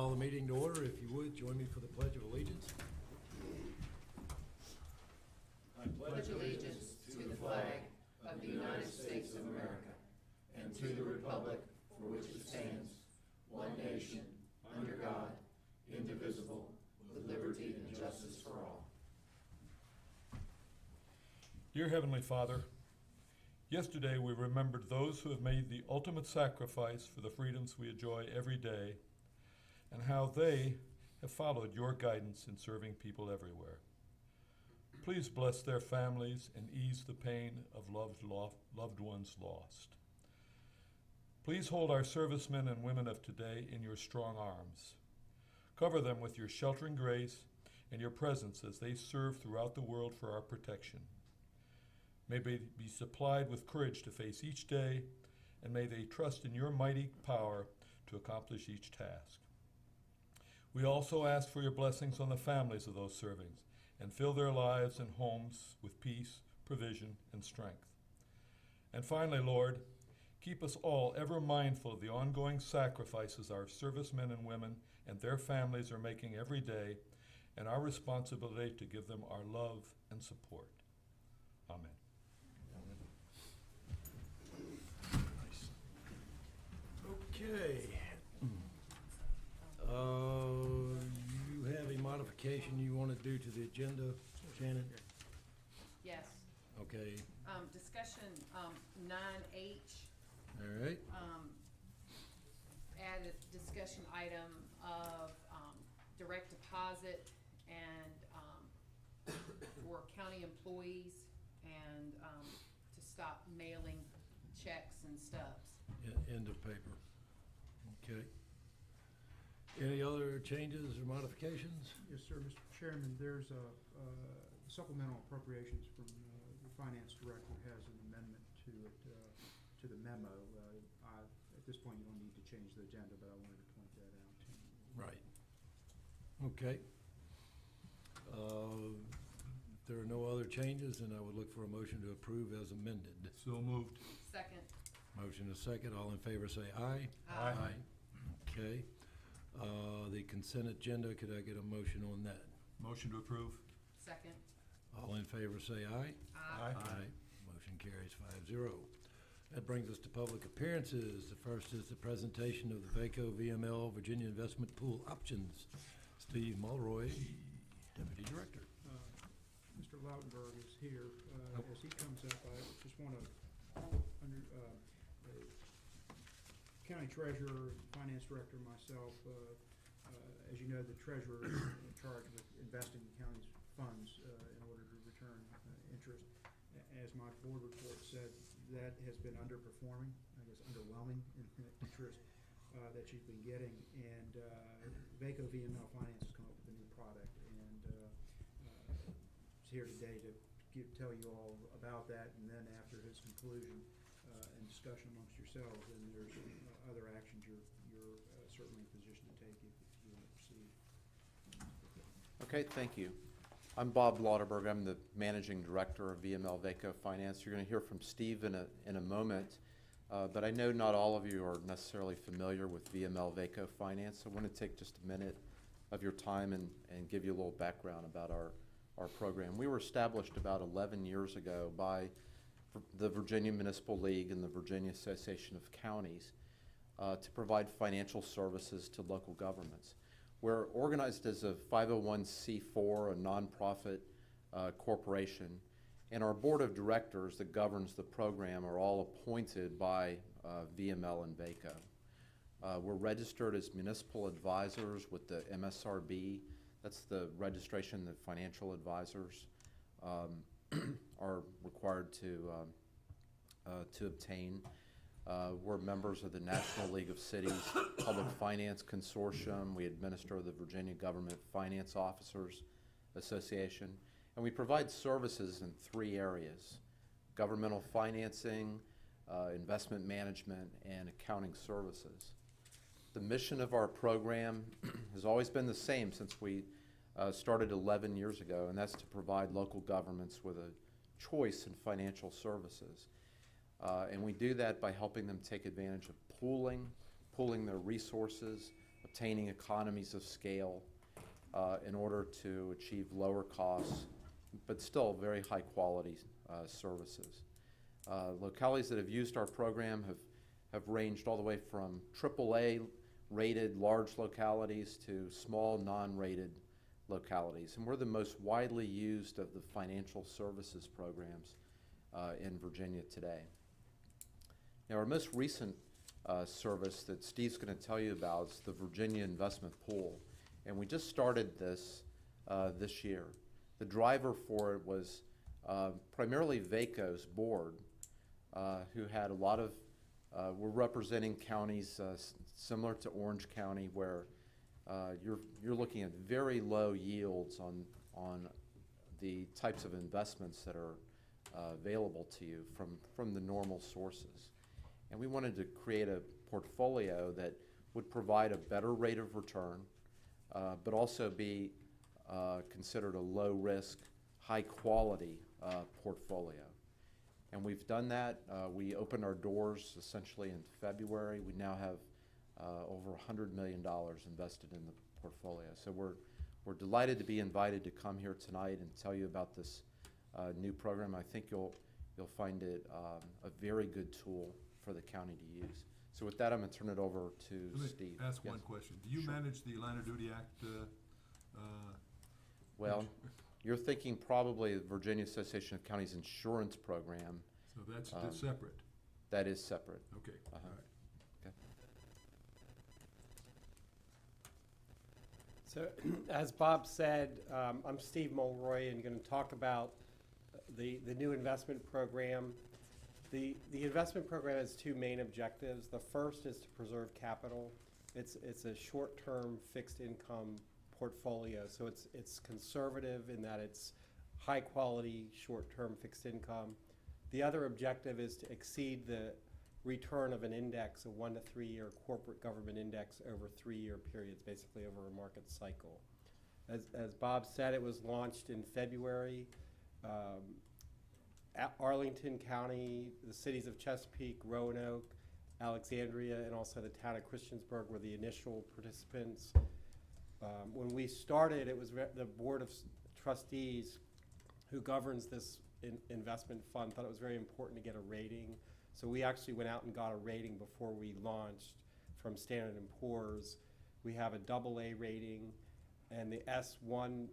Call the meeting to order. If you would, join me for the Pledge of Allegiance. I pledge allegiance to the flag of the United States of America and to the republic for which it stands, one nation, under God, indivisible, with liberty and justice for all. Dear Heavenly Father, yesterday we remembered those who have made the ultimate sacrifice for the freedoms we enjoy every day, and how they have followed your guidance in serving people everywhere. Please bless their families and ease the pain of loved ones lost. Please hold our servicemen and women of today in your strong arms. Cover them with your sheltering grace and your presence as they serve throughout the world for our protection. May they be supplied with courage to face each day, and may they trust in your mighty power to accomplish each task. We also ask for your blessings on the families of those serving, and fill their lives and homes with peace, provision, and strength. And finally, Lord, keep us all ever mindful of the ongoing sacrifices our servicemen and women and their families are making every day, and our responsibility to give them our love and support. Amen. Okay. You have a modification you want to do to the agenda, Shannon? Yes. Okay, Discussion, 9H, all right. add a discussion item of, direct deposit and, for county employees and, to stop mailing checks and stubs. End of paper. Okay. Any other changes or modifications? Yes, sir, Mr. Chairman, there's a supplemental appropriations from the Finance Director has an amendment to it, to the memo. At this point, you don't need to change the agenda, but I wanted to point that out to you. Right. Okay. If there are no other changes, then I would look for a motion to approve as amended. So moved. Second. Motion is second. All in favor say aye. Aye. Okay. The consent agenda, could I get a motion on that? Motion to approve. Second. All in favor say aye. Aye. Motion carries 5-0. That brings us to public appearances. The first is the presentation of the VACO VML Virginia Investment Pool Options. Steve Mulroy, Deputy Director. Mr. Lautenberg is here. As he comes up, I just want to, the County Treasurer, Finance Director, myself, as you know, the Treasurer is in charge with investing the county's funds in order to return interest. As my board report said, that has been underperforming, I guess underwhelming in interest that she's been getting. And VACO VML Finance has come up with a new product, and is here today to tell you all about that. And then after his conclusion and discussion amongst yourselves, then there's other actions you're certainly in position to take if you want to proceed. Okay, thank you. I'm Bob Lauterberg. I'm the Managing Director of VML VACO Finance. You're going to hear from Steve in a moment, but I know not all of you are necessarily familiar with VML VACO Finance. I want to take just a minute of your time and give you a little background about our program. We were established about 11 years ago by the Virginia Municipal League and the Virginia Association of Counties to provide financial services to local governments. We're organized as a 501c4, a nonprofit corporation, and our board of directors that governs the program are all appointed by VML and VACO. We're registered as municipal advisors with the MSRB. That's the registration that financial advisors are required to obtain. We're members of the National League of Cities Public Finance Consortium. We administer the Virginia Government Finance Officers Association. And we provide services in 3 areas: governmental financing, investment management, and accounting services. The mission of our program has always been the same since we started 11 years ago, and that's to provide local governments with a choice in financial services. And we do that by helping them take advantage of pooling their resources, obtaining economies of scale in order to achieve lower costs, but still very high quality services. Localities that have used our program have ranged all the way from AAA rated large localities to small non-rated localities. And we're the most widely used of the financial services programs in Virginia today. Now, our most recent service that Steve's going to tell you about is the Virginia Investment Pool. And we just started this this year. The driver for it was primarily VACO's board, who had a lot of, we're representing counties similar to Orange County, where you're looking at very low yields on the types of investments that are available to you from the normal sources. And we wanted to create a portfolio that would provide a better rate of return, but also be considered a low-risk, high-quality portfolio. And we've done that. We opened our doors essentially in February. We now have over $100 million invested in the portfolio. So we're delighted to be invited to come here tonight and tell you about this new program. I think you'll find it a very good tool for the county to use. So with that, I'm going to turn it over to Steve. Let me ask Yes. one question. Do you Sure. manage the Line of Duty Act? Well, you're thinking probably the Virginia Association of Counties Insurance Program. So that's separate. That is separate. Okay, all Uh-huh. right. Okay. So, as Bob said, I'm Steve Mulroy and going to talk about the new investment program. The investment program has two main objectives. The first is to preserve capital. It's a short-term fixed income portfolio, so it's conservative in that it's high-quality short-term fixed income. The other objective is to exceed the return of an index, a 1 to 3 year corporate government index over 3-year periods, basically over a market cycle. As Bob said, it was launched in February. Arlington County, the cities of Chesapeake, Roanoke, Alexandria, and also the town of Christiansburg were the initial participants. When we started, it was the Board of Trustees who governs this investment fund thought it was very important to get a rating. So we actually went out and got a rating before we launched from Standard & Poor's. We have a AA rating, and the S1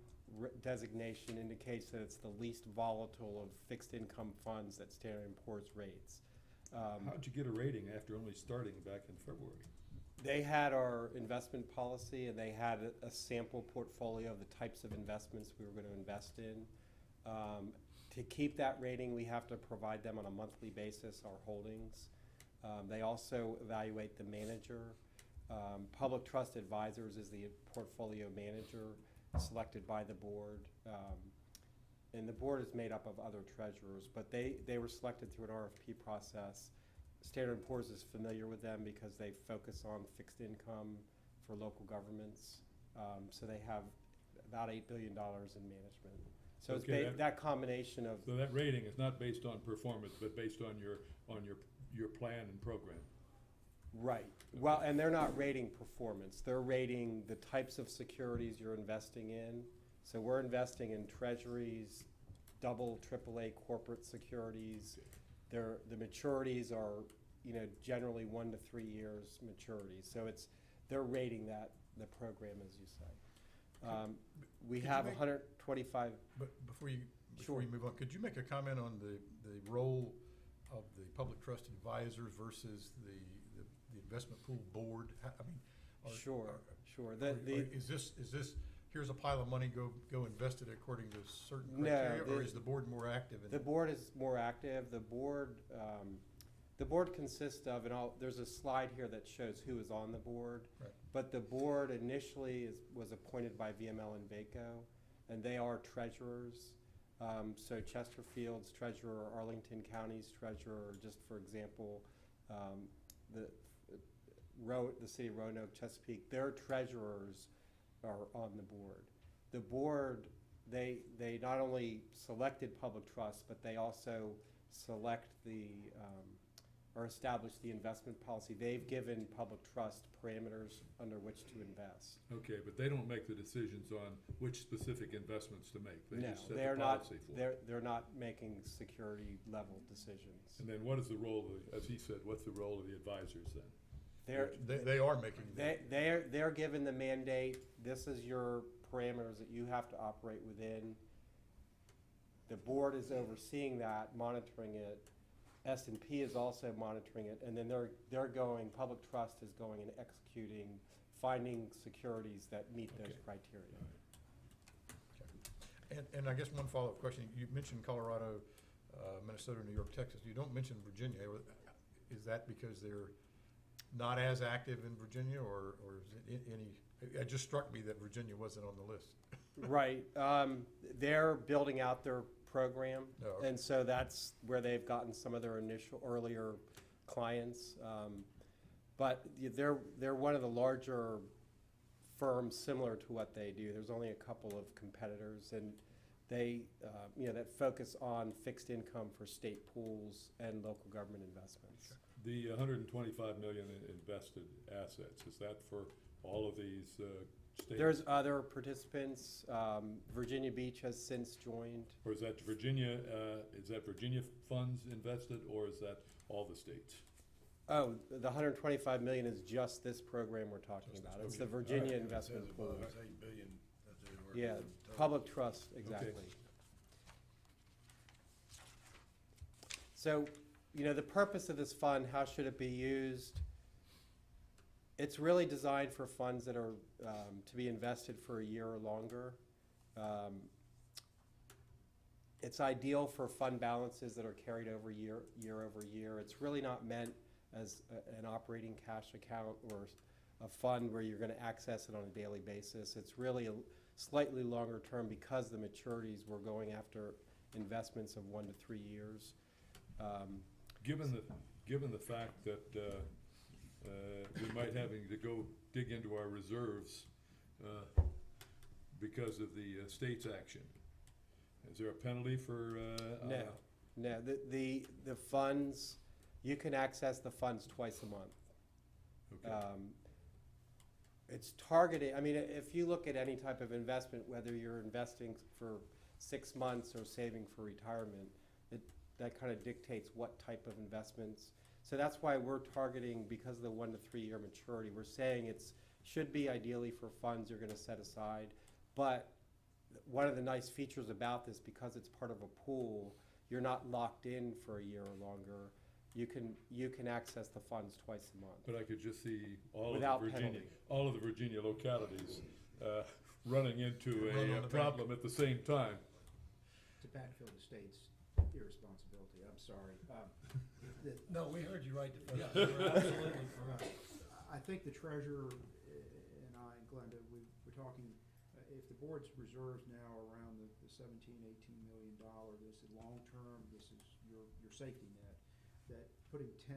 designation indicates that it's the least volatile of fixed income funds that Standard & Poor's rates. How'd you get a rating after only starting back in February? They had our investment policy, and they had a sample portfolio of the types of investments we were going to invest in. To keep that rating, we have to provide them on a monthly basis our holdings. They also evaluate the manager. Public Trust Advisors is the portfolio manager selected by the board. And the board is made up of other treasurers, but they were selected through an RFP process. Standard & Poor's is familiar with them because they focus on fixed income for local governments. So they have about $8 billion in management. So Okay, it's that combination of. So that rating is not based on performance, but based on your plan and program. Right. Well, and they're not rating performance. They're rating the types of securities you're investing in. So we're investing in treasuries, double, AAA corporate securities. The maturities are, generally 1 to 3 years maturity. So they're rating the program, as you say. We could have you make- 125. But before you Sure. move on, could you make a comment on the role of the Public Trust Advisors versus the investment pool board? Sure. Is this here's a pile of money, go invest it according to certain No, criteria, or is the board more active in The board is more active. The board consists of, and there's a slide here that shows who is on the board. Right. But the board initially was appointed by VML and VACO, and they are treasurers. So Chesterfield's treasurer, Arlington County's treasurer, just for example, the city of Roanoke, Chesapeake, their treasurers are on the board. The board, they not only selected Public Trust, but they also select or establish the investment policy. They've given public trust parameters under which to invest. Okay, but they don't make the decisions on which specific investments to make. They No, just set they're the not, policy for it. they're not making security level decisions. And then what is the role of, as he said, what's the role of the advisors then? They're, They are making. they're given the mandate, this is your parameters that you have to operate within. The board is overseeing that, monitoring it. S&P is also monitoring it, and then they're going, public trust is going and executing, finding securities that meet those Okay. criteria. And I guess one follow-up question, you mentioned Colorado, Minnesota, New York, Texas, you don't mention Virginia. Is that because they're not as active in Virginia, or is it any, it just struck me that Virginia wasn't on the list. Right, they're building out their program, Oh, okay. and so that's where they've gotten some of their earlier clients. But they're one of the larger firms similar to what they do. There's only a couple of competitors, and they, that focus on fixed income for state pools and local government investments. The 125 million in invested assets, is that for all of these states? There's other participants. Virginia Beach has since joined. Or is that Virginia funds invested, or is that all the states? Oh, the 125 million is just this program we're talking Just this about. It's the program. Virginia Alright. investment It says pool. above, it's 8 billion. That's it, we're- Yeah, total. public trust, exactly. So, the purpose of this fund, how should it be used? It's really designed for funds that are to be invested for a year or longer. It's ideal for fund balances that are carried over year over year. It's really not meant as an operating cash account or a fund where you're going to access it on a daily basis. It's really a slightly longer term because the maturities we're going after investments of 1 to 3 years. Given the fact that we might having to go dig into our reserves because of the state's action, is there a penalty for? No, the funds, you can access the funds twice a month. Okay. It's targeted, if you look at any type of investment, whether you're investing for 6 months or saving for retirement, that kind of dictates what type of investments. So that's why we're targeting, because of the 1 to 3 year maturity, we're saying it's should be ideally for funds you're going to set aside. But one of the nice features about this, because it's part of a pool, you're not locked in for a year or longer. You can access the funds twice a month. But I could just see all Without of penalty. all of the Virginia localities running into Run on a the problem at the same time. To backfill the state's irresponsibility, I'm sorry. No, we heard you right the first Yeah. time. You're absolutely correct. I think the treasurer and I and Glenda, we're talking, if the board's reserves now around the $17, $18 million, this is long-term, this is your safety net, that putting 10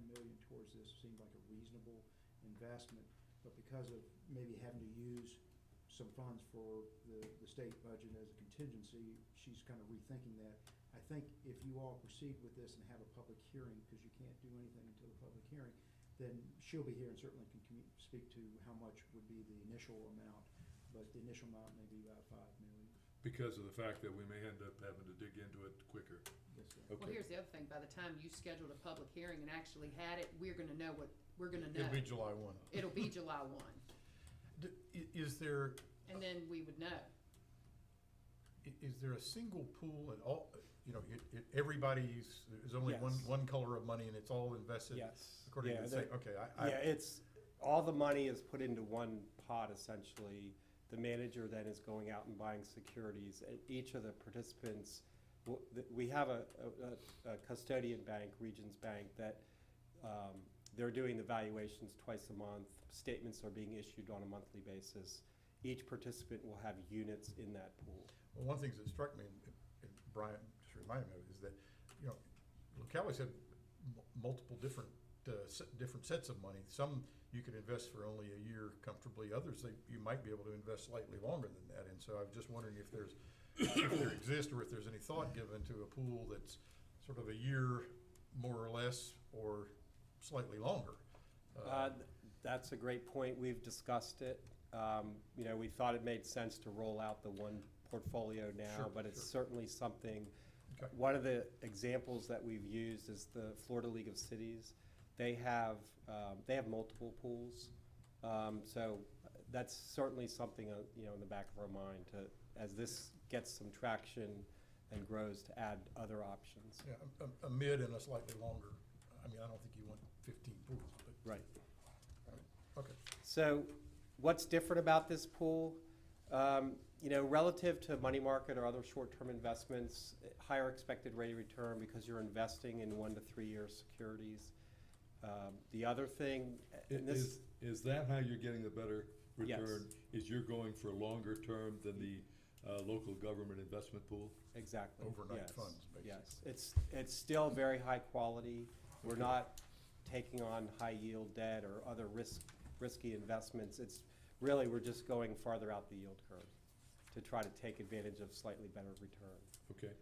million towards this seemed like a reasonable investment, but because of maybe having to use some funds for the state budget as a contingency, she's kind of rethinking that. I think if you all proceed with this and have a public hearing, because you can't do anything until the public hearing, then she'll be here and certainly can speak to how much would be the initial amount, but the initial amount may be about $5 million. Because of the fact that we may end up having to dig into it quicker. Yes, sir. Well, here's the other thing, by the time you scheduled a public hearing and actually had it, we're gonna know what, we're gonna know. It'll be July 1. It'll be July 1, Is there, and then we would know. is there a single pool at all, everybody's, there's only Yes. one color of money and it's all invested? Yes. According Yeah, to the same, okay, it's, all the money is put into one pot essentially. The manager then is going out and buying securities. Each of the participants, we have a custodian bank, Regions Bank, that they're doing the valuations twice a month. Statements are being issued on a monthly basis. Each participant will have units in that pool. Well, one of the things that struck me, and Brian just reminded me of, is that, localities have multiple different sets of money. Some you could invest for only a year comfortably. Others, you might be able to invest slightly longer than that. And so I was just wondering if if there exists, or if there's any thought given to a pool that's sort of a year more or less or slightly longer? That's a great point. We've discussed it. You know, we thought it made sense to roll out the one portfolio now, Sure, but it's sure. certainly something. Okay. One of the examples that we've used is the Florida League of Cities. They have multiple pools, so that's certainly something you know in the back of our mind to as this gets some traction and grows to add other options. Yeah, a mid and a slightly longer. I mean, I don't think you want 15 pools, but. Right. Okay. So what's different about this pool? You know, relative to money market or other short-term investments, higher expected rate of return because you're investing in 1 to 3 year securities. The other thing, and this, Is that how you're getting the better Yes. return? Is you're going for longer term than the local government investment pool? exactly, Overnight yes, funds, basically. yes. It's still very high quality. We're not taking on high yield debt or other risky investments. It's really, we're just going farther out the yield curve to try to take advantage of slightly better return. Okay.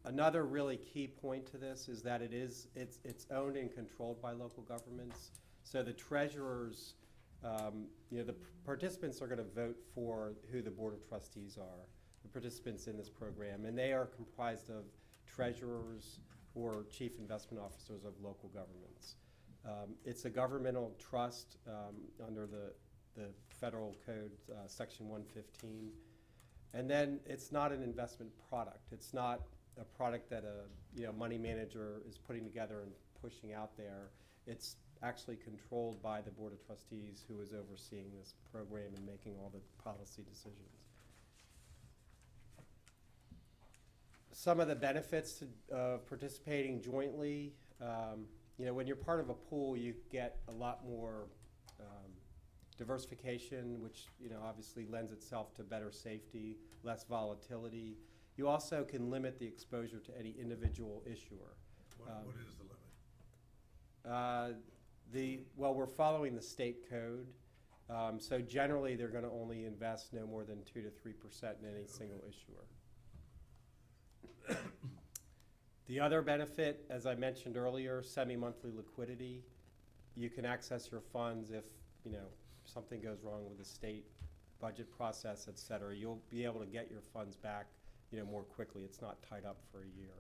Another really key point to this is that it's owned and controlled by local governments. So the treasurers, you know, the participants are going to vote for who the board of trustees are, the participants in this program, and they are comprised of treasurers or chief investment officers of local governments. It's a governmental trust under the federal code, section 115. And then it's not an investment product. It's not a product that a money manager is putting together and pushing out there. It's actually controlled by the Board of Trustees who is overseeing this program and making all the policy decisions. Some of the benefits of participating jointly, you know, when you're part of a pool, you get a lot more diversification, which, you know, obviously lends itself to better safety, less volatility. You also can limit the exposure to any individual issuer. What is the limit? Well, we're following the state code. So generally, they're going to only invest no more than 2 to 3% in any single issuer. The other benefit, as I mentioned earlier, semi-monthly liquidity. You can access your funds if, you know, something goes wrong with the state budget process, et cetera. You'll be able to get your funds back, you know, more quickly. It's not tied up for a year.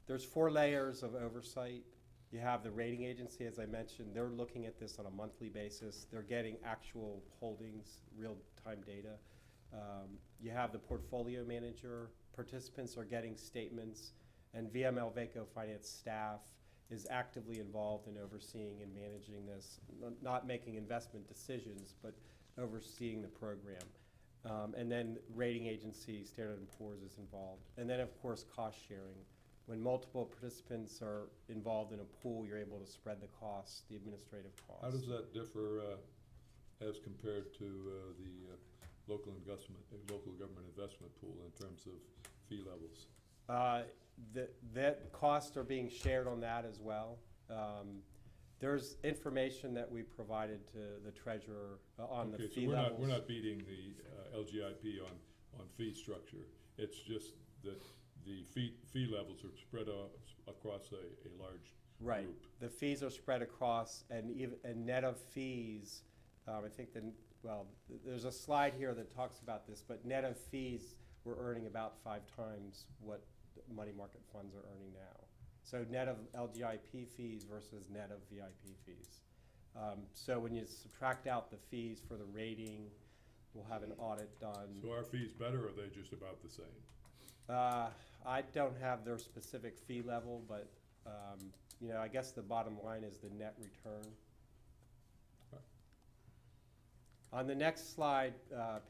There's 4 layers of oversight. You have the rating agency, as I mentioned. They're looking at this on a monthly basis. They're getting actual holdings, real-time data. You have the portfolio manager. Participants are getting statements, and VML VACO finance staff is actively involved in overseeing and managing this, not making investment decisions, but overseeing the program. And then rating agency, Standard & Poor's, is involved. And then, of course, cost sharing. When multiple participants are involved in a pool, you're able to spread the costs, the administrative costs. How does that differ as compared to the local government investment pool in terms of fee levels? That costs are being shared on that as well. There's information that we provided to the treasurer on the fee levels. We're not beating the LGIP on fee structure. It's just that the fee levels are spread across a large right. group. The fees are spread across, and net of fees, I think there's a slide here that talks about this, but net of fees, we're earning about 5 times what money market funds are earning now. So net of LGIP fees versus net of VIP fees. So when you subtract out the fees for the rating, we'll have an audit done. So are fees better, or are they just about the same? I don't have their specific fee level, but you know, I guess the bottom line is the net return. Right. On the next slide,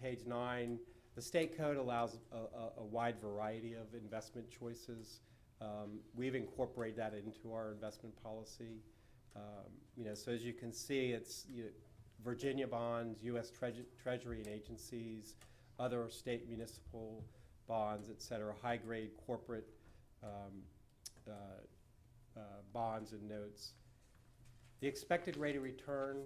page 9, the state code allows a wide variety of investment choices. We've incorporated that into our investment policy. You know, so as you can see, it's Virginia bonds, U.S. Treasury and agencies, other state municipal bonds, et cetera, high-grade corporate bonds and notes. The expected rate of return,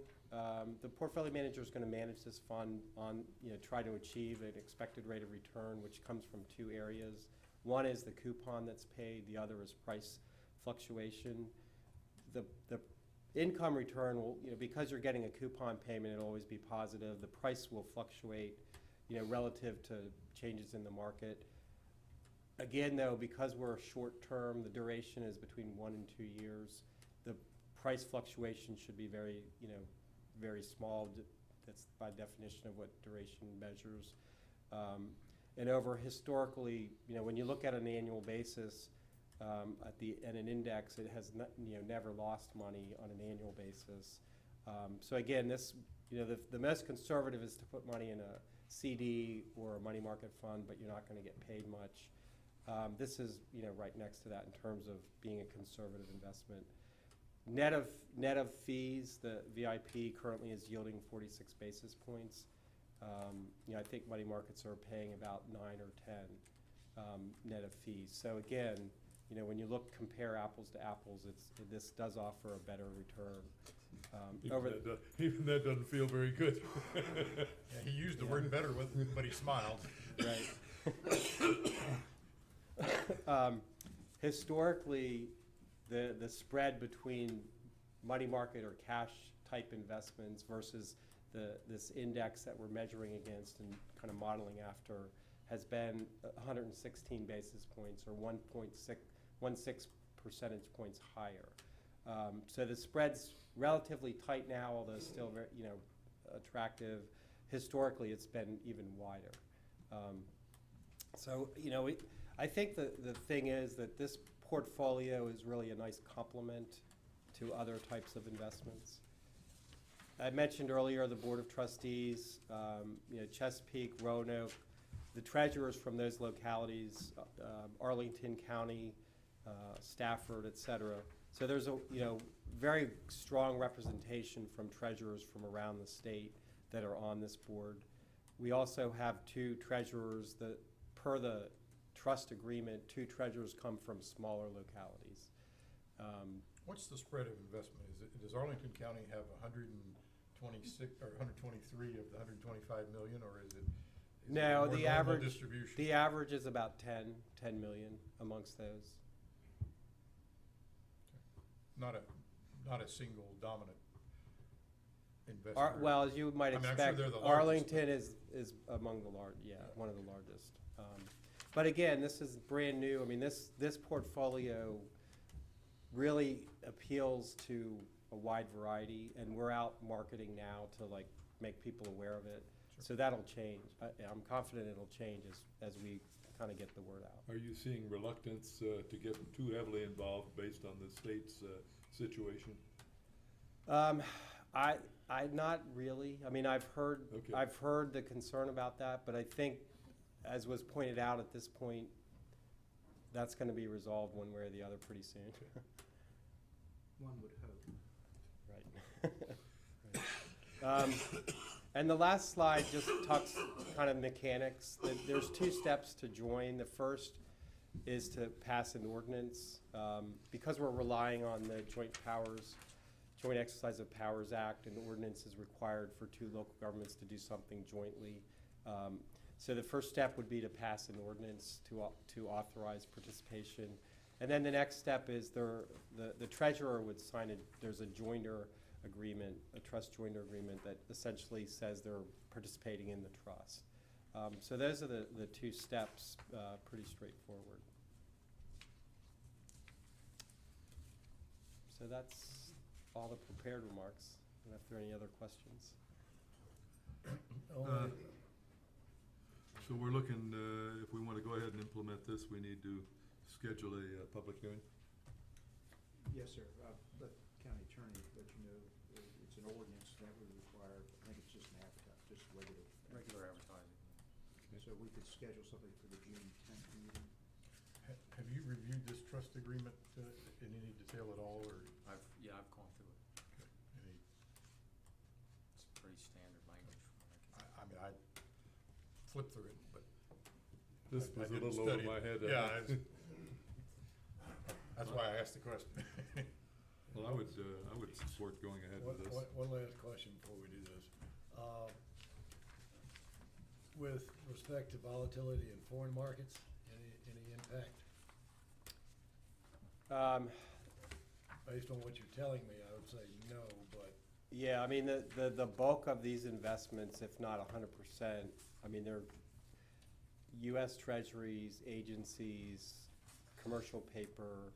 the portfolio manager is going to manage this fund on, try to achieve an expected rate of return, which comes from 2 areas. One is the coupon that's paid, the other is price fluctuation. The income return will, because you're getting a coupon payment, it'll always be positive. The price will fluctuate, relative to changes in the market. Again, though, because we're short term, the duration is between 1 and 2 years. The price fluctuation should be very, very small. That's by definition of what duration measures. And over historically, when you look at an annual basis, at an index, it has never lost money on an annual basis. So again, this, the most conservative is to put money in a CD or a money market fund, but you're not going to get paid much. This is, right next to that in terms of being a conservative investment. Net of fees, the VIP currently is yielding 46 basis points. I think money markets are paying about 9 or 10 net of fees. So again, when you compare apples to apples, this does offer a better return. Even that doesn't feel very good. Yeah, he used the word better but he smiled. Right. Historically, the spread between money market or cash type investments versus this index that we're measuring against and kind of modeling after has been 116 basis points or 1.16 percentage points higher. So the spread's relatively tight now, although still very, attractive. Historically, it's been even wider. So I think the thing is that this portfolio is really a nice complement to other types of investments. I mentioned earlier the Board of Trustees, Chesapeake, Roanoke, the treasurers from those localities, Arlington County, Stafford, et cetera. So there's a very strong representation from treasurers from around the state that are on this board. We also have 2 treasurers that, per the trust agreement, 2 treasurers come from smaller localities. What's the spread of investment? Does Arlington County have 126 or 123 of the 125 million, or is it No, more the normal average distribution? the average is about 10 million amongst those. Not a single dominant investor. Well, as you might I mean, I'm sure expect, they're the largest, Arlington is among the one of the largest. But again, this is brand new. I mean, this portfolio really appeals to a wide variety, and we're out marketing now to make people aware of it. Sure. So that'll change. I'm confident it'll change as we kind of get the word out. Are you seeing reluctance to get too heavily involved based on the state's situation? I not really. I mean, I've heard the concern about that, but I think, as was pointed out at this point, that's going to be resolved one way or the other pretty soon. One would hope. Right. And the last slide just talks kind of mechanics. There's 2 steps to join. The first is to pass an ordinance. Because we're relying on the Joint Exercise of Powers Act, an ordinance is required for 2 local governments to do something jointly. So the first step would be to pass an ordinance to authorize participation. And then the next step is the treasurer would sign there's a joiner agreement, a trust joiner agreement that essentially says they're participating in the trust. So those are the 2 steps, pretty straightforward. So that's all the prepared remarks. And if there are any other questions. So we're looking, if we want to go ahead and implement this, we need to schedule a public hearing? Yes, sir. Let the county attorney let you know it's an ordinance that would require, I think it's just an just regular advertising. Okay. So we could schedule something for the June 10th meeting. Have you reviewed this trust agreement in any detail at all, or? I've gone through it. Any? It's pretty standard language from what I can. I mean, I flipped through it, but. This I was a didn't little over study my it. head. Yeah, that's why I asked the question. Well, I would support going ahead with this. One last question before we do this. With respect to volatility in foreign markets, any impact? Um, Based on what you're telling me, I would say no, but Yeah, I mean, the bulk of these investments, if not 100%, I mean, they're US treasuries, agencies, commercial paper.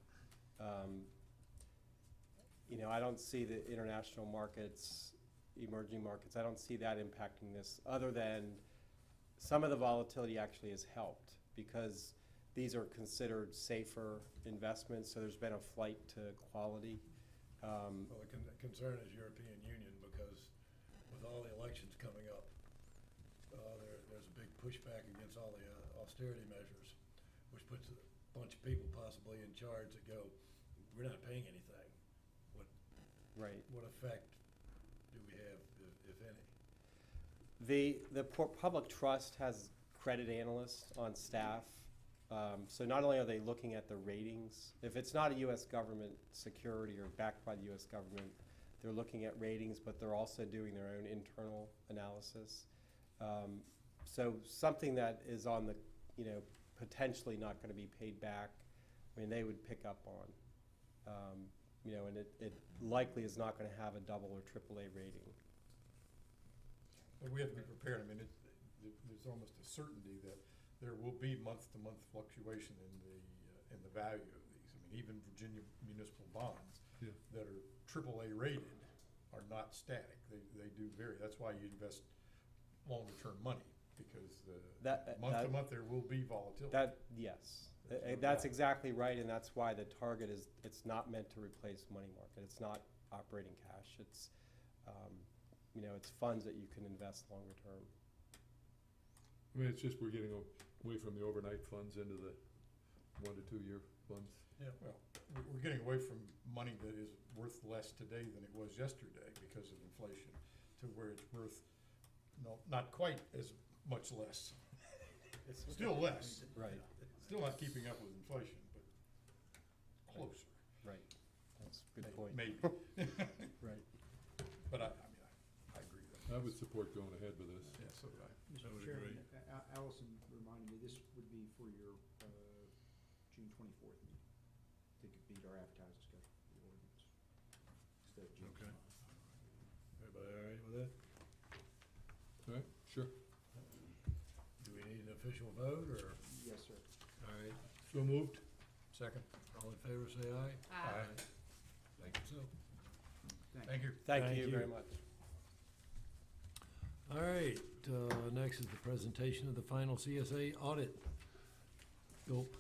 You know, I don't see the international markets, emerging markets, I don't see that impacting this, other than some of the volatility actually has helped because these are considered safer investments, so there's been a flight to quality. well, the concern is European Union because with all the elections coming up, there's a big pushback against all the austerity measures, which puts a bunch of people possibly in charge that go, we're not paying anything. Right. What effect do we have, if any? The public trust has credit analysts on staff. So not only are they looking at the ratings, if it's not a U.S. government security or backed by the U.S. government, they're looking at ratings, but they're also doing their own internal analysis. So something that is on the, you know, potentially not going to be paid back, I mean, they would pick up on. You know, and it likely is not going to have a double or triple A rating. But we have to be prepared. I mean, there's almost a certainty that there will be month-to-month fluctuation in the value of these. I mean, even Virginia municipal bonds that are AAA rated are not static. They do vary. That's why you invest longer-term money because month-to-month there will be volatility. Yes. There's no That's doubt. exactly right, and that's why the target is, it's not meant to replace money market. It's not operating cash. It's, you know, it's funds that you can invest longer term. I mean, it's just we're getting away from the overnight funds into the 1 to 2 year funds. Yeah, well, we're getting away from money that is worth less today than it was yesterday because of inflation to where it's worth, not quite as much less. It's still less. Right. Still not keeping up with inflation, but closer. Right. That's a good point. Maybe. Right. But I mean, I agree with that. I would support going ahead with this. Yeah, so would I. Mr. would Chairman, agree. Allison reminded me, this would be for your June 24th meeting. I think it beat our advertising schedule for the ordinance instead of June. Okay. Everybody all right with that? All right, sure. Do we need an official vote, or? Yes, sir. All right, So moved. second. All in favor, say aye. Aye. Thank you, so. Thank you. Thank Thank you you. very much. All right, next is the presentation of the final CSA audit. Gulp.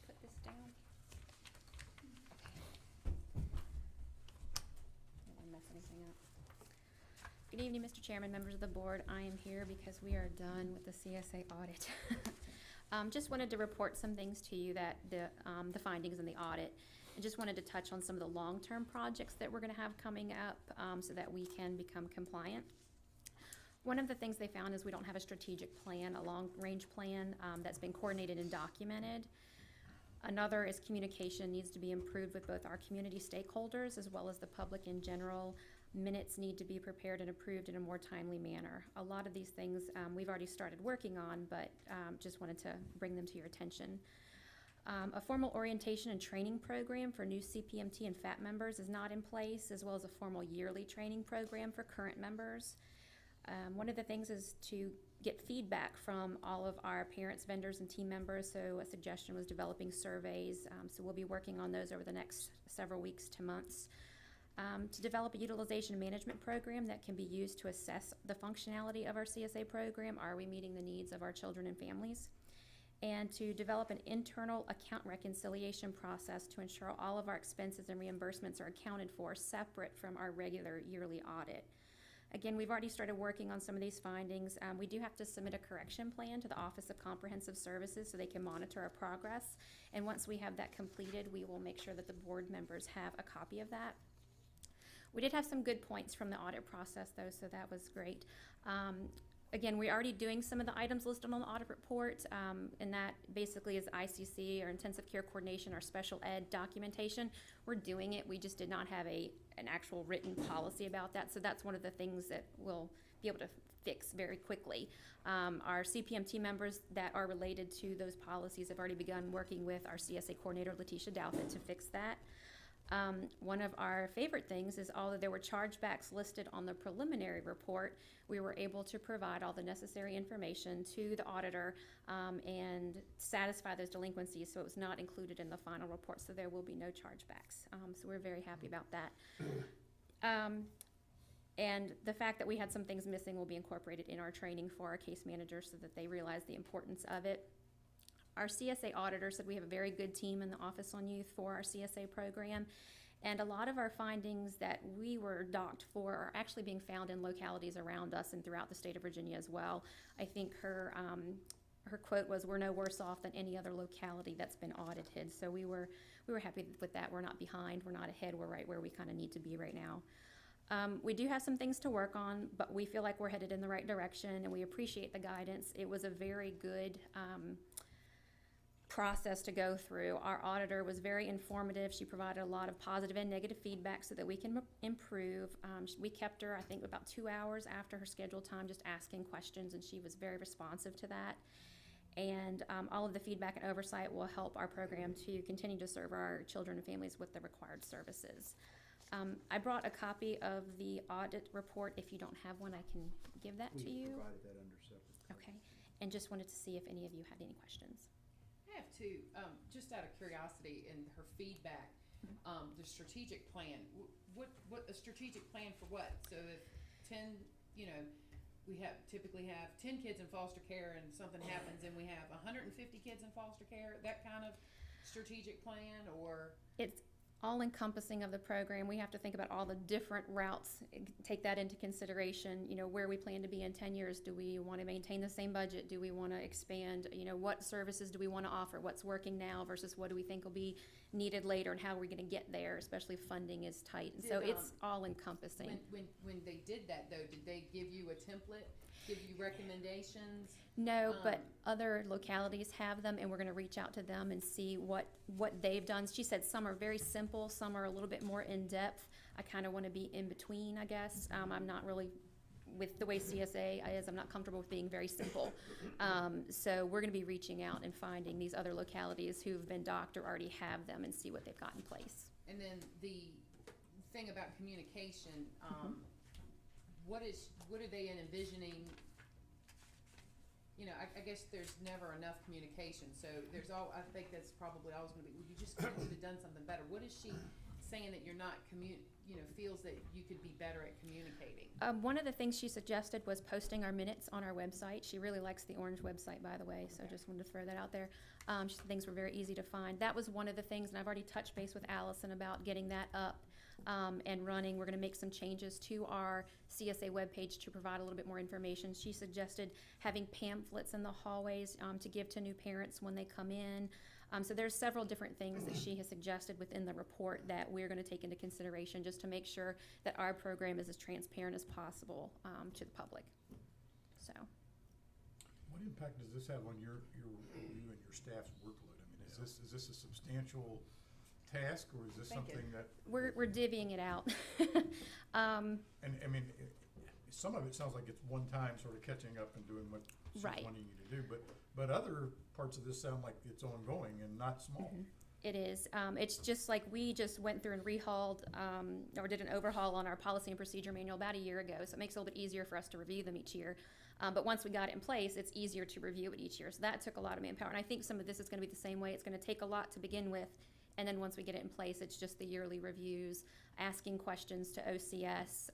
Put this down. Don't wanna mess anything up. Good evening, Mr. Chairman, members of the board. I am here because we are done with the CSA audit. Just wanted to report some things to you that the findings in the audit. I just wanted to touch on some of the long-term projects that we're gonna have coming up so that we can become compliant. One of the things they found is we don't have a strategic plan, a long-range plan that's been coordinated and documented. Another is communication needs to be improved with both our community stakeholders as well as the public in general. Minutes need to be prepared and approved in a more timely manner. A lot of these things we've already started working on, but just wanted to bring them to your attention. A formal orientation and training program for new CPMT and FAT members is not in place, as well as a formal yearly training program for current members. One of the things is to get feedback from all of our parents, vendors, and team members, so a suggestion was developing surveys, so we'll be working on those over the next several weeks to months. To develop a utilization management program that can be used to assess the functionality of our CSA program. Are we meeting the needs of our children and families? And to develop an internal account reconciliation process to ensure all of our expenses and reimbursements are accounted for separate from our regular yearly audit. Again, we've already started working on some of these findings. We do have to submit a correction plan to the Office of Comprehensive Services so they can monitor our progress. And once we have that completed, we will make sure that the board members have a copy of that. We did have some good points from the audit process though, so that was great. again, we're already doing some of the items listed on the audit report, and that basically is ICC, or intensive care coordination, or special ed documentation. We're doing it. We just did not have an actual written policy about that. So that's one of the things that we'll be able to fix very quickly. Our CPMT members that are related to those policies have already begun working with our CSA coordinator, Letitia Douthit, to fix that. One of our favorite things is, although there were chargebacks listed on the preliminary report, we were able to provide all the necessary information to the auditor and satisfy those delinquencies, so it was not included in the final report, so there will be no chargebacks. So we're very happy about that. And the fact that we had some things missing will be incorporated in our training for our case managers so that they realize the importance of it. Our CSA auditor said we have a very good team in the Office on Youth for our CSA program, and a lot of our findings that we were docked for are actually being found in localities around us and throughout the state of Virginia as well. I think her quote was, "We're no worse off than any other locality that's been audited." So we were happy with that. We're not behind, we're not ahead, we're right where we kind of need to be right now. We do have some things to work on, but we feel like we're headed in the right direction, and we appreciate the guidance. It was a very good process to go through. Our auditor was very informative. She provided a lot of positive and negative feedback so that we can improve. We kept her, I think, about 2 hours after her scheduled time just asking questions, and she was very responsive to that. And all of the feedback and oversight will help our program to continue to serve our children and families with the required services. I brought a copy of the audit report. If you don't have one, I can give that to you. We provided that under separate. Okay, and just wanted to see if any of you had any questions. I have two, just out of curiosity and her feedback, the strategic plan, what a strategic plan for what? So if 10, we typically have 10 kids in foster care and something happens and we have 150 kids in foster care, that kind of strategic plan, or? It's all encompassing of the program. We have to think about all the different routes, take that into consideration, where we plan to be in 10 years. Do we want to maintain the same budget? Do we want to expand? What services do we want to offer? What's working now versus what do we think will be needed later, and how are we going to get there, especially if funding is tight. And so it's all encompassing. When they did that though, did they give you a template, give you recommendations? No, but other localities have them, and we're going to reach out to them and see what they've done. She said some are very simple, some are a little bit more in-depth. I kind of want to be in between, I guess. I'm not really, with the way CSA is, I'm not comfortable with being very simple. So we're going to be reaching out and finding these other localities who've been docked or already have them and see what they've got in place. And then the thing about communication, what are they envisioning? I guess there's never enough communication, so I think that's probably always gonna be, well, you just could have done something better. What is she saying that you're not feels that you could be better at communicating? One of the things she suggested was posting our minutes on our website. She really likes the Orange website, by the way, so just wanted to throw that out there. She said things were very easy to find. That was one of the things, and I've already touched base with Allison about getting that up and running. We're going to make some changes to our CSA webpage to provide a little bit more information. She suggested having pamphlets in the hallways to give to new parents when they come in. So there's several different things that she has suggested within the report that we're going to take into consideration just to make sure that our program is as transparent as possible to the public. So. What impact does this have on you and your staff's workload? I mean, is this a substantial task, or is this something that we're divvying it out? And I mean, some of it sounds like it's one time sort of catching up and doing what she's wanting you to do, but other parts of this sound like it's ongoing and not small. It is. It's just like we just went through and rehauled or did an overhaul on our policy and procedure manual about a year ago, so it makes it a little bit easier for us to review them each year. But once we got it in place, it's easier to review it each year. So that took a lot of manpower, and I think some of this is going to be the same way. It's going to take a lot to begin with, and then once we get it in place, it's just the yearly reviews, asking questions to OCS,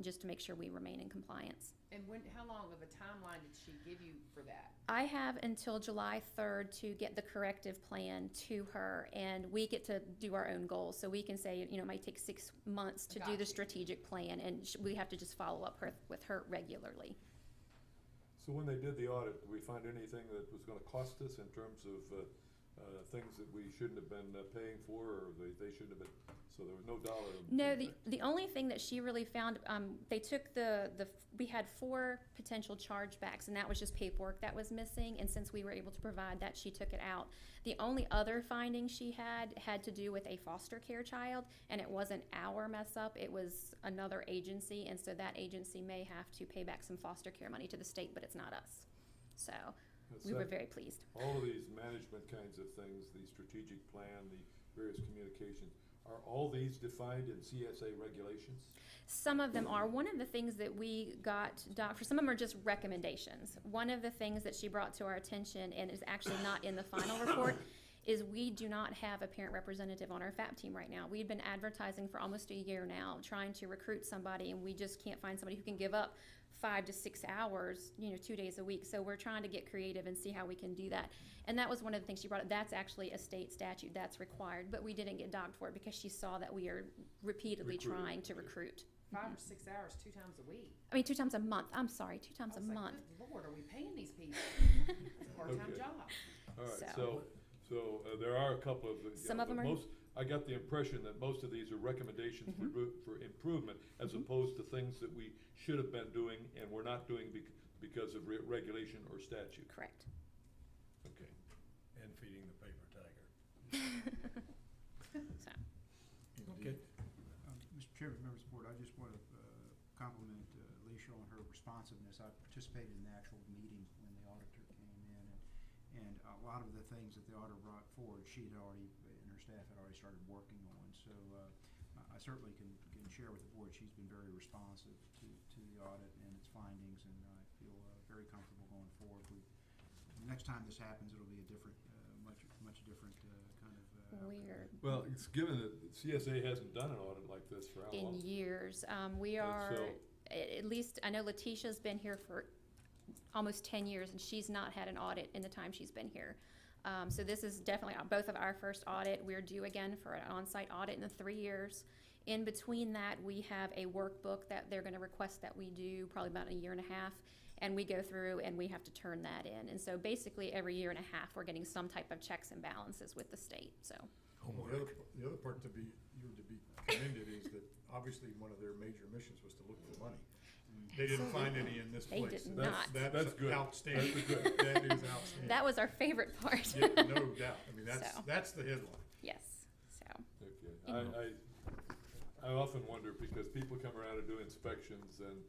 just to make sure we remain in compliance. And how long of a timeline did she give you for that? I have until July 3rd to get the corrective plan to her, and we get to do our own goals. So we can say, it might take 6 months to do the strategic plan, and we have to just follow up with her regularly. So when they did the audit, did we find anything that was going to cost us in terms of things that we shouldn't have been paying for, or they shouldn't have been, so there was no dollar. No, impact. the only thing that she really found, they took we had 4 potential chargebacks, and that was just paperwork that was missing, and since we were able to provide that, she took it out. The only other finding she had to do with a foster care child, and it wasn't our mess up, it was another agency, and so that agency may have to pay back some foster care money to the state, but it's not us. So, we were very pleased. All of these management kinds of things, the strategic plan, the various communications, are all these defined in CSA regulations? Some of them are. One of the things that we got, for some of them are just recommendations. One of the things that she brought to our attention, and is actually not in the final report, is we do not have a parent representative on our FAP team right now. We've been advertising for almost a year now, trying to recruit somebody, and we just can't find somebody who can give up 5 to 6 hours, 2 days a week. So we're trying to get creative and see how we can do that. And that was one of the things she brought up. That's actually a state statute that's required, but we didn't get docked for it because she saw that we are repeatedly trying to recruit. 5 or 6 hours, 2 times a week. I mean, 2 times a month. I'm sorry, 2 times I a was like, month. good Lord, are we paying these people? It's a part-time Okay. job. All right, So- so there are a couple of, Some of them are- I got the impression that most of these are recommendations for improvement, as opposed to things that we should have been doing and we're not doing because of regulation or statute. Correct. Okay. And feeding the paper tiger. So, Okay. Mr. Chairman, members of the board, I just want to compliment Alicia on her responsiveness. I participated in the actual meeting when the auditor came in, and a lot of the things that the auditor brought forward, she had already, and her staff had already started working on. So I certainly can share with the board, she's been very responsive to the audit and its findings, and I feel very comfortable going forward. Next time this happens, it'll be a different, much different kind of we're Well, it's given that CSA hasn't done an audit like this for how long? in years. We And are, so- at least, I know Letitia's been here for almost 10 years, and she's not had an audit in the time she's been here. So this is definitely both of our first audit. We're due again for an on-site audit in the 3 years. In between that, we have a workbook that they're gonna request that we do probably about a year and a half, and we go through and we have to turn that in. And so basically, every year and a half, we're getting some type of checks and balances with the state, so. Well, the other part to be commended is that obviously one of their major missions was to look for money. They didn't find any in this They place. did That's- not. That's good. Outstanding. That's good. That is outstanding. That was our favorite part. Yeah, no doubt. I mean, So. that's the headline. Yes, so. Okay, I often wonder, because people come around and do inspections and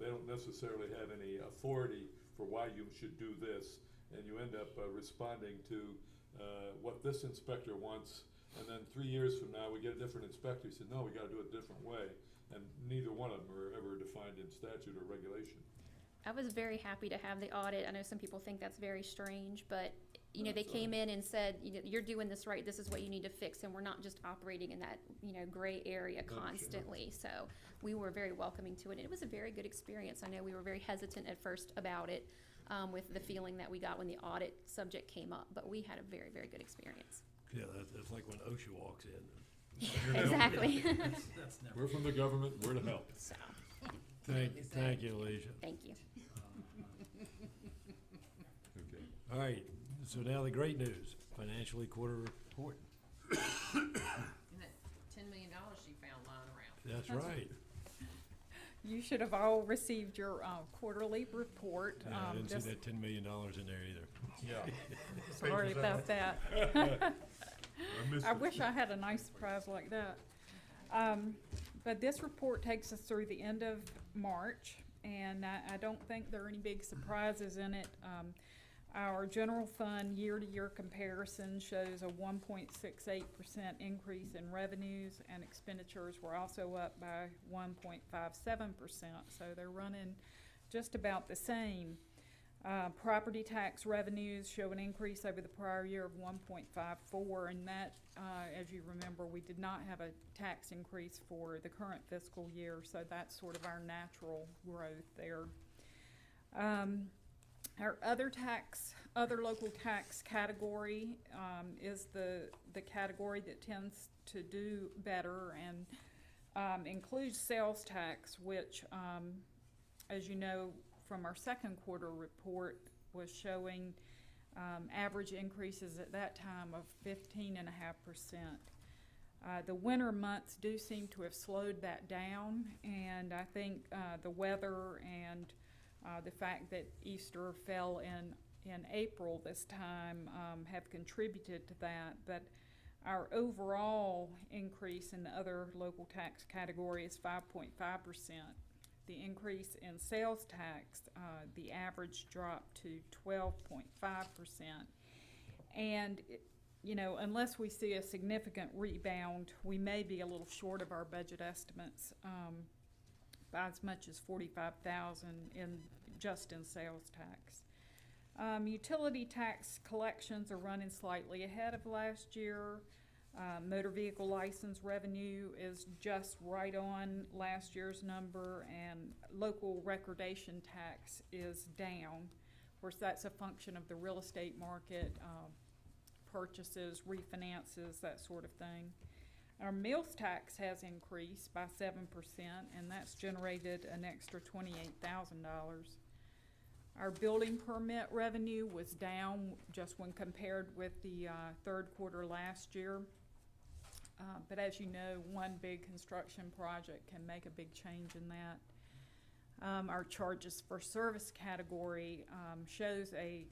they don't necessarily have any authority for why you should do this, and you end up responding to what this inspector wants, and then 3 years from now, we get a different inspector who says, no, we gotta do it a different way, and neither one of them are ever defined in statute or regulation. I was very happy to have the audit. I know some people think that's very strange, but, they That's came in and said, you're doing this right, this is what you need to fix, and we're not just operating in that, gray area Understood. constantly. So we were very welcoming to it. It was a very good experience. I know we were very hesitant at first about it, with the feeling that we got when the audit subject came up, but we had a very, very good experience. Yeah, that's like when OSHA walks in. Exactly. That's never. We're from the government, we're to help. So, Thank you, Alicia. thank you. Okay. All right, so now the great news, financially quarter report. And that $10 million she found lying around. That's right. You should have all received your quarterly report. Yeah, I didn't see Just that $10 million in there either. Yeah. sorry Pages about out. that. I missed I it. wish I had a nice surprise like that. But this report takes us through the end of March, and I don't think there are any big surprises in it. Our general fund year-to-year comparison shows a 1.68% increase in revenues, and expenditures were also up by 1.57%, so they're running just about the same. Property tax revenues show an increase over the prior year of 1.54, and that, as you remember, we did not have a tax increase for the current fiscal year, so that's sort of our natural growth there. Our other local tax category is the category that tends to do better, and includes sales tax, which, as you know, from our second quarter report, was showing average increases at that time of 15.5%. The winter months do seem to have slowed that down, and I think the weather and the fact that Easter fell in April this time have contributed to that. But our overall increase in the other local tax category is 5.5%. The increase in sales tax, the average dropped to 12.5%. And unless we see a significant rebound, we may be a little short of our budget estimates by as much as $45,000 just in sales tax. Utility tax collections are running slightly ahead of last year. Motor vehicle license revenue is just right on last year's number, and local recordation tax is down. Of course, that's a function of the real estate market, purchases, refinances, that sort of thing. Our meals tax has increased by 7%, and that's generated an extra $28,000. Our building permit revenue was down just when compared with the third quarter last year. But as you know, one big construction project can make a big change in that. Our charges for service category shows a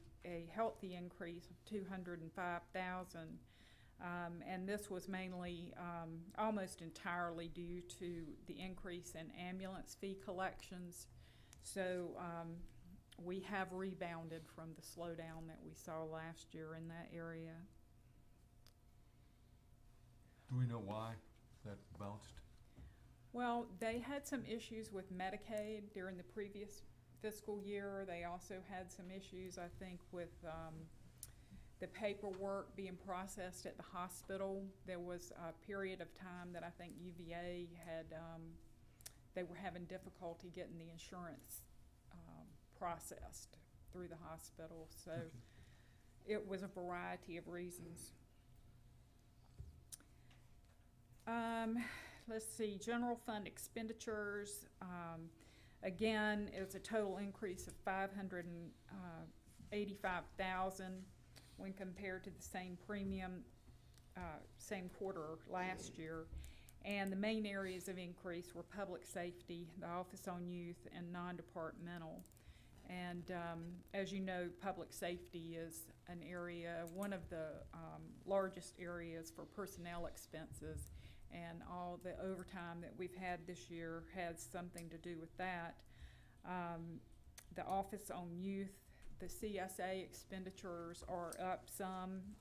healthy increase of $205,000. And this was mainly almost entirely due to the increase in ambulance fee collections. So we have rebounded from the slowdown that we saw last year in that area. Do we know why that bounced? Well, they had some issues with Medicaid during the previous fiscal year. They also had some issues, I think, with the paperwork being processed at the hospital. There was a period of time that I think UVA had, they were having difficulty getting the insurance processed through the hospital. So Okay. It was a variety of reasons. Let's see, general fund expenditures, again, it's a total increase of $585,000 when compared to the same premium, same quarter last year. And the main areas of increase were public safety, the Office on Youth, and non-departmental. And as you know, public safety is an area, one of the largest areas for personnel expenses, and all the overtime that we've had this year has something to do with that. The Office on Youth, the CSA expenditures are up some,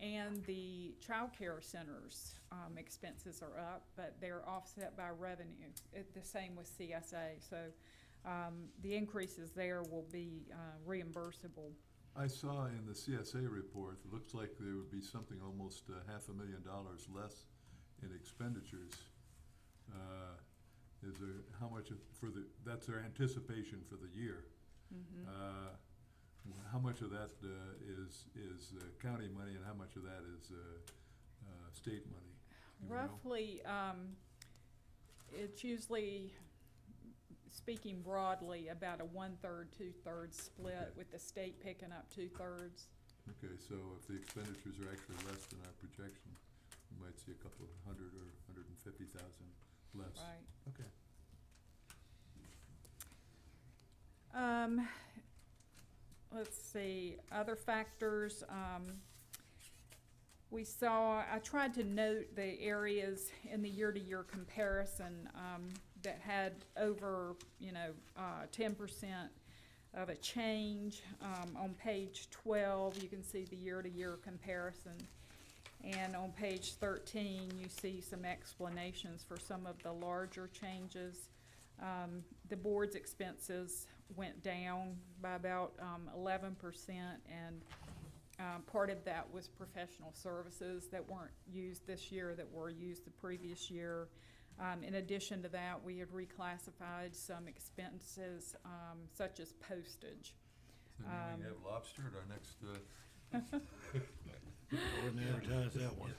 and the child care centers expenses are up, but they're offset by revenue. The same with CSA. So the increases there will be reimbursable. I saw in the CSA report, it looks like there would be something almost $500,000 less in expenditures. Is there, how much that's their anticipation for the year. Mm-hmm. How much of that is county money, and how much of that is state money? Do we know? Roughly, it's usually, speaking broadly, about a 1/3, 2/3 split, Okay. with the state picking up 2/3. Okay, so if the expenditures are actually less than our projection, we might see a couple of hundred or 150,000 less. Right. Okay. Let's see, other factors. I tried to note the areas in the year-to-year comparison that had over, 10% of a change. On page 12, you can see the year-to-year comparison. And on page 13, you see some explanations for some of the larger changes. The board's expenses went down by about 11%, and part of that was professional services that weren't used this year that were used the previous year. In addition to that, we had reclassified some expenses such as postage. So now we have lobster at our next, I wouldn't advertise that one.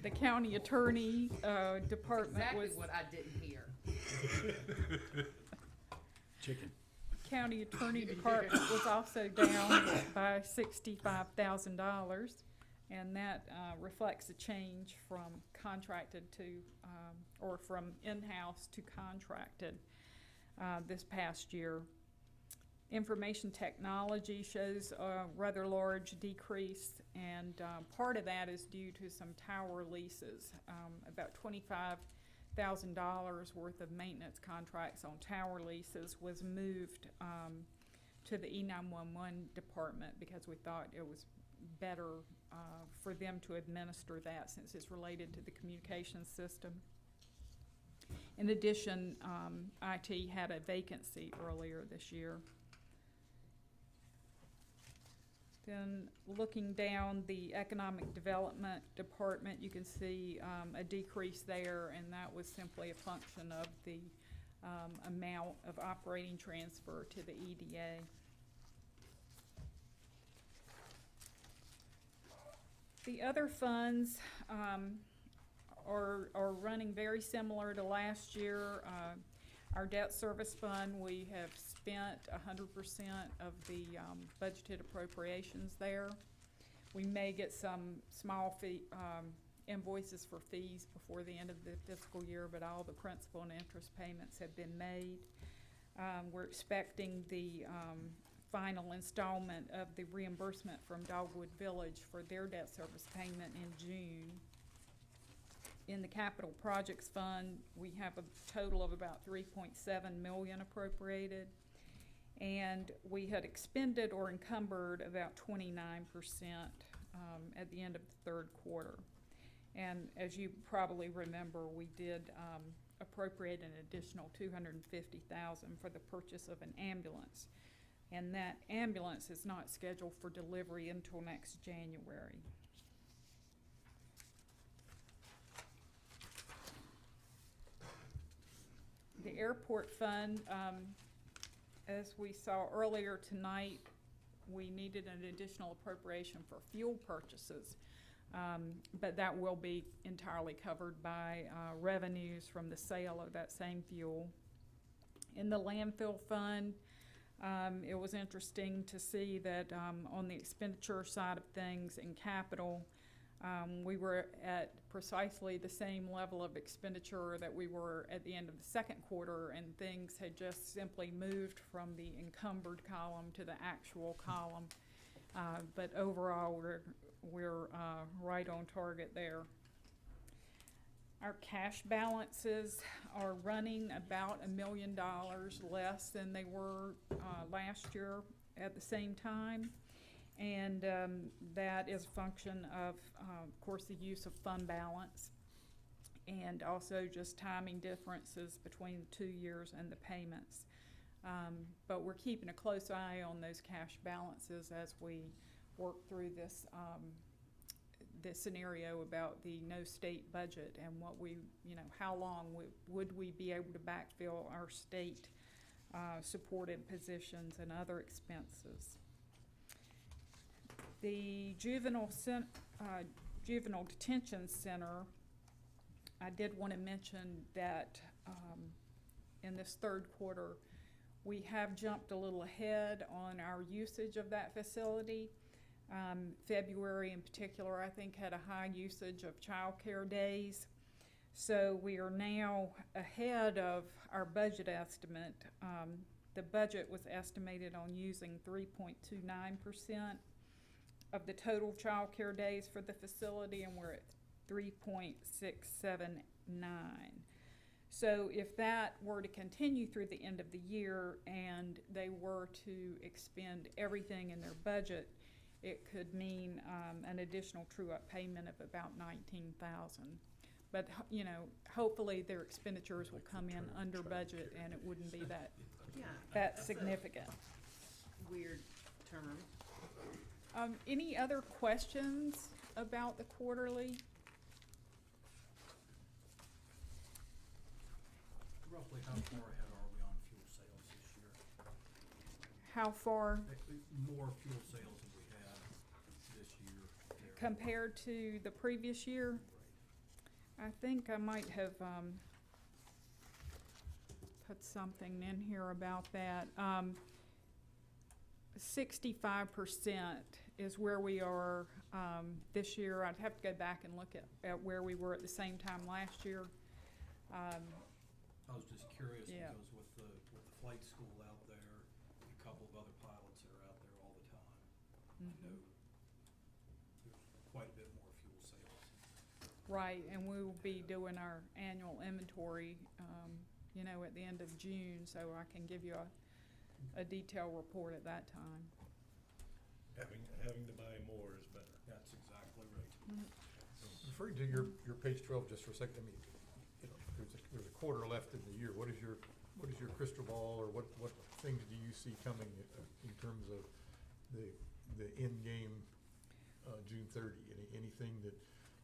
The county attorney department Exactly was what I didn't hear. Chicken. county attorney department was also down by $65,000, and that reflects a change from contracted to, or from in-house to contracted this past year. Information technology shows a rather large decrease, and part of that is due to some tower leases. About $25,000 worth of maintenance contracts on tower leases was moved to the E911 department because we thought it was better for them to administer that since it's related to the communications system. In addition, IT had a vacancy earlier this year. Then looking down the Economic Development Department, you can see a decrease there, and that was simply a function of the amount of operating transfer to the EDA. The other funds are running very similar to last year. Our debt service fund, we have spent 100% of the budgeted appropriations there. We may get some small fee invoices for fees before the end of the fiscal year, but all the principal and interest payments have been made. We're expecting the final installment of the reimbursement from Dogwood Village for their debt service payment in June. In the capital projects fund, we have a total of about $3.7 million appropriated, and we had expended or encumbered about 29% at the end of the third quarter. And as you probably remember, we did appropriate an additional $250,000 for the purchase of an ambulance, and that ambulance is not scheduled for delivery until next January. The airport fund, as we saw earlier tonight, we needed an additional appropriation for fuel purchases, but that will be entirely covered by revenues from the sale of that same fuel. In the landfill fund, it was interesting to see that on the expenditure side of things in capital, we were at precisely the same level of expenditure that we were at the end of the second quarter, and things had just simply moved from the encumbered column to the actual column. But overall, we're right on target there. Our cash balances are running about $1 million less than they were last year at the same time. And that is a function of course, the use of fund balance and also just timing differences between the 2 years and the payments. But we're keeping a close eye on those cash balances as we work through this scenario about the no state budget and what we, how long would we be able to backfill our state supported positions and other expenses. The juvenile detention center, I did want to mention that in this third quarter, we have jumped a little ahead on our usage of that facility. February in particular, I think, had a high usage of child care days. So we are now ahead of our budget estimate. The budget was estimated on using 3.29% of the total child care days for the facility, and we're at 3.679. So if that were to continue through the end of the year and they were to expend everything in their budget, it could mean an additional true-up payment of about $19,000. But hopefully their expenditures will come in under budget and it wouldn't be that significant. Weird term. Any other questions about the quarterly? Roughly how far ahead are we on fuel sales this year? How far More fuel sales than we had this year. compared to the previous year? I think I might have put something in here about that. 65% is where we are this year. I'd have to go back and look at where we were at the same time last year. I was just curious Yeah. because with the flight school out there, and a couple of other pilots that are out there all the time, I know there's quite a bit more fuel sales. Right, and we will be doing our annual inventory, at the end of June, so I can give you a detailed report at that time. Having to buy more is better. That's exactly right. Referring to your page 12 just for a second, I mean, there's a quarter left in the year. What is your crystal ball, or what things do you see coming in terms of the end game, June 30? Anything that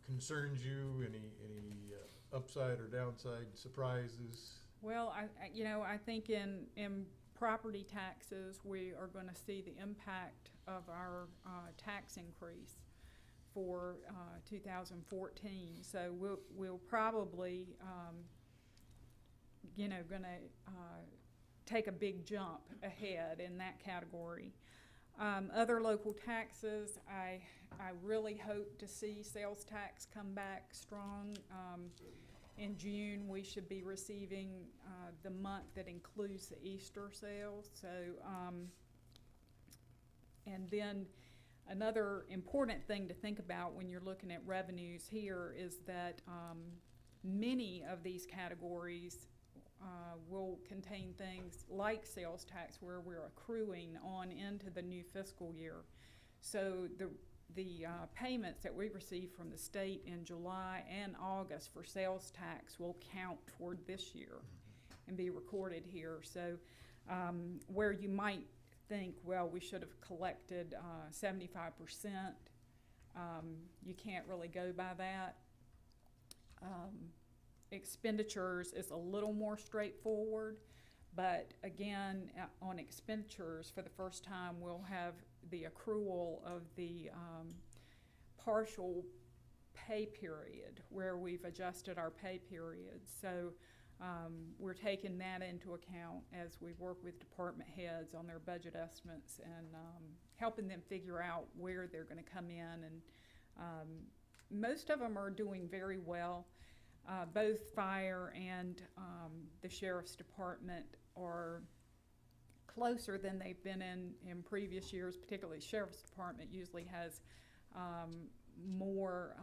concerns you? Any upside or downside surprises? Well, I think in property taxes, we are gonna see the impact of our tax increase for 2014. So we'll probably, gonna take a big jump ahead in that category. Other local taxes, I really hope to see sales tax come back strong. In June, we should be receiving the month that includes the Easter sales. So, and then another important thing to think about when you're looking at revenues here is that many of these categories will contain things like sales tax, where we're accruing on into the new fiscal year. So the payments that we receive from the state in July and August for sales tax will count toward this year and be recorded here. So where you might think, well, we should have collected 75%, you can't really go by that. Expenditures is a little more straightforward, but again, on expenditures, for the first time, we'll have the accrual of the partial pay period, where we've adjusted our pay period. So we're taking that into account as we work with department heads on their budget estimates and helping them figure out where they're going to come in. And most of them are doing very well. Both fire and the sheriff's department are closer than they've been in previous years. Particularly sheriff's department usually has more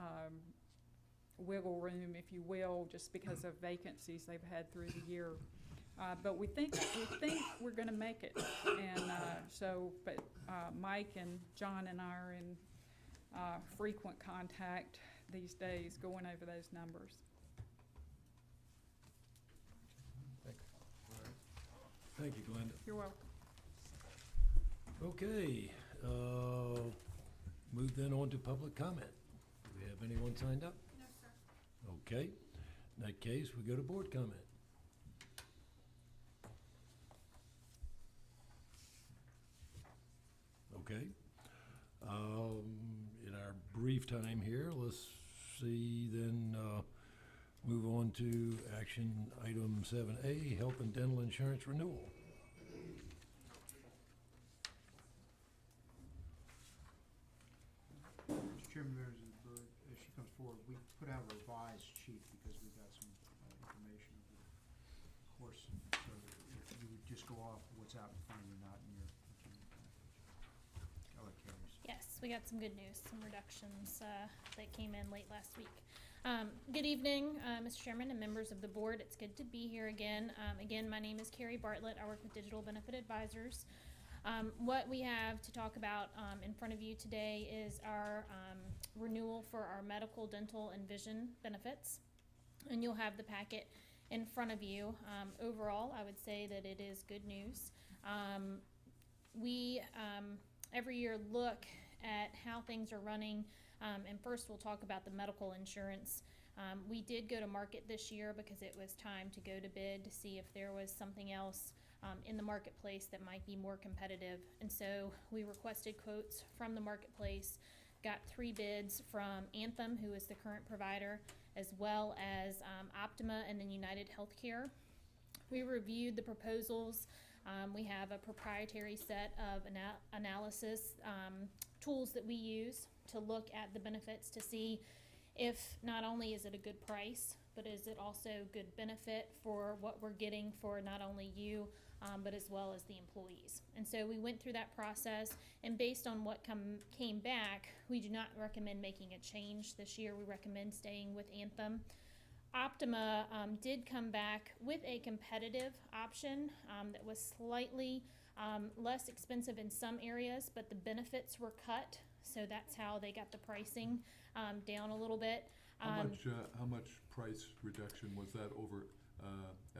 wiggle room, if you will, just because of vacancies they've had through the year. But we think we're going to make it. And but Mike and John and I are in frequent contact these days, going over those numbers. Thank you, Glenda. You're welcome. Okay, move then on to public comment. Do we have anyone signed up? No, sir. Okay, in that case, we go to board comment. Okay, in our brief time here, let's see then, move on to action item 7A, health and dental insurance renewal. Mr. Chairman, members of the board, as she comes forward, we put out a revised sheet because we got some information over the course. So if you would just go off what's out in front of you, not in your package. I'll let Carrie speak. Yes, we got some good news, some reductions that came in late last week. Good evening, Mr. Chairman and members of the board. It's good to be here again. Again, my name is Carrie Bartlett. I work with Digital Benefit Advisors. What we have to talk about in front of you today is our renewal for our medical, dental, and vision benefits. And you'll have the packet in front of you. Overall, I would say that it is good news. We every year look at how things are running. And first we'll talk about the medical insurance. We did go to market this year because it was time to go to bid to see if there was something else in the marketplace that might be more competitive. And so we requested quotes from the marketplace, got 3 bids from Anthem, who is the current provider, as well as Optima and then United Healthcare. We reviewed the proposals We have a proprietary set of analysis tools that we use to look at the benefits to see if not only is it a good price, but is it also good benefit for what we're getting for not only you, but as well as the employees. And so we went through that process, and based on what came back, we do not recommend making a change this year. We recommend staying with Anthem. Optima did come back with a competitive option that was slightly less expensive in some areas, but the benefits were cut, so that's how they got the pricing down a little bit. How much price reduction was that over,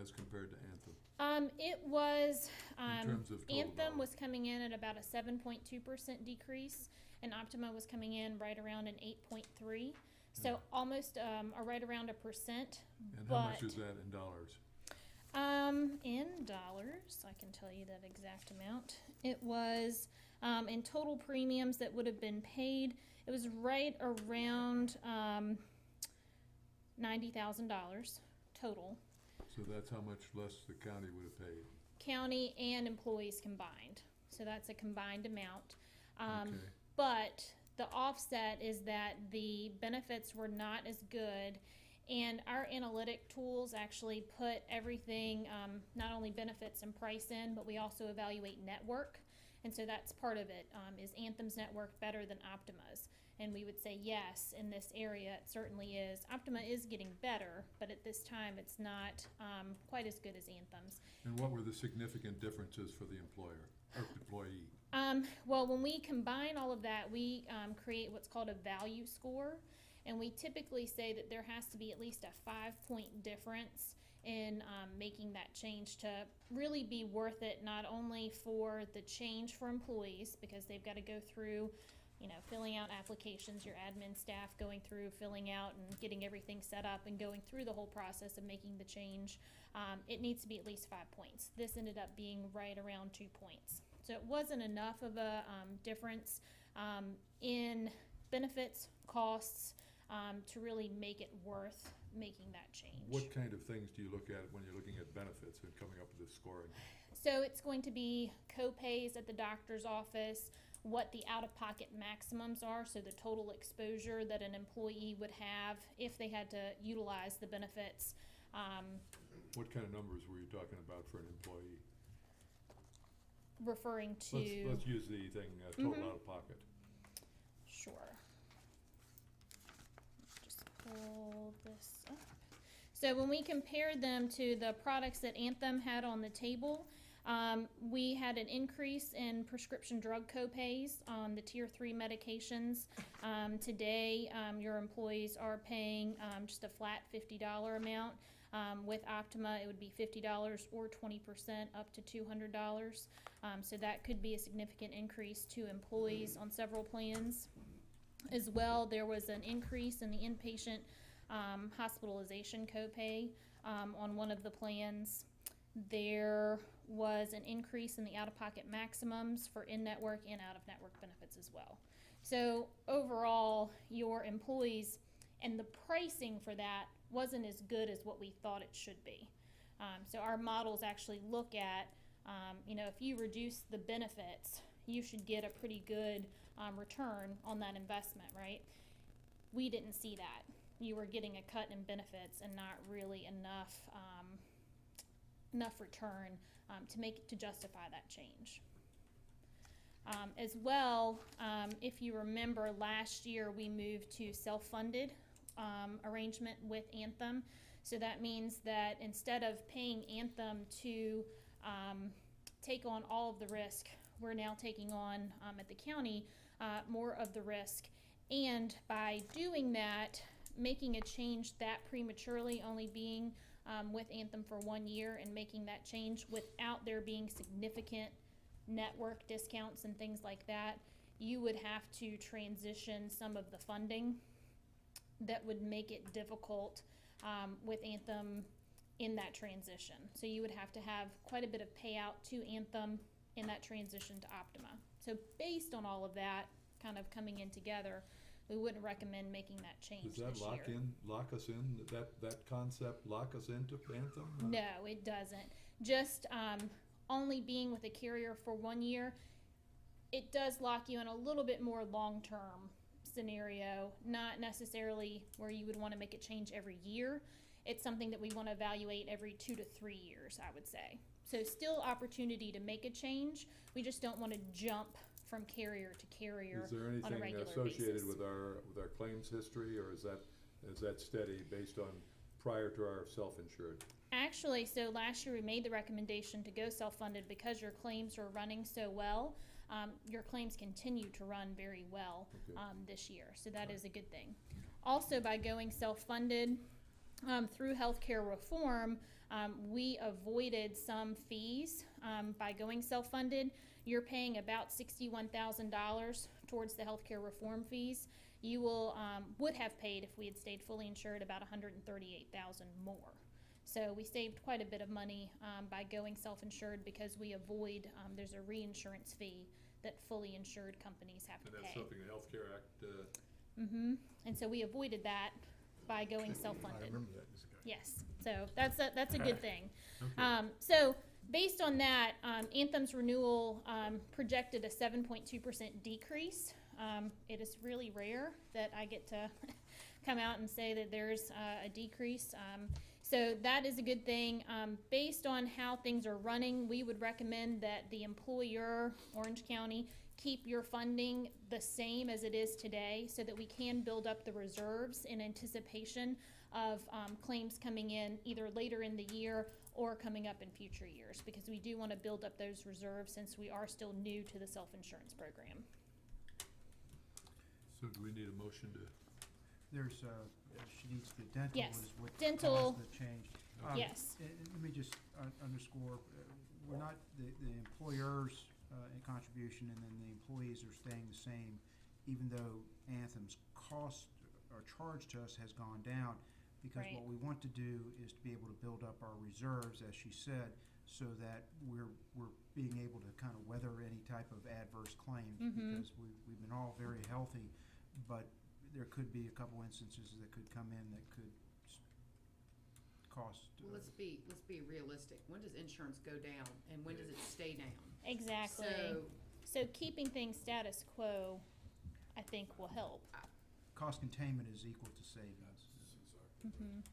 as compared to Anthem? It was, In terms of total Anthem dollars? was coming in at about a 7.2% decrease, and Optima was coming in right around an 8.3. So almost, or right around 1%. And how much is that in dollars? In dollars, I can tell you that exact amount. It was, in total premiums that would have been paid, it was right around, $90,000 total. So that's how much less the county would have paid. County and employees combined. So that's a combined amount. Okay. But the offset is that the benefits were not as good, and our analytic tools actually put everything, not only benefits and price in, but we also evaluate network. And so that's part of it. Is Anthem's network better than Optima's? And we would say yes, in this area it certainly is. Optima is getting better, but at this time it's not quite as good as Anthem's. And what were the significant differences for the employer or employee? Well, when we combine all of that, we create what's called a value score, and we typically say that there has to be at least a 5-point difference in making that change to really be worth it, not only for the change for employees, because they've got to go through, filling out applications, your admin staff going through, filling out and getting everything set up and going through the whole process of making the change. It needs to be at least 5 points. This ended up being right around 2 points. So it wasn't enough of a difference in benefits, costs, to really make it worth making that change. What kind of things do you look at when you're looking at benefits and coming up with this scoring? So it's going to be co-pays at the doctor's office, what the out-of-pocket maximums are, so the total exposure that an employee would have if they had to utilize the benefits. What kind of numbers were you talking about for an employee? Referring to... Let's use the thing, total Mhm. out of pocket. Sure. Just pull this up. So when we compared them to the products that Anthem had on the table, we had an increase in prescription drug copays on the tier 3 medications. Today, your employees are paying just a flat $50 amount. With Optima, it would be $50 or 20% up to $200. So that could be a significant increase to employees on several plans. As well, there was an increase in the inpatient hospitalization copay on one of the plans. There was an increase in the out-of-pocket maximums for in-network and out-of-network benefits as well. So overall, your employees and the pricing for that wasn't as good as what we thought it should be. So our models actually look at, if you reduce the benefits, you should get a pretty good return on that investment, right? We didn't see that. You were getting a cut in benefits and not really enough return to justify that change. As well, if you remember, last year we moved to self-funded arrangement with Anthem. So that means that instead of paying Anthem to take on all of the risk, we're now taking on at the county more of the risk. And by doing that, making a change that prematurely, only being with Anthem for 1 year and making that change without there being significant network discounts and things like that, you would have to transition some of the funding that would make it difficult with Anthem in that transition. So you would have to have quite a bit of payout to Anthem in that transition to Optima. So based on all of that kind of coming in together, we wouldn't recommend making that change Does that this lock year. us in, that concept lock us into Anthem? No, it doesn't. Just only being with a carrier for 1 year, it does lock you in a little bit more long-term scenario, not necessarily where you would want to make a change every year. It's something that we want to evaluate every 2 to 3 years, I would say. So still opportunity to make a change. We just don't want to jump from carrier to carrier Is there on a anything regular associated basis. with our claims history, or is that steady based on prior to our self-insured? Actually, so last year we made the recommendation to go self-funded because your claims were running so well. Your claims continue to run very well Okay. this year, so that is a good thing. Also, by going self-funded through healthcare reform, we avoided some fees by going self-funded. You're paying about $61,000 towards the healthcare reform fees. You would have paid, if we had stayed fully insured, about $138,000 more. So we saved quite a bit of money by going self-insured because we avoid, there's a reinsurance fee that fully insured companies have to And that's pay. something the Healthcare Act, And so we avoided that by going I self-funded. remember that, this guy. Yes, so that's a good thing. okay. So based on that, Anthem's renewal projected a 7.2% decrease. It is really rare that I get to come out and say that there's a decrease. So that is a good thing. Based on how things are running, we would recommend that the employer, Orange County, keep your funding the same as it is today so that we can build up the reserves in anticipation of claims coming in either later in the year or coming up in future years, because we do want to build up those reserves since we are still new to the self-insurance program. So do we need a motion to? There's, she needs the dental Yes, is what dental. caused the change. Yes. Let me just underscore, we're not, the employer's contribution and then the employees are staying the same, even though Anthem's cost or charge to us has gone down. Because Right. what we want to do is to be able to build up our reserves, as she said, so that we're being able to kind of weather any type of adverse claims. Mhm. Because we've been all very healthy, but there could be a couple instances that could come in that could cost. Well, let's be realistic. When does insurance go down and when does it stay down? Exactly. So keeping things status quo, I think, will help. Cost containment is equal to savings. Mm-hmm. So,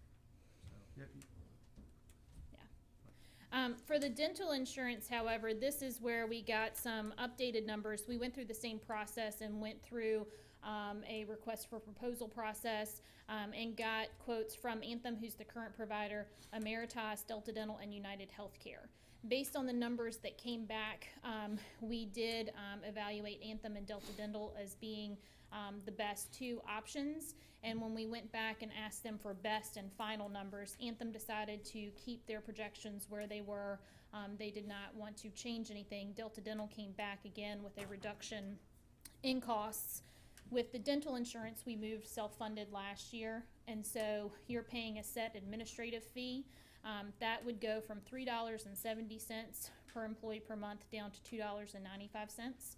For the dental insurance, however, this is where we got some updated numbers. We went through the same process and went through a request for proposal process and got quotes from Anthem, who's the current provider, Emeritus, Delta Dental, and United Healthcare. Based on the numbers that came back, we did evaluate Anthem and Delta Dental as being the best two options. And when we went back and asked them for best and final numbers, Anthem decided to keep their projections where they were. They did not want to change anything. Delta Dental came back again with a reduction in costs. With the dental insurance, we moved self-funded last year, and so you're paying a set administrative fee. That would go from $3.70 per employee per month down to $2.95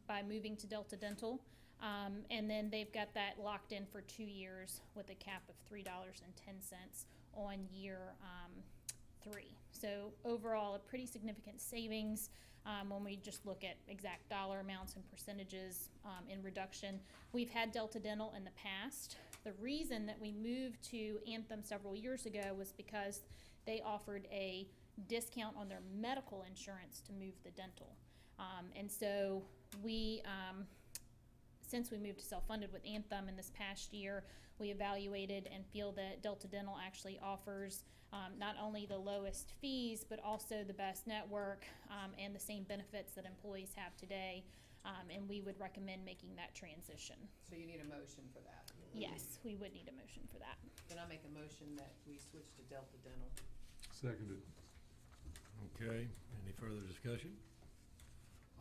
by moving to Delta Dental. And then they've got that locked in for 2 years with a cap of $3.10 on year 3. So overall, a pretty significant savings when we just look at exact dollar amounts and percentages in reduction. We've had Delta Dental in the past. The reason that we moved to Anthem several years ago was because they offered a discount on their medical insurance to move the dental. And so we, since we moved to self-funded with Anthem in this past year, we evaluated and feel that Delta Dental actually offers not only the lowest fees, but also the best network and the same benefits that employees have today. And we would recommend making that transition. So you need a motion for that. Yes, we would need a motion for that. Then I make a motion that we switch to Delta Dental. Seconded. Okay, any further discussion?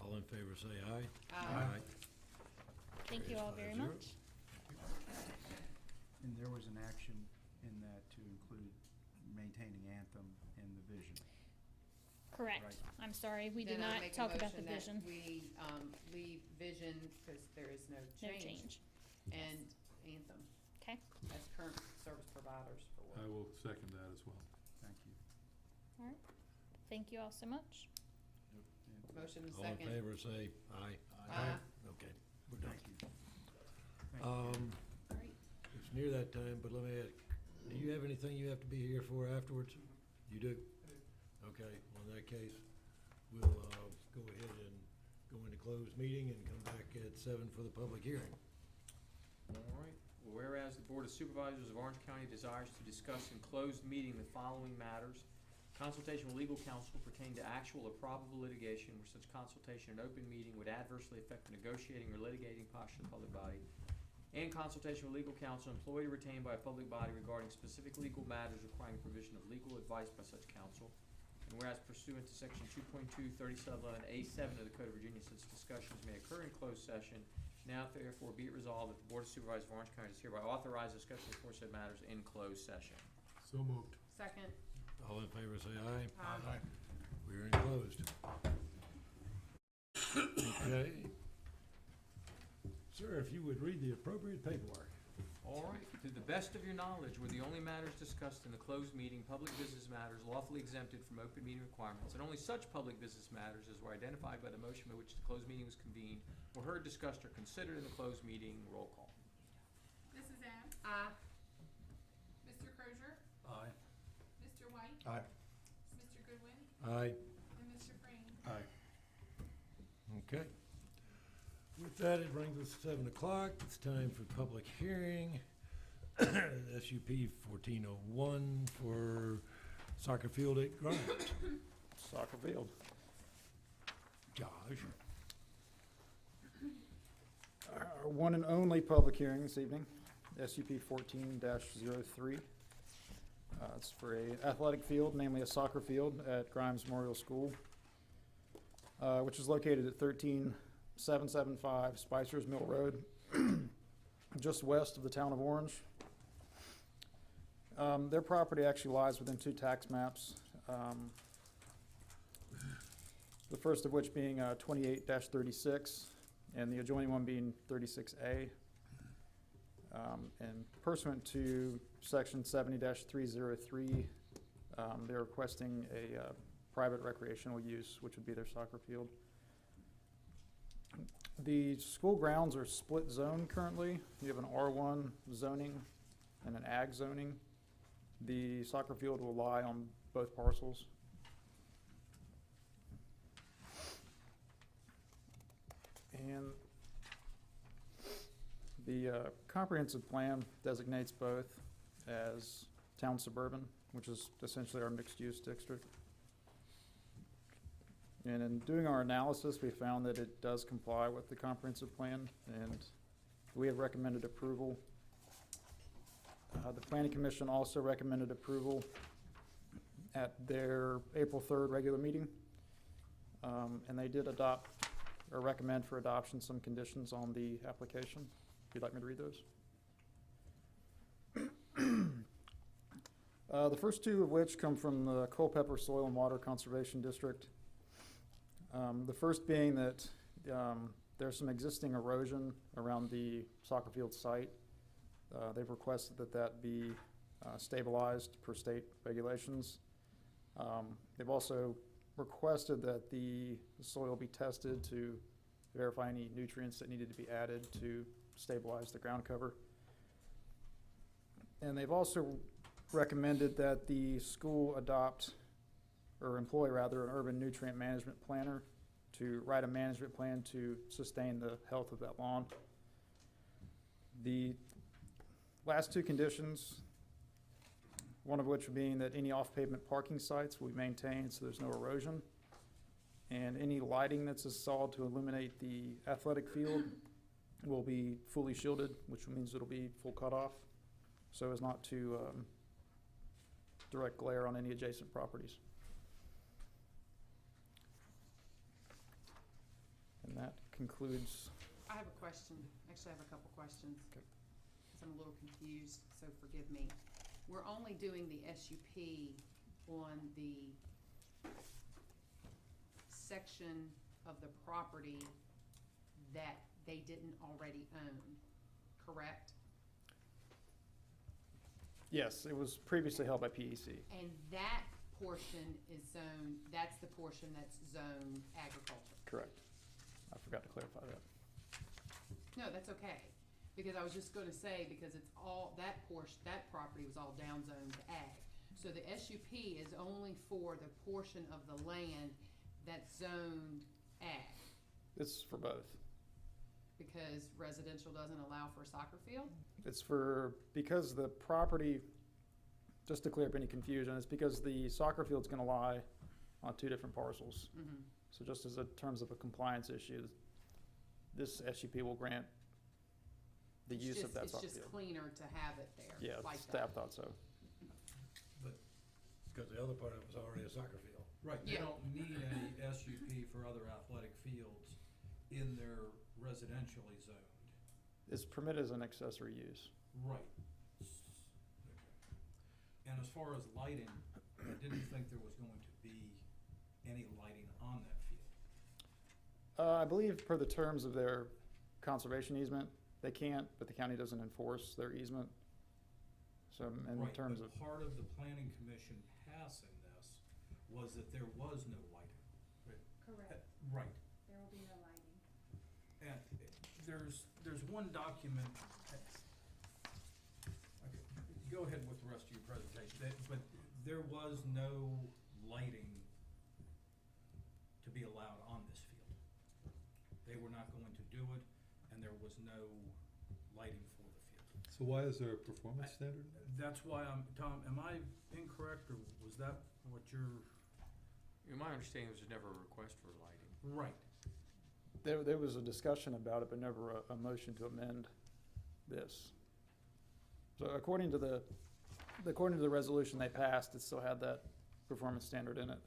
All in favor say aye. Aye. Thank you all very Carries 5-0. much. And there was an action in that to include maintaining Anthem and the vision. Correct. Right. I'm sorry, we did Then I not make a talk about the motion vision. that we leave vision because there is no No change. change. And Anthem Okay. as current service providers for I what? will second that as well. Thank you. All right. Thank you all so much. Motion and All in second. favor, say aye. Aye. Okay, we're done. Thank you. Great. It's near that time, but let me ask, do you have anything you have to be here for afterwards? You do? Okay, well, in that case, we'll, go ahead and go into closed meeting and come back at 7 for the public hearing. All right. Whereas the Board of Supervisors of Orange County desires to discuss in closed meeting the following matters. Consultation with legal counsel pertaining to actual or probable litigation where such consultation in open meeting would adversely affect the negotiating or litigating posture of the public body. And consultation with legal counsel employed or retained by a public body regarding specific legal matters requiring provision of legal advice by such counsel. And whereas pursuant to section 2.23711A7 of the Code of Virginia, such discussions may occur in closed session. Now therefore be it resolved that the Board of Supervisors of Orange County is hereby authorized discussion of aforesaid matters in closed session. So moved. Second. All in favor, say aye. Aye. We're in closed. Okay. Sir, if you would read the appropriate paperwork. All right. To the best of your knowledge, were the only matters discussed in the closed meeting public business matters lawfully exempted from open meeting requirements, and only such public business matters as were identified by the motion by which the closed meeting was convened were heard, discussed, or considered in the closed meeting. Roll call. Mrs. Ash? Aye. Mr. Crozier? Aye. Mr. White? Aye. Mr. Goodwin? Aye. And Mr. Frame? Aye. Okay. With that, it brings us to 7 o'clock. It's time for public hearing. SUP 1401 for soccer field at Grimes. Soccer field. Josh. Our one and only public hearing this evening, SUP 14-03. It's for a athletic field, namely a soccer field at Grimes Memorial School, which is located at 13775 Spicers Mill Road, just west of the town of Orange. Their property actually lies within 2 tax maps. The first of which being 28-36, and the adjoining one being 36A. And pursuant to section 70-303, they're requesting a private recreational use, which would be their soccer field. The school grounds are split zone currently. You have an R1 zoning and an ag zoning. The soccer field will lie on both parcels. And the comprehensive plan designates both as town suburban, which is essentially our mixed-use district. And in doing our analysis, we found that it does comply with the comprehensive plan, and we have recommended approval. The Planning Commission also recommended approval at their April 3rd regular meeting. And they did adopt or recommend for adoption some conditions on the application. If you'd like me to read those. The first 2 of which come from the Culpeper Soil and Water Conservation District. The first being that there's some existing erosion around the soccer field site. They've requested that that be stabilized per state regulations. They've also requested that the soil be tested to verify any nutrients that needed to be added to stabilize the ground cover. And they've also recommended that the school adopt, or employ rather, an urban nutrient management planner to write a management plan to sustain the health of that lawn. The last 2 conditions, one of which being that any off-pavement parking sites will be maintained so there's no erosion, and any lighting that's installed to illuminate the athletic field will be fully shielded, which means it'll be full cutoff, so as not to direct glare on any adjacent properties. And that concludes. I have a question. Actually, I have a couple questions. Okay. Because I'm a little confused, so forgive me. We're only doing the SUP on the section of the property that they didn't already own, correct? Yes, it was previously held by PEC. And that portion is zoned, that's the portion that's zoned agriculture. Correct. I forgot to clarify that. No, that's okay, because I was just gonna say, because it's all, that portion, that property was all down zoned to ag. So the SUP is only for the portion of the land that's zoned ag, It's for both. because residential doesn't allow for a soccer field? It's for, because the property, just to clear up any confusion, it's because the soccer field's gonna lie on two different parcels. Mm-hmm. So just as a terms of a compliance issue, this SUP will grant the use of that soccer It's just field. cleaner to have it there, Yeah, like staff that. thought so. Because the other part of it was already a soccer field. Right, they Yeah. don't need any SUP for other athletic fields in their residentially zoned. It's permitted as an accessory use. Right. And as far as lighting, I didn't think there was going to be any lighting on that field. I believe per the terms of their conservation easement, they can't, but the county doesn't enforce their easement. So in Right, terms but of, part of the planning commission passing this was that there was no lighting. Correct. Right. There will be no lighting. And there's one document, okay, go ahead with the rest of your presentation, but there was no lighting to be allowed on this field. They were not going to do it, and there was no lighting for the field. So why is there a performance standard? That's why Tom, am I incorrect, or was that what you're? My understanding was there's never a request for lighting. Right. there was a discussion about it, but never a motion to amend this. So according to the resolution they passed, it still had that performance standard in it.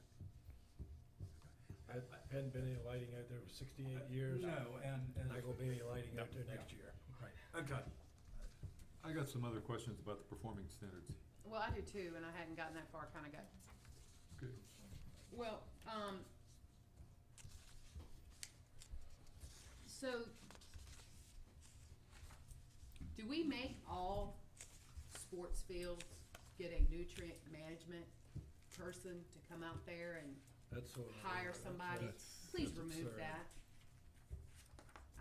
Hadn't been any lighting out there for 68 years. No, and. Not gonna be any lighting out there next year. Right, okay. I got some other questions about the performing standards. Well, I do too, and I hadn't gotten that far, kinda got, Good. well, so, do we make all sports fields get a nutrient management person to come out there and That's sort of. hire somebody? Please remove absurd. that.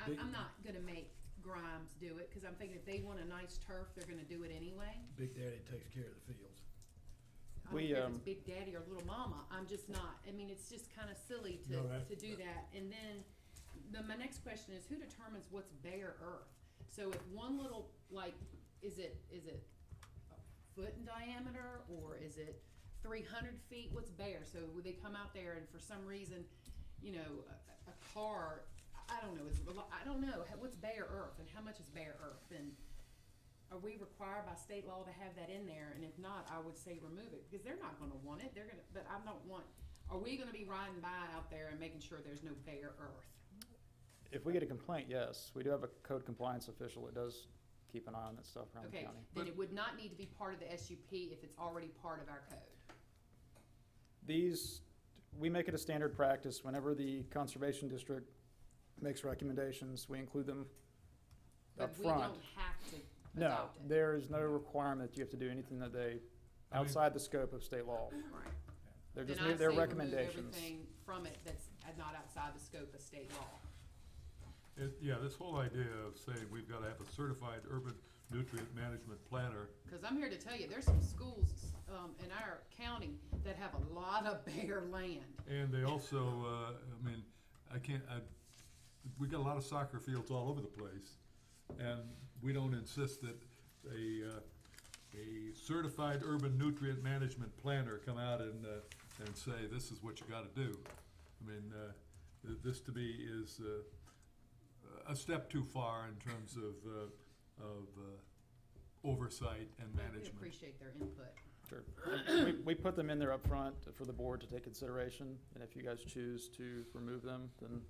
Big- I'm not gonna make Grimes do it, cause I'm thinking if they want a nice turf, they're gonna do it anyway. Big Daddy takes care of the fields. I don't care if it's Big Daddy or Little Mama, I'm just not, I mean, it's just kinda silly No, to do that. And then, my next question is, who determines what's bare earth? So if one little, like, is it a foot in diameter, or is it 300 feet, what's bare? So would they come out there and for some reason, you know, a car, I don't know, I don't know, what's bare earth and how much is bare earth? And are we required by state law to have that in there? And if not, I would say remove it, because they're not gonna want it, but I don't want, are we gonna be riding by out there and making sure there's no bare earth? If we get a complaint, yes, we do have a code compliance official that does keep an eye on that stuff around the Okay, county. then it would not need to be part of the SUP if it's already part of our code. We make it a standard practice, whenever the conservation district makes recommendations, we include them up But we front. don't have to No, adopt it. there is no requirement that you have to do anything that they, outside the scope of state law. Right. They're Then just, I they're say remove recommendations. everything from it that's not outside the scope of state law. Yeah, this whole idea of saying we've gotta have a certified urban nutrient management planner. Cause I'm here to tell you, there's some schools, in our county that have a lot of bare land. And they also, we got a lot of soccer fields all over the place. And we don't insist that a certified urban nutrient management planner come out and say, this is what you gotta do. I mean, this to me is, a step too far in terms of oversight and We management. appreciate their input. Sure. We put them in there up front for the board to take consideration, and if you guys choose to remove them, then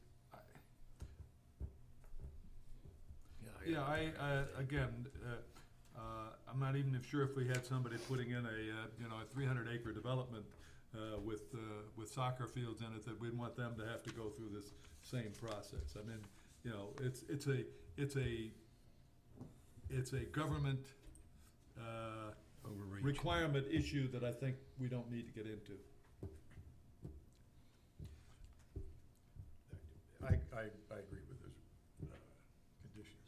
Yeah, again, I'm not even sure if we had somebody putting in a 300-acre development with soccer fields in it, that we'd want them to have to go through this same process. I mean, you know, it's a government overreach. requirement issue that I think we don't need to get into. I agree with those, conditions.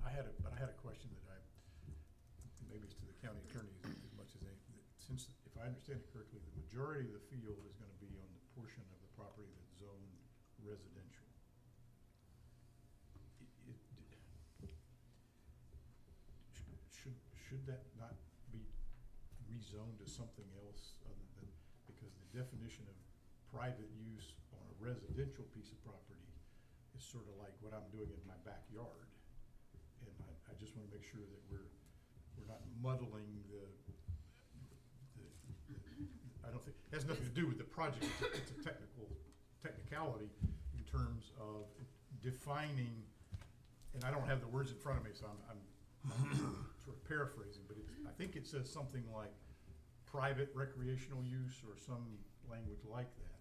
I had a question that maybe it's to the county attorney as much as any, that since, if I understand it correctly, the majority of the field is gonna be on the portion of the property that's zoned residential. Should that not be rezoned to something else other than, because the definition of private use on a residential piece of property is sort of like what I'm doing in my backyard. And I just wanna make sure that we're not muddling I don't think, it has nothing to do with the project, it's a technicality in terms of defining, and I don't have the words in front of me, so I'm sort of paraphrasing, but I think it says something like private recreational use or some language like that.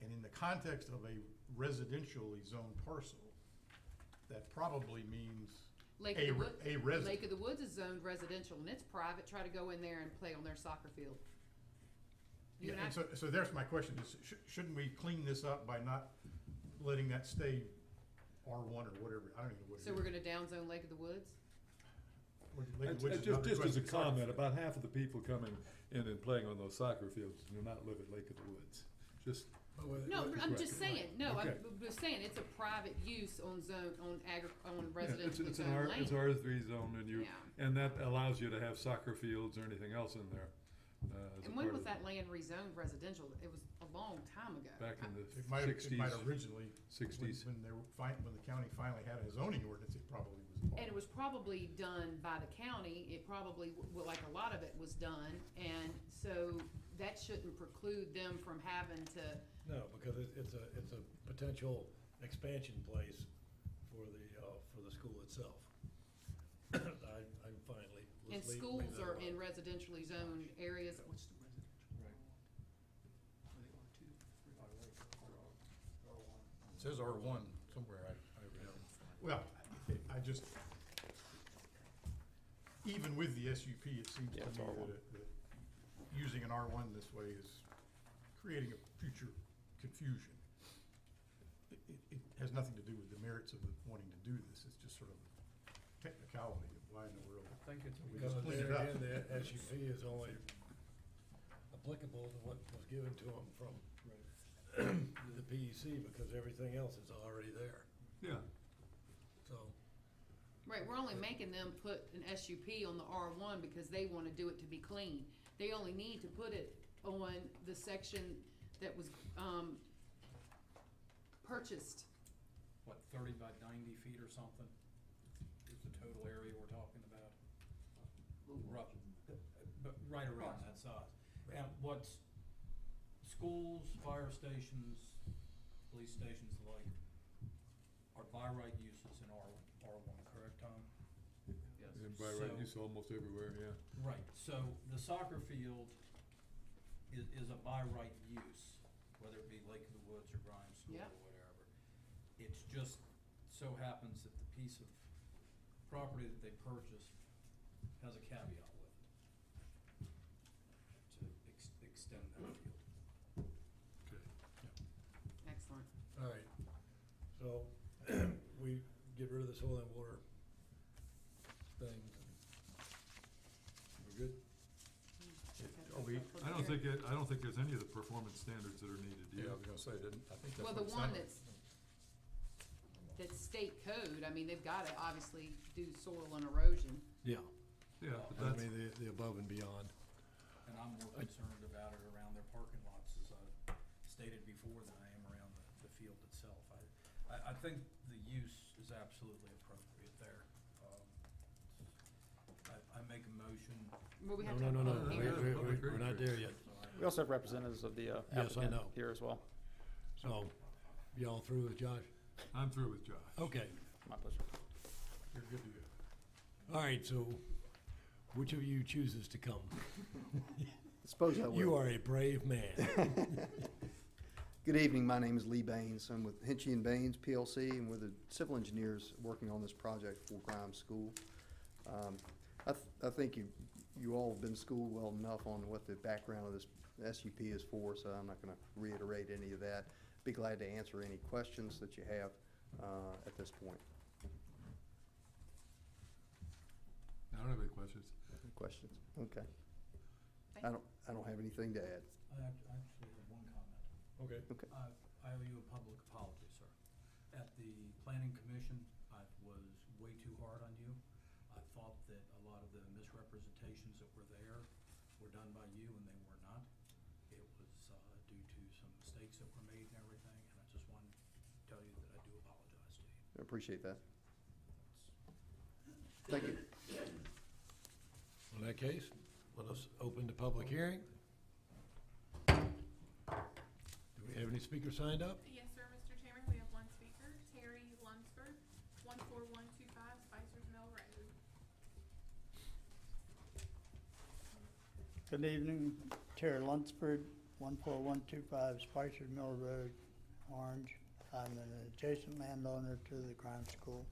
And in the context of a residentially zoned parcel, that probably means Lake a of the Woods, resident. Lake of the Woods is zoned residential and it's private. Try to go in there and play on their soccer field. You Yeah, and and so there's my question, is shouldn't we clean this up by not letting that stay R1 or whatever, I don't even know what it is. So we're gonna downzone Lake of the Woods? Just as a comment, about half of the people coming in and playing on those soccer fields do not live at Lake of the Woods. Just, No, I'm just saying, no, I'm Okay. just saying, it's a private use on zone, on on yeah, it's residential an zone land. it's R3 zone, and Yeah. and that allows you to have soccer fields or anything else in there. As a And when part was of that land rezoned residential? It was a long time ago. Back in the It might originally, 60s. when the county finally had a zoning ordinance, it probably was. And it was probably done by the county, it probably, well, like a lot of it was done, and so that shouldn't preclude them from having to, No, because it's a potential expansion place for the school itself. I'm fine, and schools are in residentially zoned areas. It says R1 somewhere, well, I just, even with the SUP, it seems to Yeah, it's me R1. that using an R1 this way is creating a future confusion. It has nothing to do with the merits of wanting to do this, it's just sort of technicality of why in the world. I think it's we Because just clean there it up. again, the SUP is only applicable to what was given to them from the PEC, because everything else is already there, Yeah, so. Right, we're only making them put an SUP on the R1 because they wanna do it to be clean. They only need to put it on the section that was, purchased. What, 30 by 90 feet or something is the total area we're talking about? Rough, but right around that size. And what's schools, fire stations, police stations like are by right uses in R1, correct, Tom? and by right So- use almost everywhere, yeah. Right, so the soccer field is a by right use, whether it be Lake of the Woods or Grimes School Yep. or whatever. It's just so happens that the piece of property that they purchased has a caveat with it to extend that field. Excellent. All right, so we get rid of the soil and water things. We're good? I don't think there's any of the performance standards that are needed, Yeah, I yeah. was gonna say, I think that's Well, what the it one sounded. that's state code, I mean, they've gotta obviously do soil and erosion. Yeah. Yeah, but I that's, mean, the above and beyond. And I'm more concerned about it around their parking lots, as I've stated before, than I am around the field itself. I think the use is absolutely appropriate there. I make a motion. Well, we have No, to no, have no, a no, public no, hearing. no. we're not there yet. We also have representatives of the Yes, I applicant know. here as well. So, y'all through with Josh? I'm through with Josh. Okay, My pleasure. You're good to go. all right, so which of you chooses to come? Suppose I will. You are a brave man. Good evening, my name is Lee Baines. I'm with Hinchy and Baines PLC, and we're the civil engineers working on this project for Grimes School. I think you you all have been schooled well enough on what the background of this SUP is for, so I'm not gonna reiterate any of that. Be glad to answer any questions that you have, at this point. I don't have any questions. Any questions? Okay. Thank I don't have anything to add. I actually have one comment. Okay. Okay. I owe you a public apology, sir. At the planning commission, I was way too hard on you. I thought that a lot of the misrepresentations that were there were done by you, and they were not. It was due to some mistakes that were made and everything, and I just wanted to tell you that I do apologize to you. I appreciate that. Thank you. In that case, let us open the public hearing. Do we have any speakers signed up? Yes, sir, Mr. Chairman, we have one speaker, Terry Lunsford, 14125 Spicer's Mill Road. Good evening, Terry Lunsford, 14125 Spicer Mill Road, Orange. I'm an adjacent landowner to the crime school.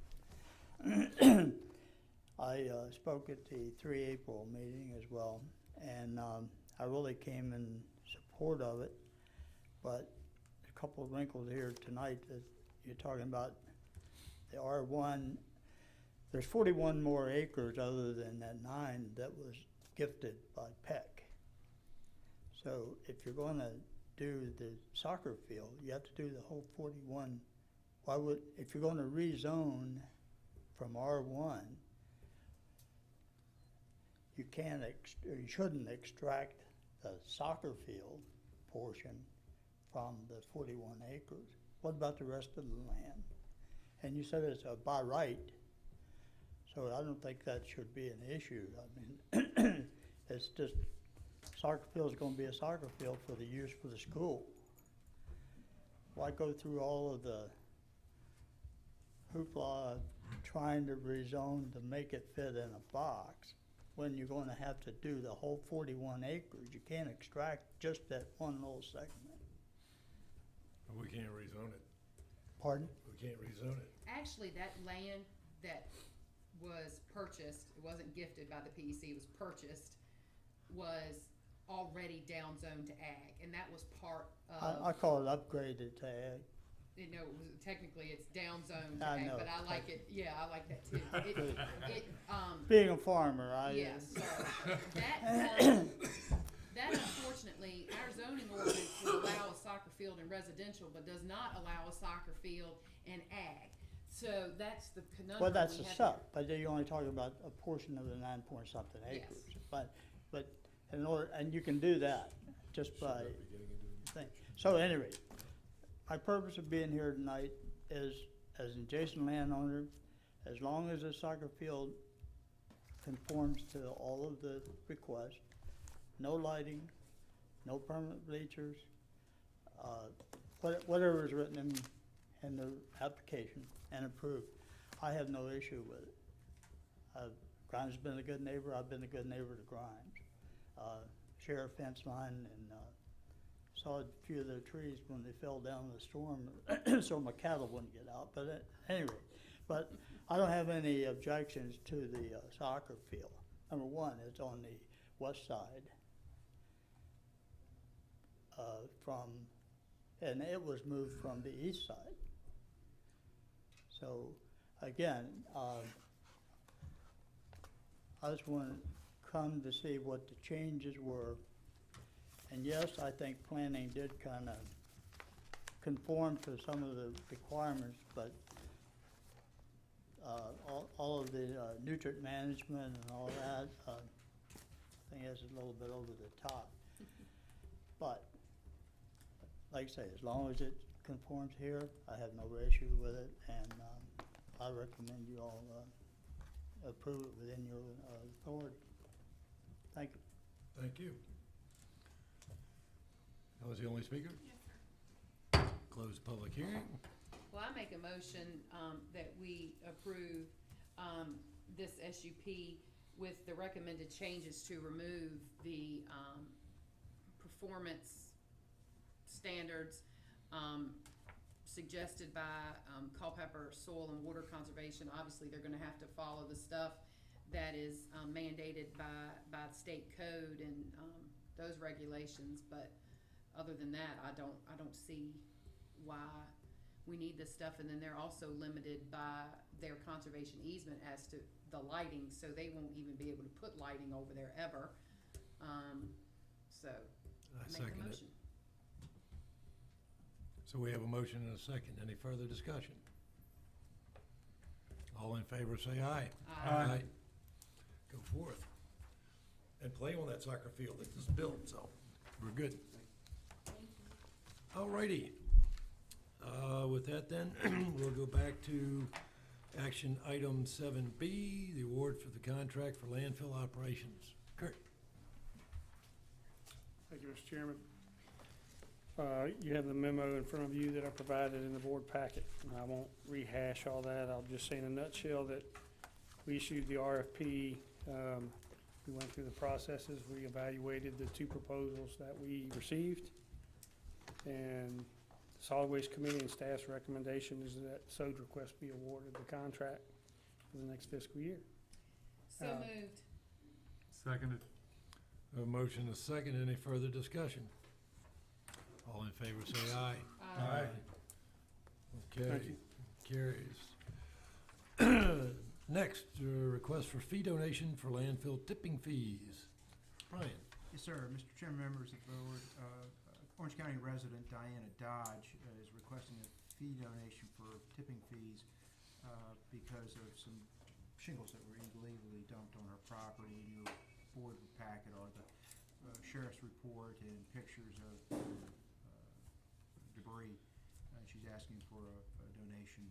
I spoke at the 3 April meeting as well, and I really came in support of it, but a couple of wrinkles here tonight that you're talking about. The R1, there's 41 more acres other than that 9 that was gifted by PEC. So if you're going to do the soccer field, you have to do the whole 41. Why would, if you're going to rezone from R1, you can't, or you shouldn't extract the soccer field portion from the 41 acres. What about the rest of the land? And you said it's a by right, so I don't think that should be an issue. I mean, it's just, soccer field's gonna be a soccer field for the use for the school. Why go through all of the hoopla trying to rezone to make it fit in a box when you're gonna have to do the whole 41 acres? You can't extract just that one little segment. We can't rezone it. Pardon? We can't rezone it. Actually, that land that was purchased, it wasn't gifted by the PEC, it was purchased, was already down zoned to ag, and that was part of. I call it upgraded to ag. You know, technically it's down zoned to I ag, know. but I like it, yeah, I like that too. Being a farmer, Yes, so that unfortunately, our zoning ordinance will allow a soccer field in residential, but does not allow a soccer field in ag. So that's the conundrum. Well, that's we a have sup, but then you're only talking about a portion of the 9 point something acres. Yes. But in order, and you can do that just by thing. So anyway, my purpose of being here tonight is, as an adjacent landowner, as long as the soccer field conforms to all of the requests, no lighting, no permanent bleachers, whatever is written in the application and approved, I have no issue with it. Grimes has been a good neighbor, I've been a good neighbor to Grimes. Share a fence line and saw a few of their trees when they fell down in the storm so my cattle wouldn't get out, but anyway. But I don't have any objections to the soccer field. Number one, it's on the west side and it was moved from the east side. So again, I just want to come to see what the changes were. And yes, I think planning did kind of conform to some of the requirements, but all of the nutrient management and all that, I think that's a little bit over the top. But like I say, as long as it conforms here, I have no issue with it, and I recommend you all approve it within your authority. Thank you. Thank you. That was the only speaker? Yes, sir. Close the public hearing. Well, I make a motion that we approve this SUP with the recommended changes to remove the performance standards suggested by Culpeper Soil and Water Conservation. Obviously, they're gonna have to follow the stuff that is mandated by the state code and those regulations, but other than that, I don't see why we need this stuff. And then they're also limited by their conservation easement as to the lighting, so they won't even be able to put lighting over there ever. So I make the second it. motion. So we have a motion and a second. Any further discussion? All in favor, say aye. Aye. Go forth and play on that soccer field that is built, so we're good. All righty. With that then, we'll go back to action item 7B, the award for the contract for landfill operations. Kurt? Thank you, Mr. Chairman. You have the memo in front of you that I provided in the board packet. And I won't rehash all that. I'll just say in a nutshell that we issued the RFP. We went through the processes. We evaluated the two proposals that we received. And the Solid Waste Committee and staff's recommendation is that SOD request be awarded the contract for the next fiscal year. So moved. Seconded. A motion and a second. Any further discussion? All in favor, say aye. Aye. Okay, Thank you. carries. Next, request for fee donation for landfill tipping fees. Brian? Yes, sir. Mr. Chairman, members of the board, Orange County resident Diana Dodge is requesting a fee donation for tipping fees because of some shingles that were illegally dumped on her property. In your board packet are the sheriff's report and pictures of debris. She's asking for a donation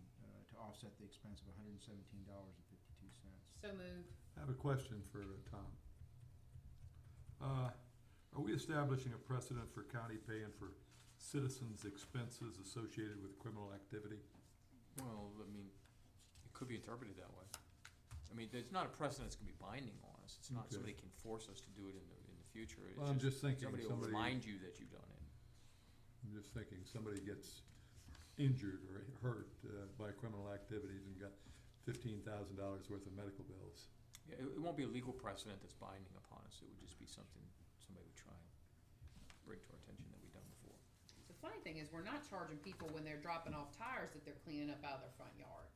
to offset the expense of $117.52. So moved. I have a question for Tom. Are we establishing a precedent for county paying for citizens' expenses associated with criminal activity? Well, I mean, it could be interpreted that way. I mean, there's not a precedent that's gonna be binding on us. It's not Okay. somebody can force us to do it in the future. It's Well, I'm just thinking somebody will somebody- remind you that you've done it. I'm just thinking somebody gets injured or hurt by criminal activities and got $15,000 worth of medical bills. Yeah, it won't be a legal precedent that's binding upon us. It would just be something somebody would try and bring to our attention that we've done before. The funny thing is, we're not charging people when they're dropping off tires that they're cleaning up out of their front yard.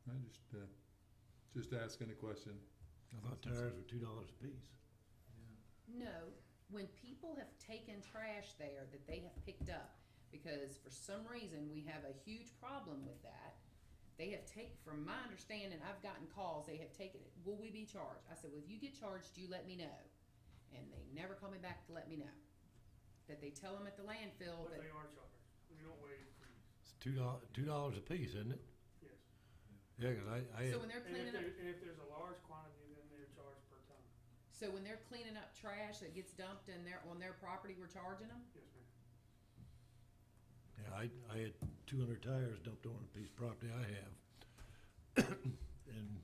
I just asking a question. I thought tires were $2 a piece. No, when people have taken trash there that they have picked up, because for some reason we have a huge problem with that, they have from my understanding, I've gotten calls, they have taken it, will we be charged? I said, well, if you get charged, you let me know. And they never call me back to let me know. That they tell them at the landfill But that, they are charged. We don't waive fees. It's $2 a piece, isn't it? Yes. Yeah, 'cause I so when they're cleaning up, And if there's a large quantity, then they're charged per ton. so when they're cleaning up trash that gets dumped on their property, we're charging them? Yes, ma'am. Yeah, I had 200 tires dumped on a piece of property I have. And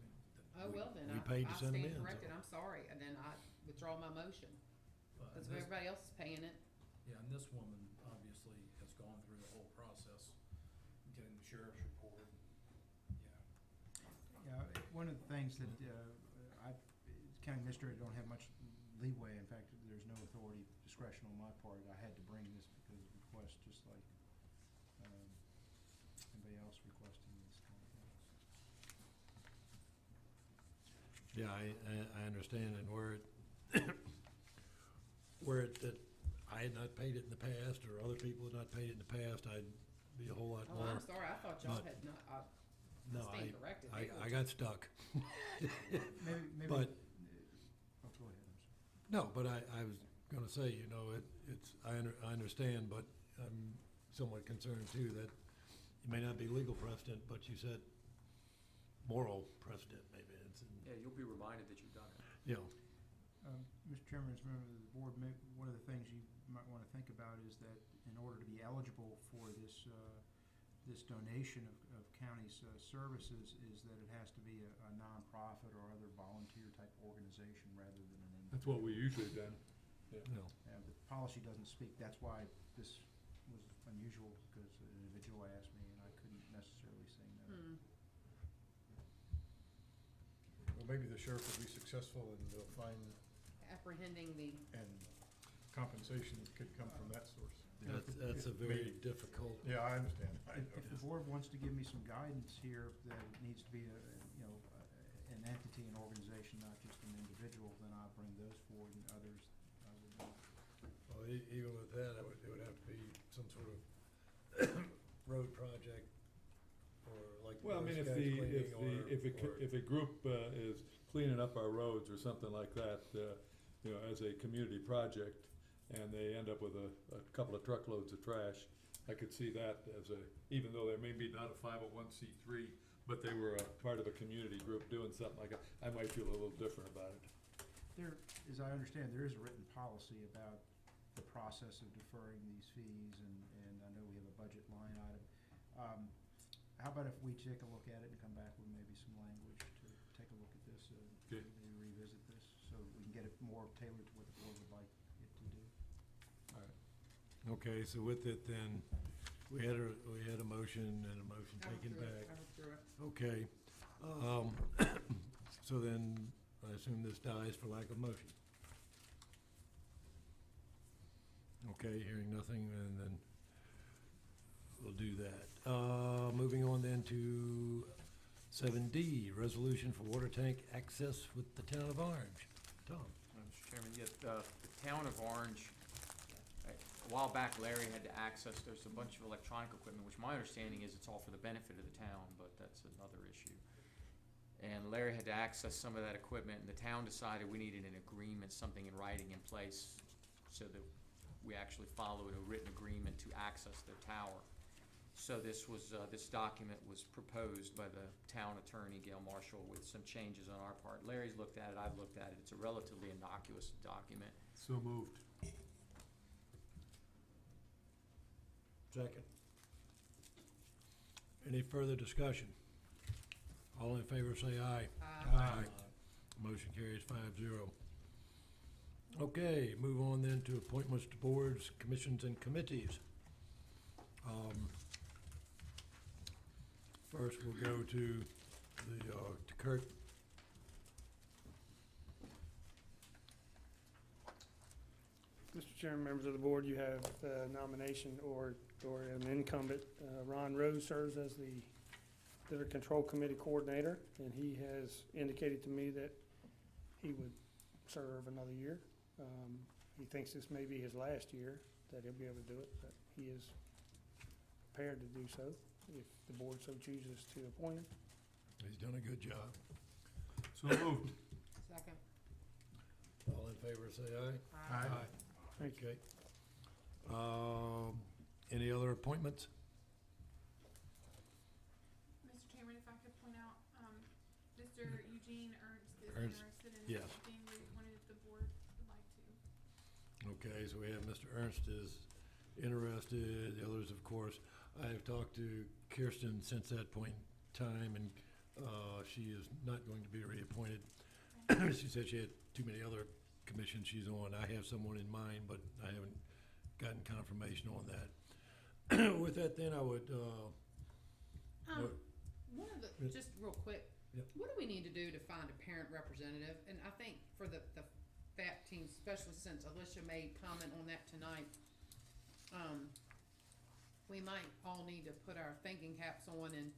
Oh, well then, we paid to I send them stand in, corrected, so. I'm sorry, and then I withdraw my motion, because And everybody else is paying it. Yeah, and this woman obviously has gone through the whole process, getting the sheriff's report, Yeah, one of the things that county administrator don't have much leeway. In fact, there's no authority, discretion on my part. I had to bring this because of request, just like anybody else requesting this kind of thing. Yeah, I understand, and where that I had not paid it in the past, or other people had not paid it in the past, I'd be a whole lot Oh, more. I'm sorry, I thought y'all but- had not, No, stand corrected. They I were got stuck. Maybe. But, Oh, go ahead. I'm sorry. no, but I was gonna say, you know, I understand, but I'm somewhat concerned too that it may not be legal precedent, but you said moral precedent, maybe it's, Yeah, you'll be reminded that you've done it. you know, Mr. Chairman, as a member of the board, one of the things you might want to think about is that in order to be eligible for this donation of county's services, is that it has to be a nonprofit or other volunteer type organization rather than an individual. That's what we usually done. you know. The policy doesn't speak. That's why this was unusual, because an individual asked me and I couldn't necessarily say no. Hmm. Well, maybe the sheriff will be successful and they'll find, Apprehending the, and compensation could come from that source. That's a very difficult, Yeah, I understand. If the board wants to give me some guidance here, that it needs to be an entity, an organization, not just an individual, then I'll bring those forward, and others I would not. well, even with that, it would have to be some sort of road project or like. Well, I mean, if a group is cleaning up our roads or something like that, as a community project, and they end up with a couple of truckloads of trash, I could see that as even though they may be not a 501c3, but they were a part of a community group doing something like that, I might feel a little different about it. There, as I understand, there is a written policy about the process of deferring these fees, and I know we have a budget line item. How about if we take a look at it and come back with maybe some language to take a look at this, Okay. maybe revisit this, so we can get it more tailored to what the board would like it to do. Okay, so with it then, we had a motion and a motion I taken withdrew it, back. I withdrew it. Okay, so then I assume this dies for lack of motion. Okay, hearing nothing, and then we'll do that. Moving on then to 7D, resolution for water tank access with the town of Orange. Tom? Mr. Chairman, the town of Orange, a while back Larry had to access, there's a bunch of electronic equipment, which my understanding is it's all for the benefit of the town, but that's another issue. And Larry had to access some of that equipment, and the town decided we needed an agreement, something in writing in place, so that we actually followed a written agreement to access the tower. So this document was proposed by the town attorney, Gail Marshall, with some changes on our part. Larry's looked at it, I've looked at it, it's a relatively innocuous document. So moved. Second. Any further discussion? All in favor say aye. Aye. Motion carries 5-0. Okay, move on then to appointments to boards, commissions, and committees. First, we'll go to Kurt. Mr. Chairman, members of the board, you have nomination or an incumbent. Ron Rose serves as the Litter Control Committee Coordinator, and he has indicated to me that he would serve another year. He thinks this may be his last year that he'll be able to do it, but he is prepared to do so if the board so chooses to appoint him. He's done a good job. So moved. Second. All in favor say aye. Aye. Thank you. Okay. Any other appointments? Mr. Chairman, if I could point out, Mr. Eugene Ernst is Ernst, interested in yes. being reappointed if the board would like to. Okay, so we have Mr. Ernst is interested, the others, of course. I have talked to Kirsten since that point in time, and she is not going to be reappointed. She said she had too many other commissions she's on. I have someone in mind, but I haven't gotten confirmation on that. With that, then I would, One of the, just real quick, Yep. what do we need to do to find a parent representative? And I think for the FAP team, especially since Alicia made comment on that tonight, we might all need to put our thinking caps on and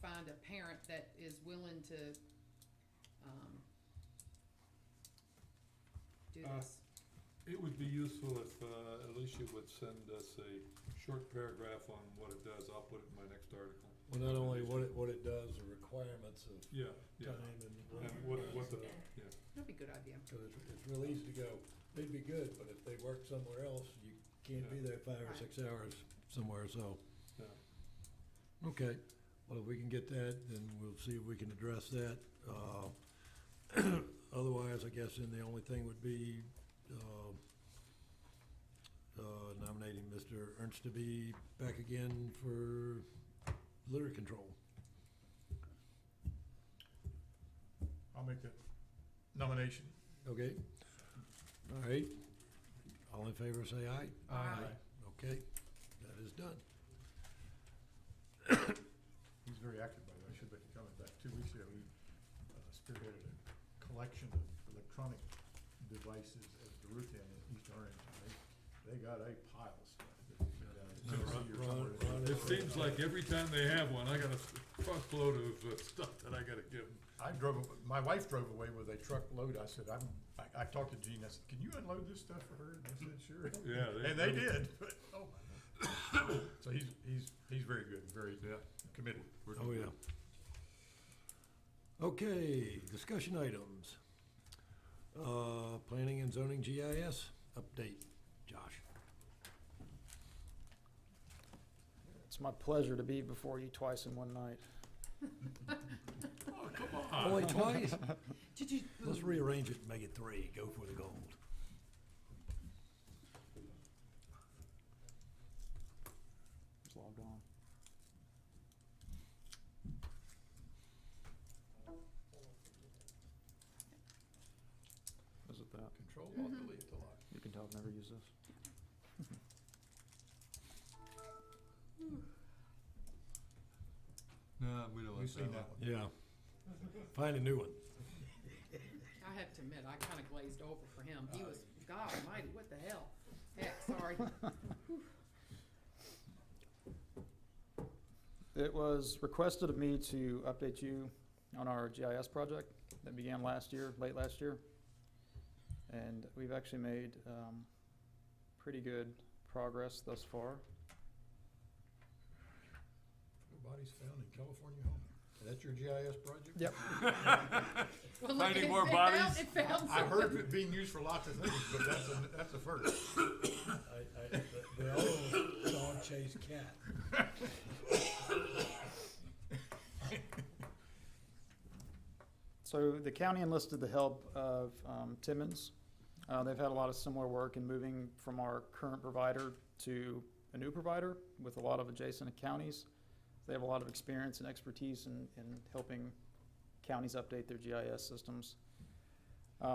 find a parent that is willing to, do this. It would be useful if Alicia would send us a short paragraph on what it does. I'll put it in my next article. well, not only what it does, the requirements of Yeah, yeah. time and And what the, yeah. That'd be a good idea. because it's real easy to go, they'd be good, but if they work somewhere else, you can't be there 5 or 6 hours somewhere, so. Yeah. Okay, well, if we can get that, then we'll see if we can address that. Otherwise, I guess then the only thing would be, nominating Mr. Ernst to be back again for litter control. I'll make that nomination. Okay, all right, all in favor say aye. Aye. Okay, that is done. He's very active, by the way. I should bet you coming back 2 weeks ago. He spearheaded collection of electronic devices at the Ruth Inn in East Orange. And they got a pile of stuff. It seems like every time they have one, I got a truckload of stuff that I gotta give them. My wife drove away with a truckload. I said, I talked to Gene, I said, can you unload this stuff for her? And they said, sure. Yeah. And they did, but, oh my. So he's very good, very committed. Oh, yeah. Okay, discussion items. Planning and zoning GIS update. Josh. It's my pleasure to be before you twice in one night. Oh, come on. Only twice? Let's rearrange it and make it 3. Go for the gold. It's logged on. Is it that? Control, Alt, Delete, to lock. You can tell I've never used this. No, we don't We've seen that one. Yeah. Find a new one. I have to admit, I kinda glazed over for him. He was, God almighty, what the hell? Heck, sorry. It was requested of me to update you on our GIS project that began late last year. And we've actually made pretty good progress thus far. Bodies found in California home. That's your GIS project? Yep. Well, look, Finding it- more it bodies? found- it found I some. heard it being used for lots of things, but that's a first. The old dog chased cat. So the county enlisted the help of Timmons. They've had a lot of similar work in moving from our current provider to a new provider with a lot of adjacent counties. They have a lot of experience and expertise in helping counties update their GIS systems.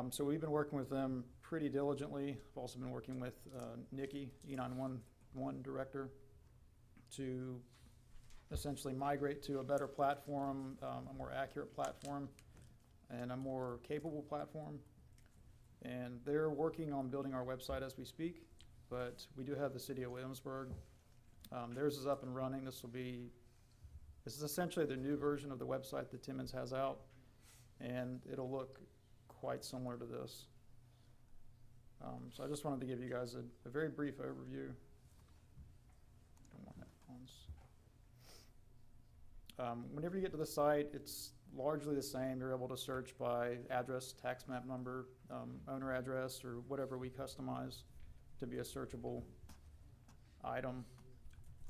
So we've been working with them pretty diligently. I've also been working with Nikki, E911 director, to essentially migrate to a better platform, a more accurate platform, and a more capable platform. And they're working on building our website as we speak, but we do have the city of Williamsburg. Theirs is up and running. This is essentially the new version of the website that Timmons has out, and it'll look quite similar to this. So I just wanted to give you guys a very brief overview. Don't want headphones. Whenever you get to the site, it's largely the same. You're able to search by address, tax map number, owner address, or whatever we customize to be a searchable item.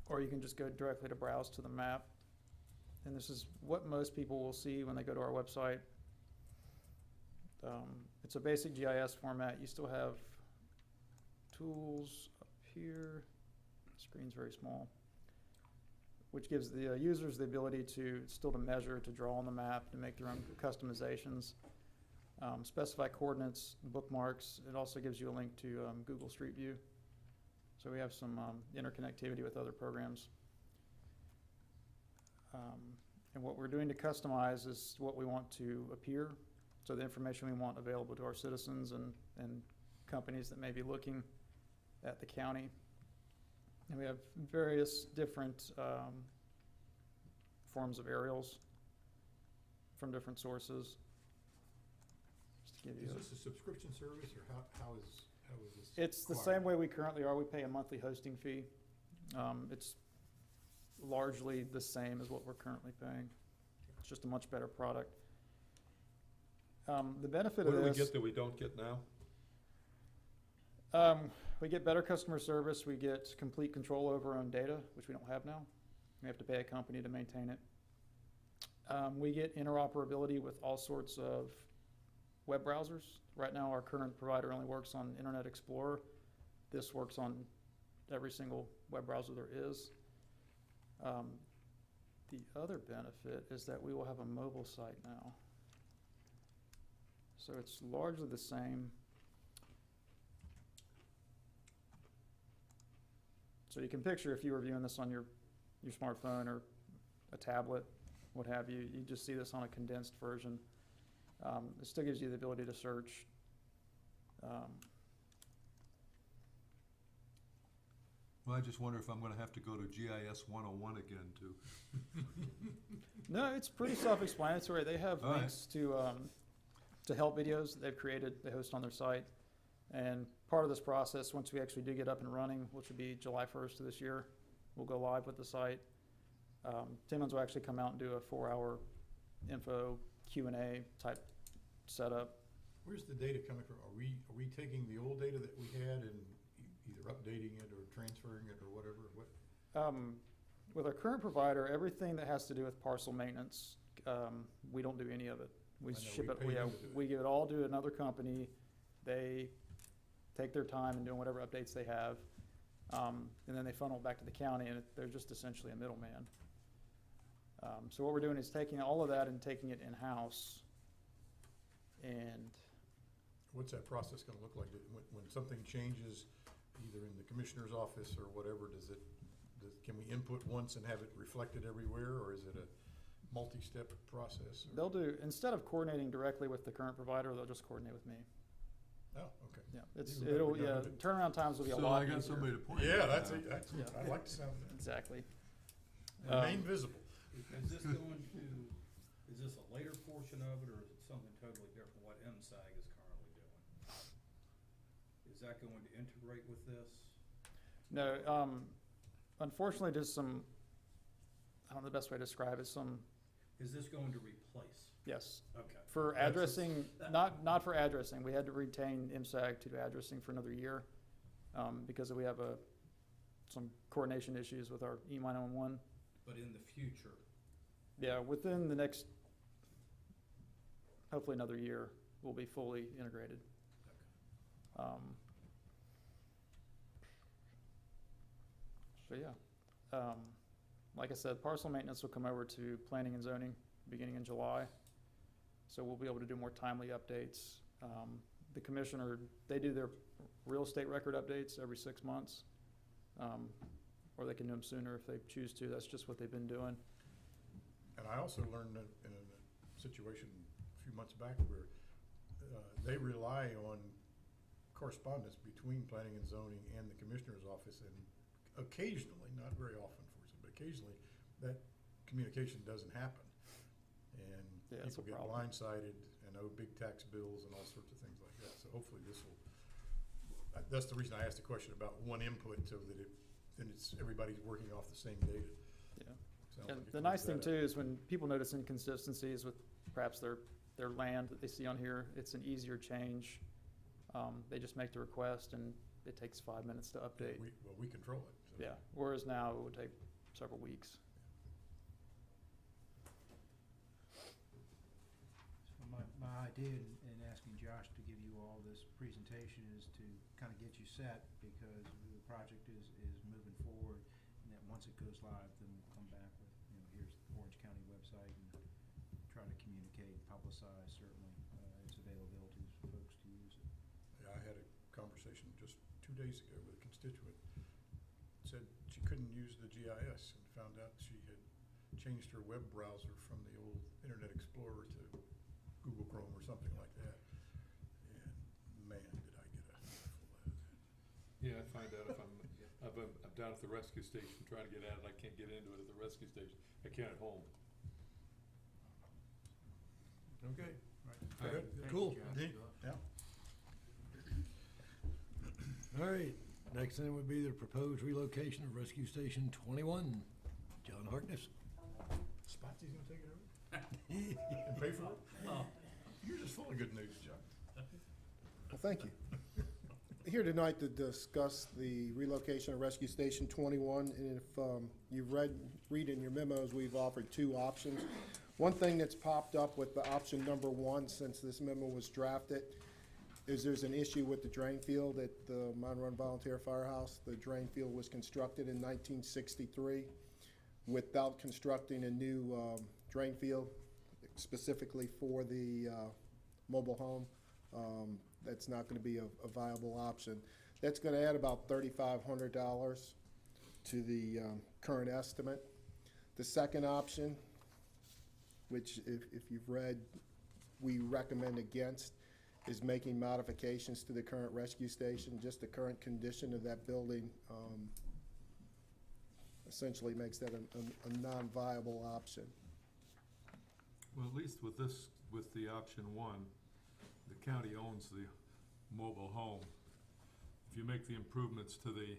Or you can just go directly to browse to the map. And this is what most people will see when they go to our website. It's a basic GIS format. You still have tools up here. The screen's very small, which gives the users the ability to measure, to draw on the map, to make their own customizations, specify coordinates, bookmarks. It also gives you a link to Google Street View. So we have some interconnectivity with other programs. And what we're doing to customize is what we want to appear. So the information we want available to our citizens and companies that may be looking at the county. And we have various different forms of aerials from different sources. Just to give you Is this a subscription service, or how is this? It's the acquired? same way we currently are. We pay a monthly hosting fee. It's largely the same as what we're currently paying. It's just a much better product. The benefit What of do we this, get that we don't get now? we get better customer service. We get complete control over our own data, which we don't have now. We have to pay a company to maintain it. We get interoperability with all sorts of web browsers. Right now, our current provider only works on Internet Explorer. This works on every single web browser there is. The other benefit is that we will have a mobile site now. So it's largely the same. So you can picture if you were viewing this on your smartphone or a tablet, what have you, you just see this on a condensed version. It still gives you the ability to search. Well, I just wonder if I'm gonna have to go to GIS 101 again to. No, it's pretty self-explanatory. They have All right. links to help videos that they've created, they host on their site. And part of this process, once we actually do get up and running, which will be July 1st of this year, we'll go live with the site. Timmons will actually come out and do a 4-hour info Q&A type setup. Where's the data coming from? Are we taking the old data that we had and either updating it or transferring it or whatever? With our current provider, everything that has to do with parcel maintenance, we don't do any of it. We I know, ship we it, pay them to do it. we give it all to another company. They take their time in doing whatever updates they have. And then they funnel it back to the county, and they're just essentially a middleman. So what we're doing is taking all of that and taking it in-house. And What's that process gonna look like? When something changes, either in the commissioner's office or whatever, can we input once and have it reflected everywhere, or is it a multi-step process? or- they'll do, instead of coordinating directly with the current provider, they'll just coordinate with me. Oh, okay. Yeah, it's, Even better it'll, than yeah, government. turnaround times will be a So lot I got easier. somebody to point. Yeah, at that's now. excellent. I like the sound of that. Exactly. Remain visible. Is this going to, is this a later portion of it, or is it something totally different, what MSAG is currently doing? Is that going to integrate with this? No, unfortunately, there's some, I don't know the best way to describe it, Is this going to replace? yes. Okay. For That's- addressing, not for addressing, we had to retain MSAG to do addressing for another year, because we have some coordination issues with our E911. But in the future, Yeah, within the next, hopefully another year, we'll be fully integrated. So yeah, like I said, parcel maintenance will come over to planning and zoning beginning in July. So we'll be able to do more timely updates. The commissioner, they do their real estate record updates every 6 months. Or they can do them sooner if they choose to. That's just what they've been doing. And I also learned that in a situation a few months back where they rely on correspondence between planning and zoning and the commissioner's office, and occasionally, not very often, but occasionally, that communication doesn't happen. And Yeah, it's a people get problem. blindsided and owe big tax bills and all sorts of things like that. So hopefully this will, that's the reason I asked the question about one input, so that then it's, everybody's working off the same data. Yeah. Sounds And like it the clears nice thing that too up. is when people notice inconsistencies with perhaps their land that they see on here, it's an easier change. They just make the request and it takes 5 minutes to update. We control it. So. Yeah, whereas now it would take several weeks. So my idea in asking Josh to give you all this presentation is to kind of get you set, because the project is moving forward, and that once it goes live, then we'll come back with, here's the Orange County website, and try to communicate, publicize certainly its availability for folks to use it. Yeah, I had a conversation just 2 days ago with a constituent. Said she couldn't use the GIS and found out she had changed her web browser from the old Internet Explorer to Google Chrome or something like that. And man, did I get a full out of that. Yeah, I find out if I'm down at the rescue station trying to get at it, I can't get into it at the rescue station. I can't at home. Okay. All right. Cool. Yeah. All right, next thing would be the proposed relocation of Rescue Station 21. John Harkness. Spotsy's gonna take it over? And pay for it? Oh. You're just full of good news, John. Well, thank you. Here tonight to discuss the relocation of Rescue Station 21, and if you've read in your memos, we've offered 2 options. One thing that's popped up with the option number 1 since this memo was drafted is there's an issue with the drain field at the Mount Run Volunteer Firehouse. The drain field was constructed in 1963 without constructing a new drain field specifically for the mobile home. That's not going to be a viable option. That's going to add about $3,500 to the current estimate. The second option, which if you've read we recommend against is making modifications to the current rescue station. Just the current condition of that building essentially makes that a non-viable option. Well, at least with this, with the option one, the county owns the mobile home. If you make the improvements to the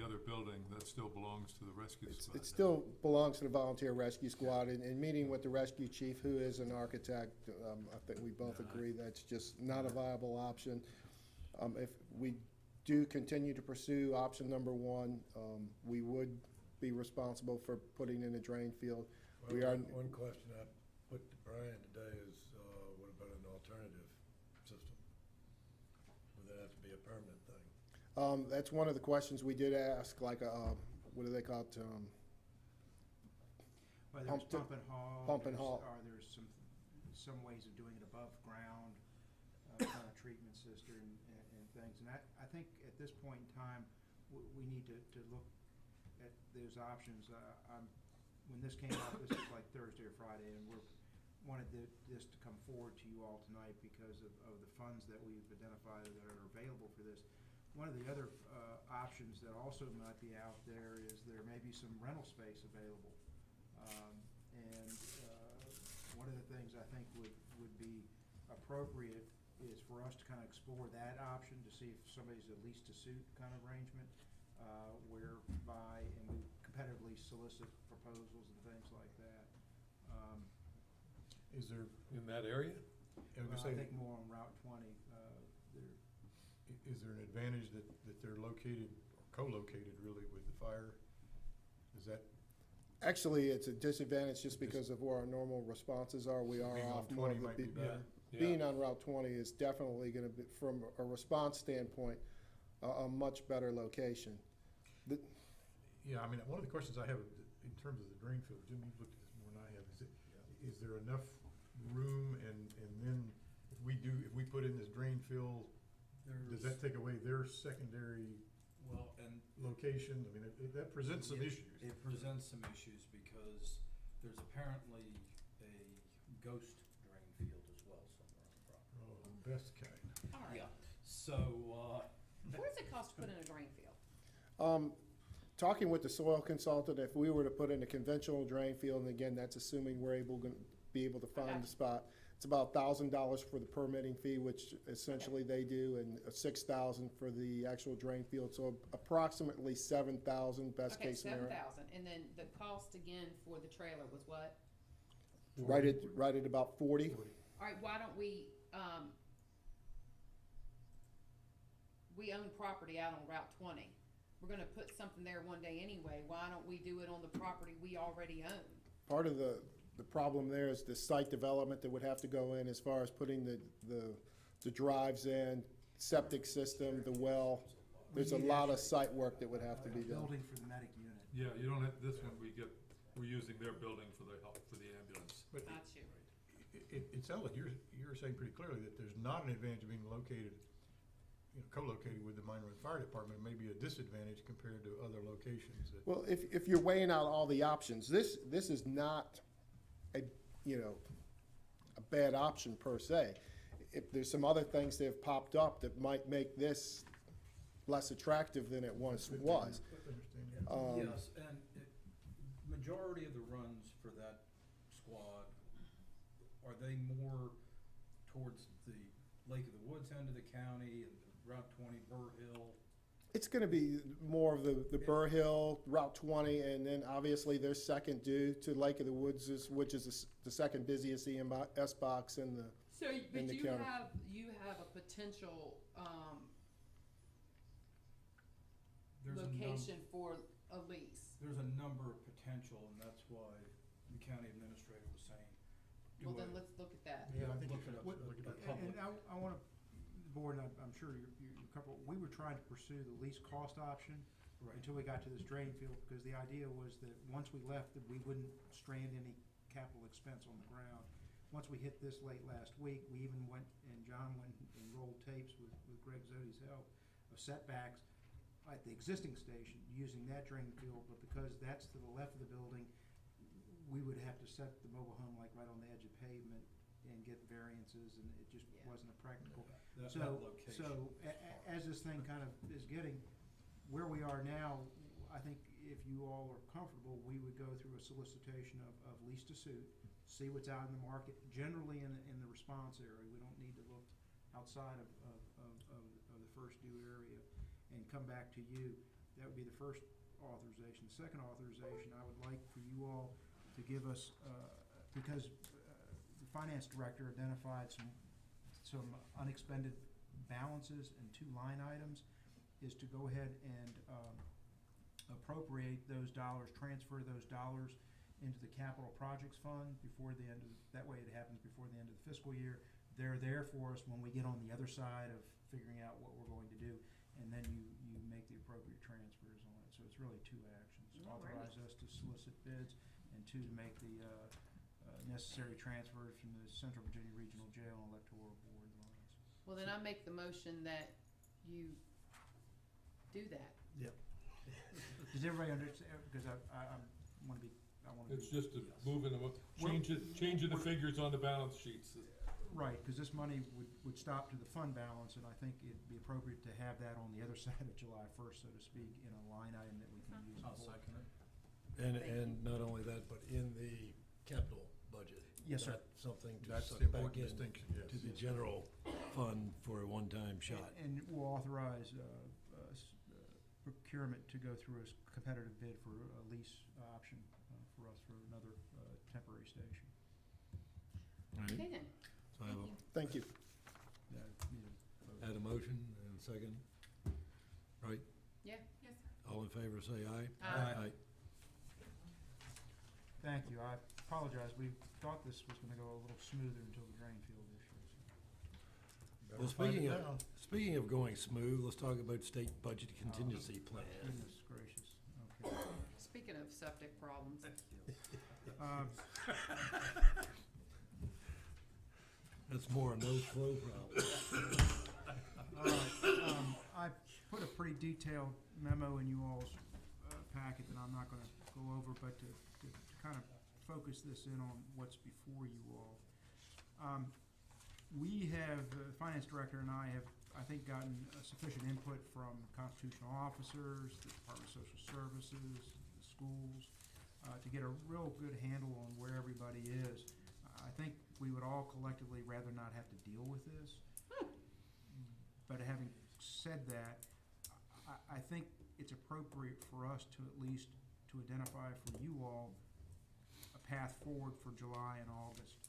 other building, that still belongs to the rescue squad. It still belongs to the volunteer rescue squad, and meeting with the rescue chief, who is an architect, I think we both agree that's just not a viable option. If we do continue to pursue option number one, we would be responsible for putting in a drain field. Well, We are, one question I put to Brian today is, what about an alternative system? Would that have to be a permanent thing? that's one of the questions we did ask, like, what do they call it? Whether Pump it's to- pump and haul. pump and there's- haul. Or there's some ways of doing it above ground, kind of treatment system and things. And I think at this point in time, we need to look at those options. When this came out, this was like Thursday or Friday, and wanted this to come forward to you all tonight because of the funds that we've identified that are available for this. One of the other options that also might be out there is there may be some rental space available. One of the things I think would be appropriate is for us to kind of explore that option to see if somebody's a lease to suit kind of arrangement, whereby, and we competitively solicit proposals and things like that. Is there, In that area? I was gonna I say, think more on Route 20. is there an advantage that they're located, or co-located really with the fire? Is that, actually, it's a disadvantage just because of where our normal responses are. We are being on off more 20 of the might be better? being on Route 20 is definitely going to be, from a response standpoint, a much better location. Yeah, I mean, one of the questions I have in terms of the drain field, Jim, you've looked at this more than I have, is there enough room, and then if we put in this drain field, does that take away their secondary Well, and location? I mean, that presents some issues. it presents some issues because there's apparently a ghost drain field as well somewhere on the property. Oh, the best kind. All right. Yeah, so, What does it cost to put in a drain field? Talking with the soil consultant, if we were to put in a conventional drain field, and again, that's assuming we're be able to find the spot, it's about $1,000 for the permitting fee, which essentially they do, and $6,000 for the actual drain field, so approximately $7,000, best Okay, case scenario. 7,000, and then the cost again for the trailer was what? Right at about 40. All right, why don't we own property out on Route 20. We're gonna put something there one day anyway. Why don't we do it on the property we already own? Part of the problem there is the site development that would have to go in as far as putting the drives in, septic system, the well. There's a lot of site work that would have to be done. Building for the medic unit. Yeah, you don't have, this one, we're using their building for the help, for the ambulance. But Got you. it sounds like you're saying pretty clearly that there's not an advantage of being located, co-located with the Monroe Fire Department. It may be a disadvantage compared to other locations. Well, if you're weighing out all the options, this is not a bad option per se. If there's some other things that have popped up that might make this less attractive than it once was. yes, and majority of the runs for that squad, are they more towards the Lake of the Woods end of the county and Route 20 Burr Hill? It's gonna be more of the Burr Hill, Route 20, and then obviously their second due to Lake of the Woods, which is the second busiest EMS box in the, So, but in the you county. have a potential, There's a location for a lease. There's a number of potential, and that's why the county administrator was saying, Well, then let's look at that. Yeah, I think look it up, what- look at And public. I want to, board, and I'm sure you're couple, we were trying to pursue the least cost option Right. until we got to this drain field, because the idea was that once we left, that we wouldn't strand any capital expense on the ground. Once we hit this late last week, we even went, and John went and rolled tapes with Greg Zodi's help of setbacks at the existing station using that drain field, but because that's to the left of the building, we would have to set the mobile home like right on the edge of pavement and get variances, and it just Yeah. wasn't a practical. That So, location so as this thing kind of is getting where we are now, I think if you all are comfortable, we would go through a solicitation of lease to suit, see what's out in the market, generally in the response area. We don't need to look outside of the first due area, and come back to you. That would be the first authorization. The second authorization, I would like for you all to give us, because the finance director identified some unexpended balances in 2 line items, is to go ahead and appropriate those dollars, transfer those dollars into the capital projects fund before the end of, that way it happens before the end of the fiscal year. They're there for us when we get on the other side of figuring out what we're going to do, and then you make the appropriate transfers on it. So it's really 2 actions. Alrighty. Authorize us to solicit bids, and 2, to make the necessary transfers from the Central Virginia Regional Jail and Electoral Board lines. Well, then I make the motion that you do that. Yep. Does everybody understand? Because I want to be, It's just moving them, changing the figures on the balance sheets. Right, because this money would stop to the fund balance, and I think it'd be appropriate to have that on the other side of July 1st, so to speak, in a line item that we can use. I'll second it. And not only that, but in the capital budget. Yes, sir. Not something to That's suck the back important in distinction, yes. to the general fund for a one-time shot. And we'll authorize procurement to go through a competitive bid for a lease option for us for another temporary station. All right. Okay then. So I have Thank you. Yeah, need a vote. had a motion and second, right? Yeah. Yes, sir. All in favor, say aye. Aye. Thank you. I apologize. We thought this was going to go a little smoother until the drain field issue. Well, speaking of going smooth, let's talk about state budget contingency plan. Goodness gracious. Okay. Speaking of septic problems. Um, That's more a no-flow problem. All right, I put a pretty detailed memo in you all's packet that I'm not gonna go over, but to kind of focus this in on what's before you all. We have, the finance director and I have, I think, gotten sufficient input from constitutional officers, the Department of Social Services, the schools, to get a real good handle on where everybody is. I think we would all collectively rather not have to deal with this. But having said that, I think it's appropriate for us to at least to identify for you all a path forward for July and August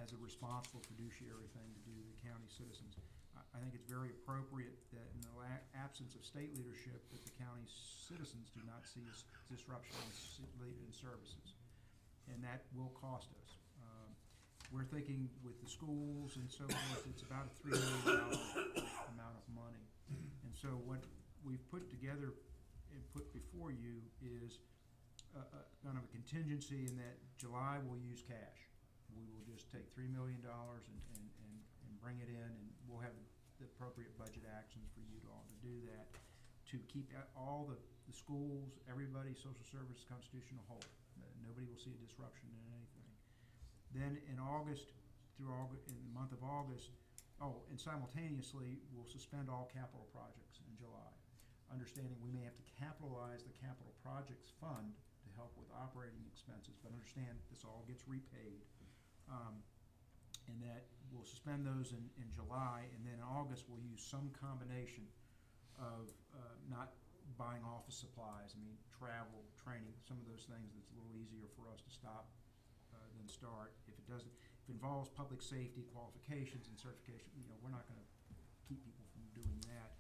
as a responsible fiduciary thing to do to the county citizens. I think it's very appropriate that in the absence of state leadership, that the county citizens do not see disruption in services. And that will cost us. We're thinking with the schools and so forth, it's about a $3 million amount of money. And so what we've put together and put before you is kind of a contingency in that July we'll use cash. We will just take $3 million and bring it in, and we'll have the appropriate budget actions for you all to do that, to keep all the schools, everybody, social service, constitutional whole. Nobody will see a disruption in anything. Then in August, in the month of August, and simultaneously, we'll suspend all capital projects in July. Understanding we may have to capitalize the capital projects fund to help with operating expenses, but understand this all gets repaid. And that we'll suspend those in July, and then in August, we'll use some combination of not buying office supplies, travel, training, some of those things that's a little easier for us to stop than start. If it involves public safety qualifications and certification, we're not gonna keep people from doing that.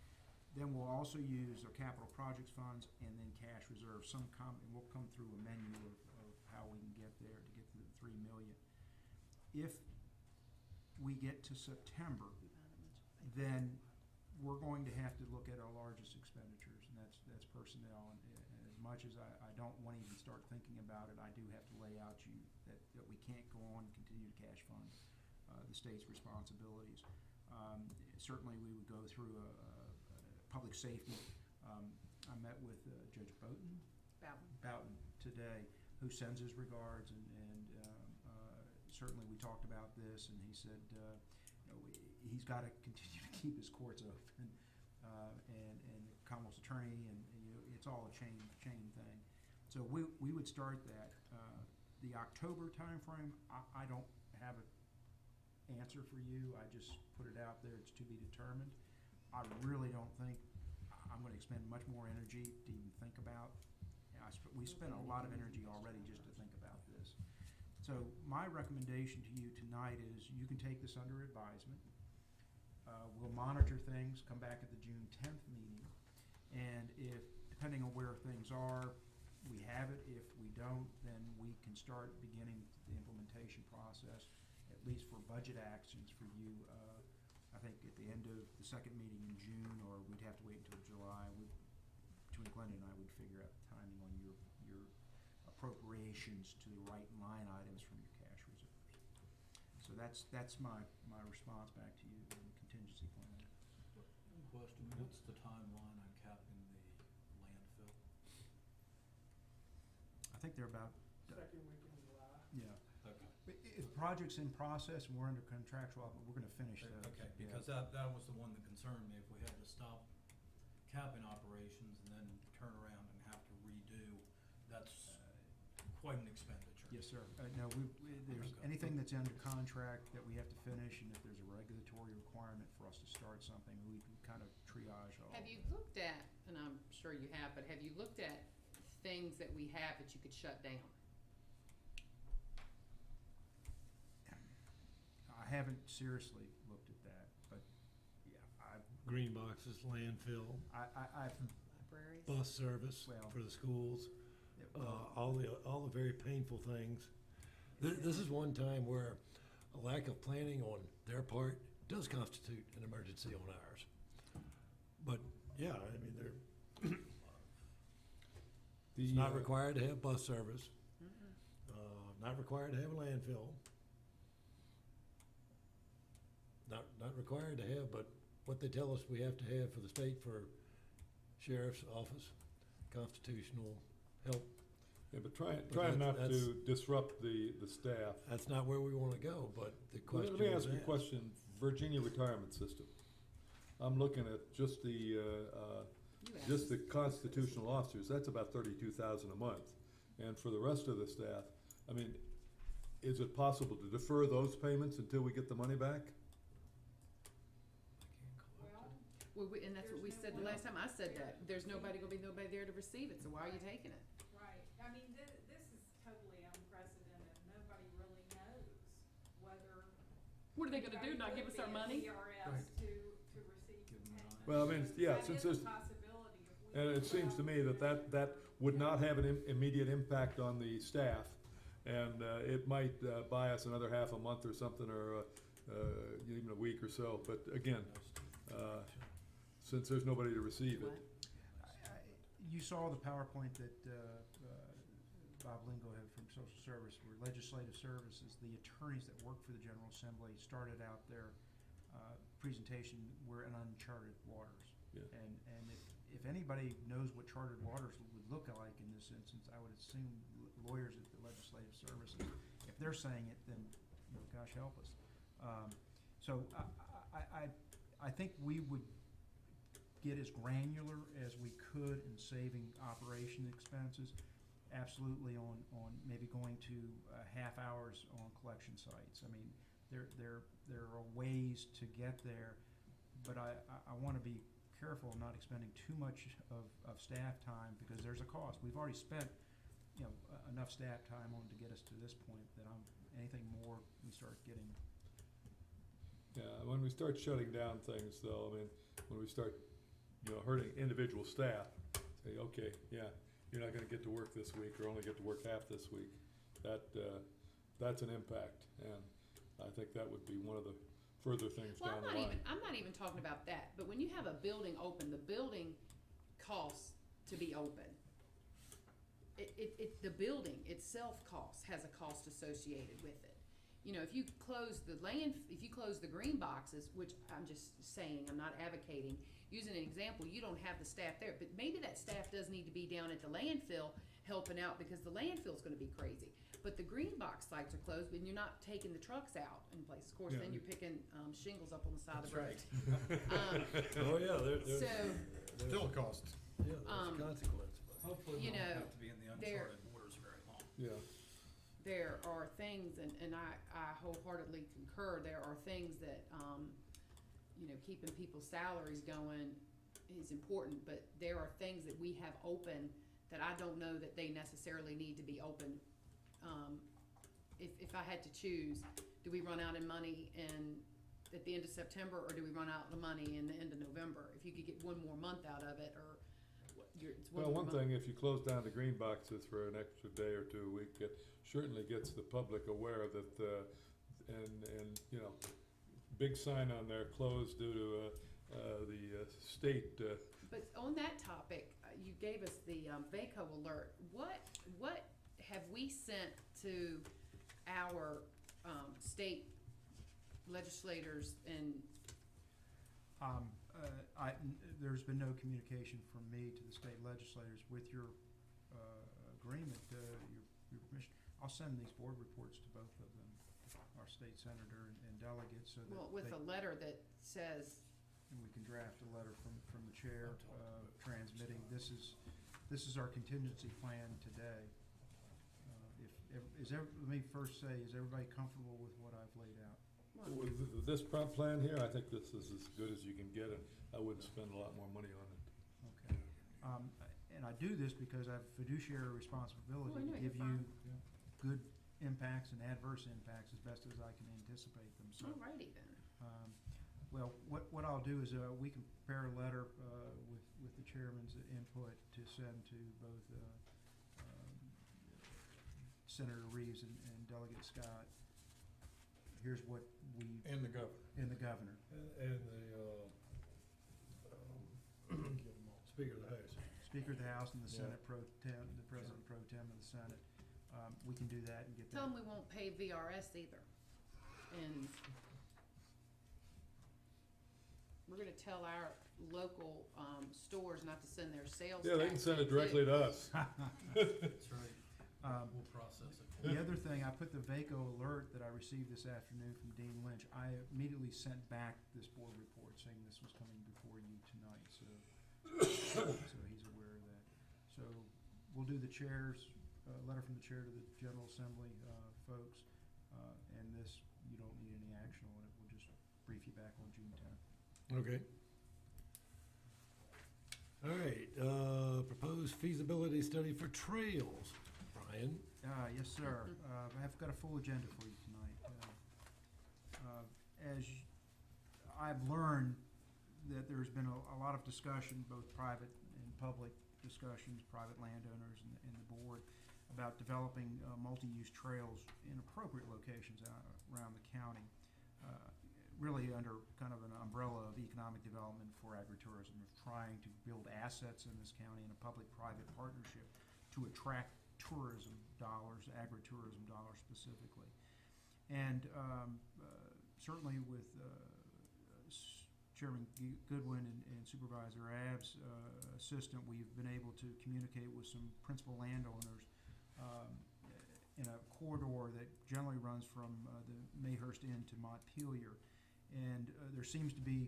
Then we'll also use our capital projects funds and then cash reserves, and we'll come through a menu of how we can get there to get to the $3 million. If we get to September, then we're going to have to look at our largest expenditures, and that's personnel. And as much as I don't want to even start thinking about it, I do have to lay out that we can't go on and continue to cash fund the state's responsibilities. Certainly, we would go through public safety. I met with Judge Boughton today, who sends his regards, and certainly we talked about this, and he said, he's got to continue to keep his courts open, and the Commonwealth's attorney, and it's all a chain thing. So we would start that. The October timeframe, I don't have an answer for you. I just put it out there. It's to be determined. I really don't think I'm going to expend much more energy to even think about. We spent a lot of energy already just to think about this. So my recommendation to you tonight is you can take this under advisement. We'll monitor things, come back at the June 10th meeting, and if, depending on where things are, we have it. If we don't, then we can start beginning the implementation process, at least for budget actions for you. I think at the end of the second meeting in June, or we'd have to wait until July. Between Glenda and I, would figure out the timing on your appropriations to the right line items from your cash reserves. So that's my response back to you in the contingency plan. Question, what's the timeline on capping the landfill? I think they're about, Second week in July. yeah. Okay. If the project's in process and we're under contractual, we're gonna finish those. Okay, Yeah. because that was the one that concerned me, if we had to stop capping operations and then turn around and have to redo, that's quite an expenditure. Yes, sir. No, there's Okay. anything that's under contract that we have to finish, and if there's a regulatory requirement for us to start something, we kind of triage all. Have you looked at, and I'm sure you have, but have you looked at things that we have that you could shut down? I haven't seriously looked at that, but yeah, Green boxes, landfill, I've, Libraries? bus service Well, for the schools, yeah, well, all the very painful things. This is one time where a lack of planning on their part does constitute an emergency on ours. But, yeah, I mean, they're, it's not required to have bus service, not required to have a landfill. Not required to have, but what they tell us we have to have for the state for sheriff's office, constitutional help. Yeah, but try But not that's- to disrupt the staff. That's not where we wanna go, but the question Let me was ask you a asked. question. Virginia retirement system. I'm looking at just the constitutional officers. That's about $32,000 a month. And for the rest of the staff, I mean, is it possible to defer those payments until we get the money back? Well, and that's what we said the last time I said that. There's nobody there to receive it, so why are you taking it? Right, I mean, this is totally unprecedented, nobody really knows whether. What are they gonna do, not give us our money? VRS to receive payment. Well, I mean, yeah, That since is there's, a possibility if we. and it seems to me that would not have an immediate impact on the staff. And it might buy us another half a month or something, or even a week or so. But again, since there's nobody to receive it. You saw the PowerPoint that Bob Lingo had from Social Service, where Legislative Services, the attorneys that work for the General Assembly started out their presentation, we're in uncharted waters. Yeah. And if anybody knows what charted waters would look like in this instance, I would assume lawyers at the Legislative Services. If they're saying it, then, gosh help us. So I think we would get as granular as we could in saving operation expenses. Absolutely on maybe going to half hours on collection sites. I mean, there are ways to get there, but I want to be careful of not expending too much of staff time, because there's a cost. We've already spent enough staff time on to get us to this point, that anything more we start getting. Yeah, when we start shutting down things, though, I mean, when we start, hurting individual staff, say, okay, yeah, you're not gonna get to work this week, or only get to work half this week. That's an impact, and I think that would be one of the further things Well, down the line. I'm not even talking about that, but when you have a building open, the building costs to be open. The building itself has a cost associated with it. If you close the green boxes, which I'm just saying, I'm not advocating, using an example, you don't have the staff there, but maybe that staff does need to be down at the landfill helping out, because the landfill's gonna be crazy. but the green box sites are closed, and you're not taking the trucks out in place. Of course, Yeah. then you're picking, shingles up on the side of That's the road. right. Oh, yeah, there's. So, Still a cost. Yeah, there's a consequence. Hopefully we You don't know, have to be in the there- uncharted waters very long. Yeah. there are things, and I wholeheartedly concur, there are things that, you know, keeping people's salaries going is important, but there are things that we have open that I don't know that they necessarily need to be open. If I had to choose, do we run out of money at the end of September, or do we run out of money in the end of November? If you could get one more month out of it, or it's one Well, more one month. thing, if you close down the green boxes for an extra day or two a week, it certainly gets the public aware that, and, you know, big sign on there, closed due to, the state, But on that topic, you gave us the VACO alert. What have we sent to our state legislators and, There's been no communication from me to the state legislators with your agreement, your permission. I'll send these board reports to both of them, our state senator and delegates, so that well, with they- a letter that says, and we can draft a letter from the chair, transmitting, this is our contingency plan today. Let me first say, is everybody comfortable with what I've laid out? with this prompt plan here, I think this is as good as you can get, and I wouldn't spend a lot more money on it. Okay. And I do this because I have fiduciary responsibility Oh, I know, to you're give you fine. good impacts and adverse impacts as best as I can anticipate them, so. alrighty then. Well, what I'll do is, we can prepare a letter, with the chairman's input to send to both, Senator Reeves and Delegate Scott. Here's what we. And the governor. And the governor. And Speaker of the House. Speaker of the House and the Yeah. Senate Pro Tem, the President Pro Tem of the Senate. We can do that and get that. Tell them we won't pay VRS either. And we're gonna tell our local, stores not to send their sales Yeah, they can tax send it in, too. directly to us. That's right. We'll process it. The other thing, I put the VACO alert that I received this afternoon from Dean Lynch. I immediately sent back this board report saying this was coming before you tonight, so he's aware of that. So we'll do the chair's, letter from the chair to the General Assembly, folks, and this, you don't need any action on it. We'll just brief you back on June 10th. Okay. All right, proposed feasibility study for trails. Brian? Yes, sir. I've got a full agenda for you tonight. As I've learned that there's been a lot of discussion, both private and public discussions, private landowners and the board, about developing multi-use trails in appropriate locations around the county, really under kind of an umbrella of economic development for agritourism, of trying to build assets in this county in a public-private partnership to attract tourism dollars, agritourism dollars specifically. And certainly with Chairman Goodwin and Supervisor Abb's assistant, we've been able to communicate with some principal landowners in a corridor that generally runs from the Mayhurst Inn to Montpelier. And there seems to be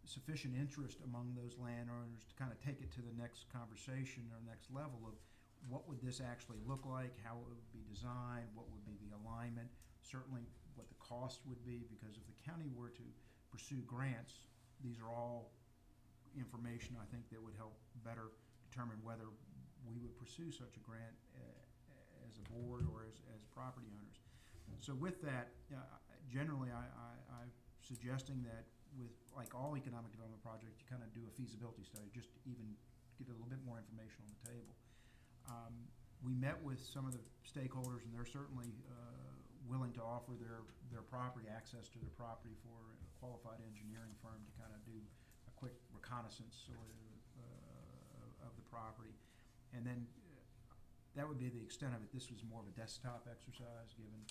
sufficient interest among those landowners to kind of take it to the next conversation or next level of what would this actually look like, how it would be designed, what would be the alignment, certainly what the cost would be, because if the county were to pursue grants, these are all information I think that would help better determine whether we would pursue such a grant as a board or as property owners. So with that, generally I'm suggesting that with, like all economic development projects, you kind of do a feasibility study, just to even get a little bit more information on the table. We met with some of the stakeholders, and they're certainly willing to offer their property, access to their property for a qualified engineering firm to kind of do a quick reconnaissance sort of the property. And then that would be the extent of it. This was more of a desktop exercise, given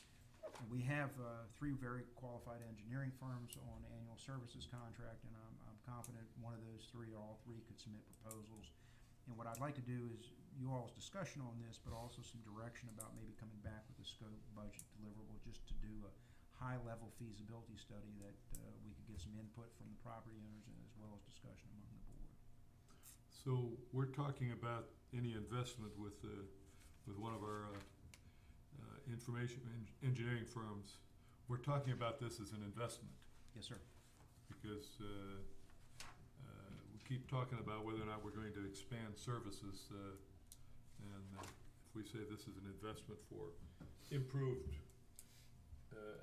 and we have 3 very qualified engineering firms on annual services contract, and I'm confident one of those 3 or all 3 could submit proposals. And what I'd like to do is you all's discussion on this, but also some direction about maybe coming back with a scope, budget, deliverable, just to do a high-level feasibility study that we could get some input from the property owners and as well as discussion among the board. So we're talking about any investment with one of our information engineering firms. We're talking about this as an investment. Yes, sir. Because we keep talking about whether or not we're going to expand services, and if we say this is an investment for improved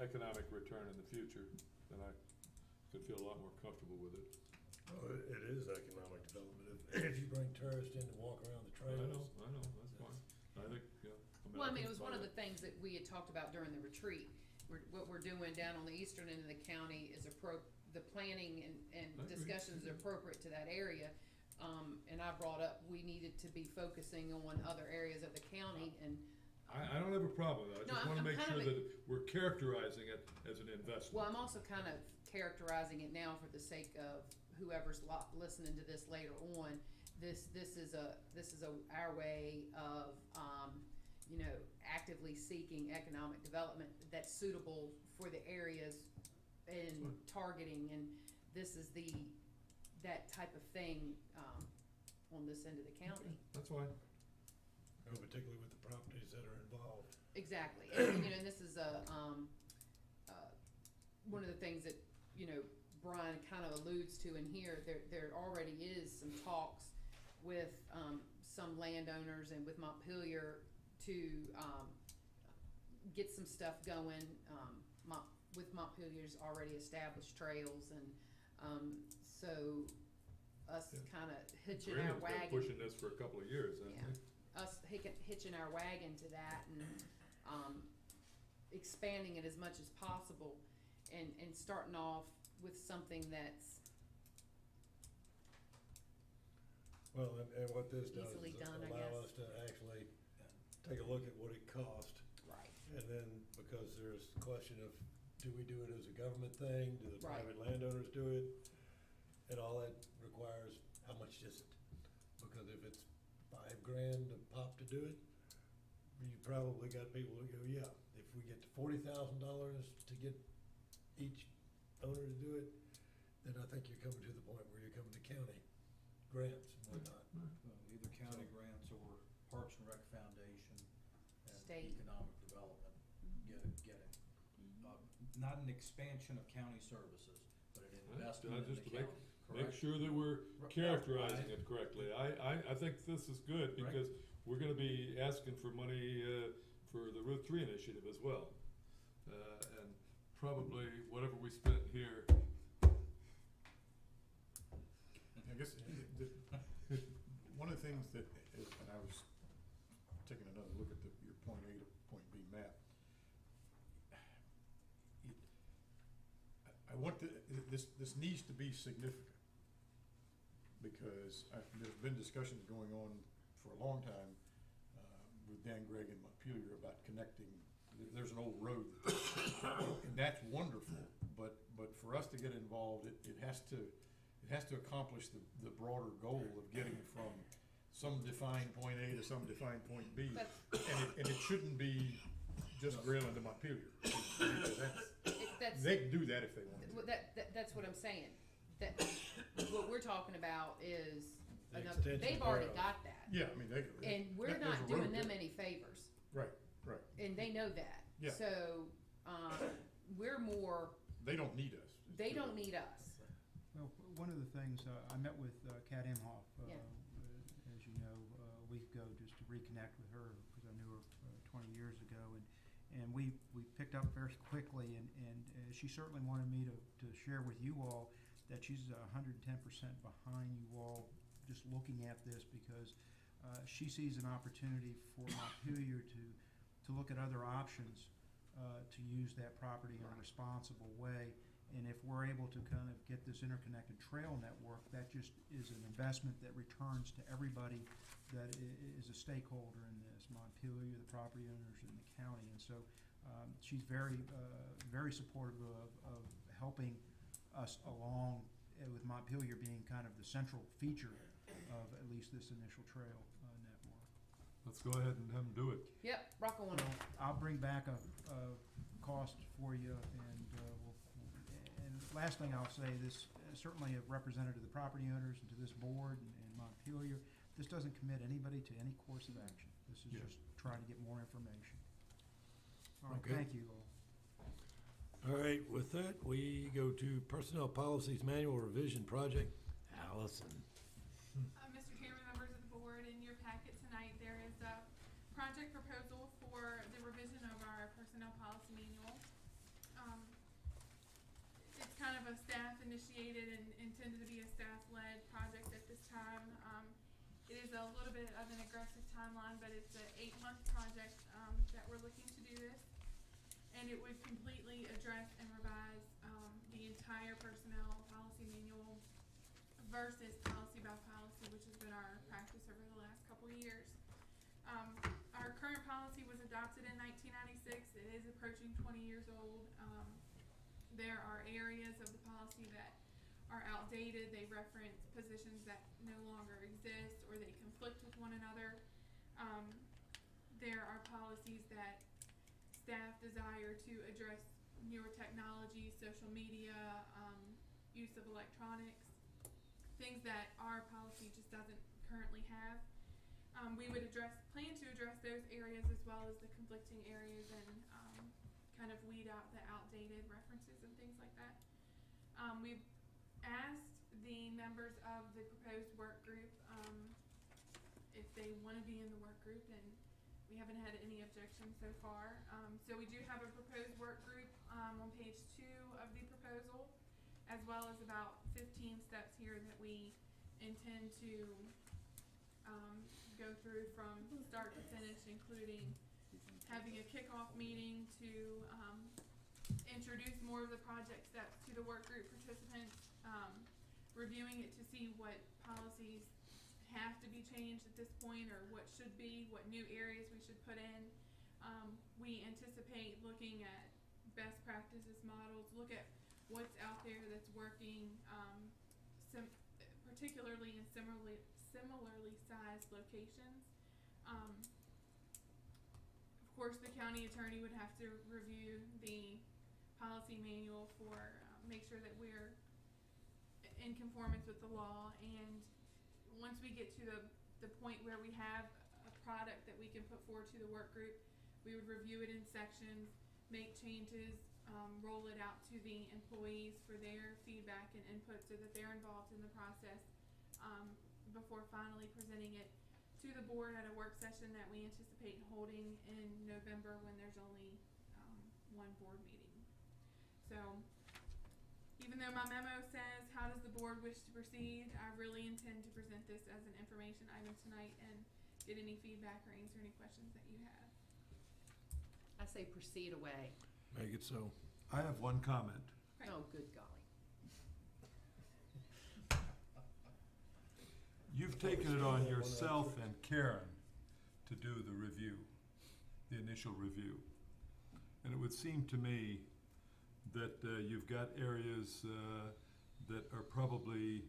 economic return in the future, then I could feel a lot more comfortable with it. Oh, it is economic development. If you bring tourists in to walk around the trails. I know, that's fine. I think, yeah. Well, I mean, can it was one buy of the that. things that we had talked about during the retreat. What we're doing down on the eastern end of the county is the planning and I agree. discussions are appropriate to that area. And I brought up, we needed to be focusing on other areas of the county, and I don't have a problem with that. I No, just wanna I'm make kind sure of that we're characterizing it as an investment. well, I'm also kind of characterizing it now for the sake of whoever's listening to this later on. This is our way of, actively seeking economic development that's suitable for the areas and targeting, and this is that type of thing, on this end of the county. That's fine. Particularly with the properties that are involved. Exactly, and, and this is one of the things that, Brian kind of alludes to in here. There already is some talks with, some landowners and with Montpelier to, get some stuff going, with Montpelier's already established trails, and, so us kind of hitching our Brandon's been wagon. pushing this for a couple of years, hasn't Yeah. he? Us hitching our wagon to that and, expanding it as much as possible, and starting off with something that's Well, and what this does easily is done, I allow guess. us to actually take a look at what it cost. Right. And then, because there's the question of, do we do it as a government thing? Do the Right. private landowners do it? And all that requires, how much is it? Because if it's $5,000 a pop to do it, you probably got people who go, yeah, if we get to $40,000 to get each owner to do it, then I think you're coming to the point where you're coming to county grants and whatnot. Either county grants or Parks and Rec Foundation and State. Economic Development, get it. Not an expansion of county services, but an investment in the Just to county, make correct? sure that we're Right. characterizing it correctly. I think this is good, because we're gonna be asking for money, for the Route 3 initiative as well. And probably whatever we spent here. I guess, one of the things that, and I was taking another look at your point A to point B map. I want this needs to be significant, because there's been discussions going on for a long time, with Dan Gregg and Montpelier about connecting. There's an old road, and that's wonderful, but for us to get involved, it has to accomplish the broader goal of getting from some defined point A to some defined point B. And it shouldn't be just Grayling to Montpelier. They can do that if they want to. Well, that's what I'm saying. That, what we're talking about is, The another, extension they've already thereof. got that. Yeah, I mean, And we're there's not a road doing them there. any favors, Right. and they know that. Yeah. So, we're more, They don't need us. they don't need us. Well, one of the things, I met with Kat Imhoff, Yeah. as you know, a week ago, just to reconnect with her, because I knew her 20 years ago, and we picked up very quickly, and she certainly wanted me to share with you all that she's 110% behind you all, just looking at this, because she sees an opportunity for Montpelier to look at other options to use that property in a responsible way. And if we're able to kind of get this interconnected trail network, that just is an investment that returns to everybody that is a stakeholder in this, Montpelier, the property owners, and the county. And so she's very supportive of helping us along, with Montpelier being kind of the central feature of at least this initial trail network. let's go ahead and have them do it. Yep, rock on. I'll bring back a cost for you, and and last thing I'll say, this certainly a representative of the property owners and to this board and Montpelier, this doesn't commit anybody to any course of action. This is Yeah. just trying to get more information. All right, Okay. thank you all. All right, with that, we go to Personnel Policies Manual Revision Project. Allison. Mr. Chairman, members of the board, in your packet tonight, there is a project proposal for the revision of our personnel policy manual. It's kind of a staff-initiated and intended to be a staff-led project at this time. It is a little bit of an aggressive timeline, but it's an 8-month project that we're looking to do this. And it would completely address and revise the entire personnel policy manual versus policy by policy, which has been our practice over the last couple of years. Our current policy was adopted in 1996. It is approaching 20 years old. There are areas of the policy that are outdated. They reference positions that no longer exist, or they conflict with one another. There are policies that staff desire to address newer technology, social media, use of electronics, things that our policy just doesn't currently have. We would plan to address those areas as well as the conflicting areas and kind of weed out the outdated references and things like that. We've asked the members of the proposed work group if they want to be in the work group, and we haven't had any objections so far. So we do have a proposed work group on page 2 of the proposal, as well as about 15 steps here that we intend to go through from start to finish, including having a kickoff meeting to introduce more of the project steps to the work group participants, reviewing it to see what policies have to be changed at this point, or what should be, what new areas we should put in. We anticipate looking at best practices models, look at what's out there that's working, particularly in similarly sized locations. Of course, the county attorney would have to review the policy manual for, make sure that we're in conformance with the law, and once we get to the point where we have a product that we can put forward to the work group, we would review it in sections, make changes, roll it out to the employees for their feedback and input so that they're involved in the process, before finally presenting it to the board at a work session that we anticipate holding in November, when there's only one board meeting. So even though my memo says, how does the board wish to proceed, I really intend to present this as an information item tonight and get any feedback or answer any questions that you have. I say proceed away. Make it so. I have one comment. Right. Oh, good golly. You've taken it on yourself and Karen to do the review, the initial review. And it would seem to me that you've got areas that are probably,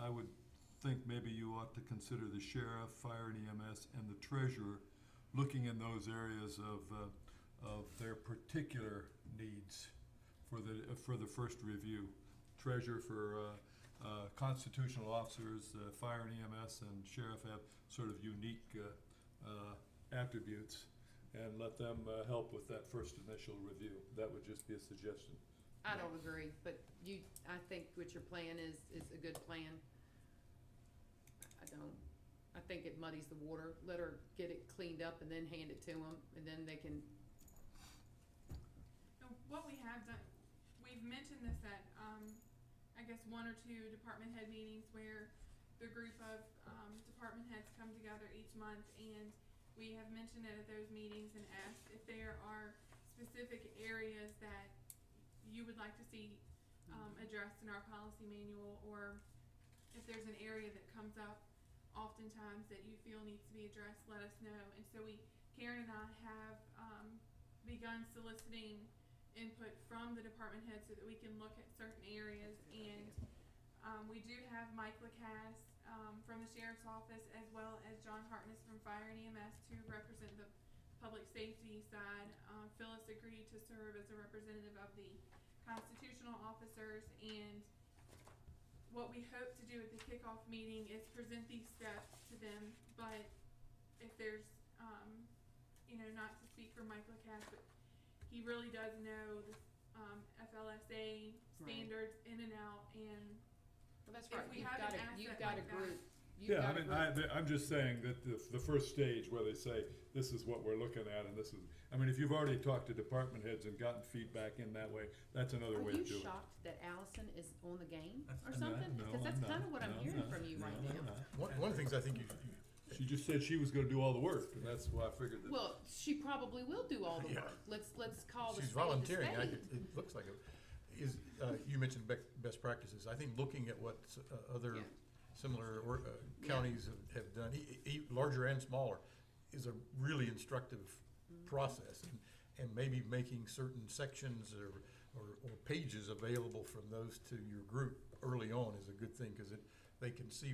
I would think maybe you ought to consider the sheriff, fire and EMS, and the treasurer looking in those areas of their particular needs for the first review. Treasurer for constitutional officers, fire and EMS, and sheriff have sort of unique attributes, and let them help with that first initial review. That would just be a suggestion. I don't agree, but I think what your plan is a good plan. I don't. I think it muddies the water. Let her get it cleaned up and then hand it to them, and then they can. And what we have done, we've mentioned this at, I guess 1 or 2 department head meetings where the group of department heads come together each month, and we have mentioned it at those meetings and asked if there are specific areas that you would like to see addressed in our policy manual, or if there's an area that comes up oftentimes that you feel needs to be addressed, let us know. And so Karen and I have begun soliciting input from the department heads so that we can look at certain areas. And we do have Mike Lacasse from the sheriff's office, as well as John Hartness from Fire and EMS to represent the public safety side. Phyllis agreed to serve as a representative of the constitutional officers, and what we hope to do at the kickoff meeting is present these steps to them. But if there's, not to speak for Mike LaCasse, but he really does know the FLSA standards in and out, and Well, that's if right, we you've have got an a, asset you've got a like that- group. You've Yeah, I got a mean, group. I'm just saying that the first stage where they say, this is what we're looking at and this is, I mean, if you've already talked to department heads and gotten feedback in that way, that's another way to do Are you it. shocked that Allison is on the game or No, something? no, Because that's I'm not. kind of what I'm No, hearing no, from you no, right I'm now. not. One of the things I think She just said she was gonna do all the work, and that's why I figured that. Well, she probably will do all the Yeah. work. Let's call the she's spade a volunteering, spade. it looks like it. You mentioned best practices. I think looking at what other Yeah. similar counties have done, larger and smaller, is a really instructive process. And maybe making certain sections or pages available from those to your group early on is a good thing, because they can see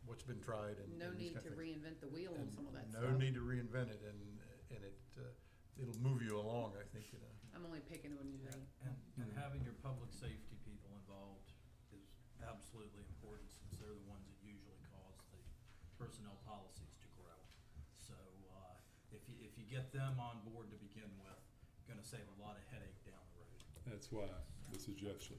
what's been tried and. No and these need kind to of things. reinvent the wheel on some of that No stuff. need to reinvent it, and it'll move you along, I think, I'm only picking on you, Lee. And having your public safety people involved is absolutely important, since they're the ones that usually cause the personnel policies to grow. So, if you get them on board to begin with, gonna save a lot of headache down the road. That's why the suggestion.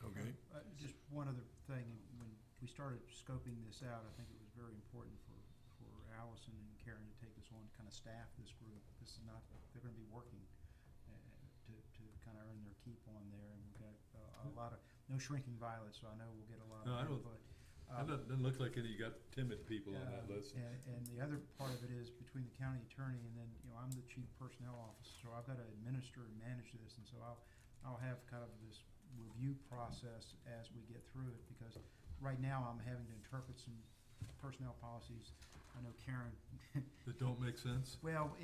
Okay. Just one other thing, when we started scoping this out, I think it was very important for Allison and Karen to take this on, to kind of staff this group. This is not, they're gonna be working to kind of earn their keep on there, and we've got a lot of, no shrinking violets, so I know we'll get a lot No, I of don't- input. Doesn't look like you got timid people on that list. And the other part of it is between the county attorney and then, I'm the chief personnel officer, so I've got to administer and manage this, and so I'll have kind of this review process as we get through it, because right now I'm having to interpret some personnel policies. I know Karen. That don't make sense? Well,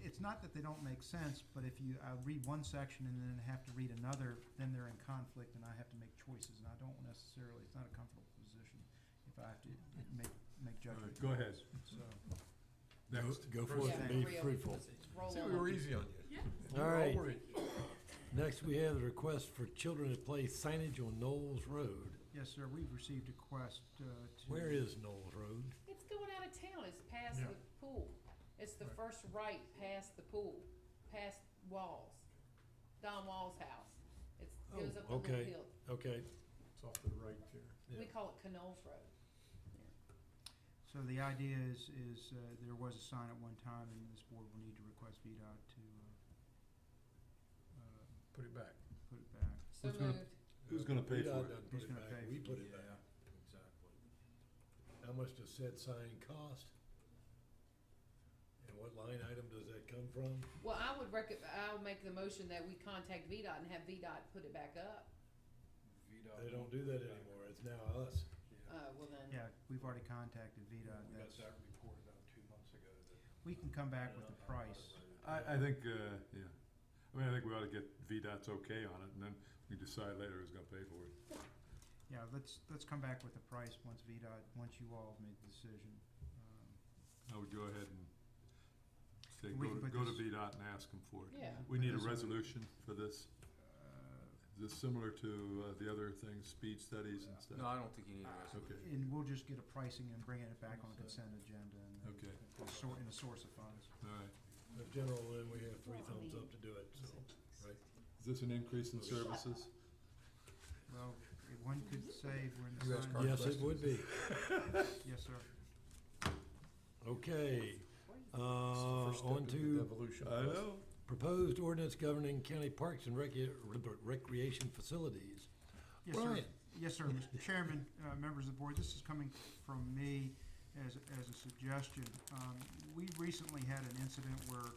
it's not that they don't make sense, but if I read one section and then have to read another, then they're in conflict and I have to make choices, and I don't necessarily, it's not a comfortable position if I have to make judgment. Go ahead. So, Next. Go for it, Yeah, be hurry up. fruitful. Let's roll See, on. we were easy on you. Yeah. All right. worried. Next, we have the request for children to place signage on Knowles Road. yes, sir, we've received a request to. Where is Knowles Road? It's going out of town. It's past Yeah. the pool. It's the first right past the pool, past Walls, Don Wall's house. It goes up the little Okay, hill. okay. It's off to the right there. We call it Canol's Road. So the idea is there was a sign at one time, and this board will need to request VDOT to Put it back. put it back. So Who's gonna- moved. Who's gonna pay for it? VDOT doesn't Who's put it gonna back, pay we for put it? it back. Exactly. How much does said sign cost? And what line item does that come from? Well, I'll make the motion that we contact VDOT and have VDOT put it back up. VDOT. They don't do that anymore, it's now us. Well then. Yeah, we've already contacted VDOT. We got That's, that report about 2 months ago that. we can come back with the price. I think, yeah. I mean, I think we ought to get VDOT's okay on it, and then we decide later who's gonna pay for it. Yeah, let's come back with the price once once you all have made the decision. I would go ahead and say, We can put go to this- VDOT and ask them for it. Yeah. We Put need a this on- resolution for this. Is this similar to the other things, speed studies and stuff? No, I don't think you need a resolution. Okay, And we'll just get a pricing and bring it back on the consent agenda and okay, in a source of funds. all right. As general, then we have 3 thumbs up to do it, so, right? Is this an increase in services? Well, one could say when You the ask sign. Hard Yes, it would be. Yes, sir. Okay, First step on in the to devolution I process. know. proposed ordinance governing county parks and recreation facilities. Yes, sir. Brian. Yes, sir. Mr. Chairman, members of the board, this is coming from me as a suggestion. We recently had an incident where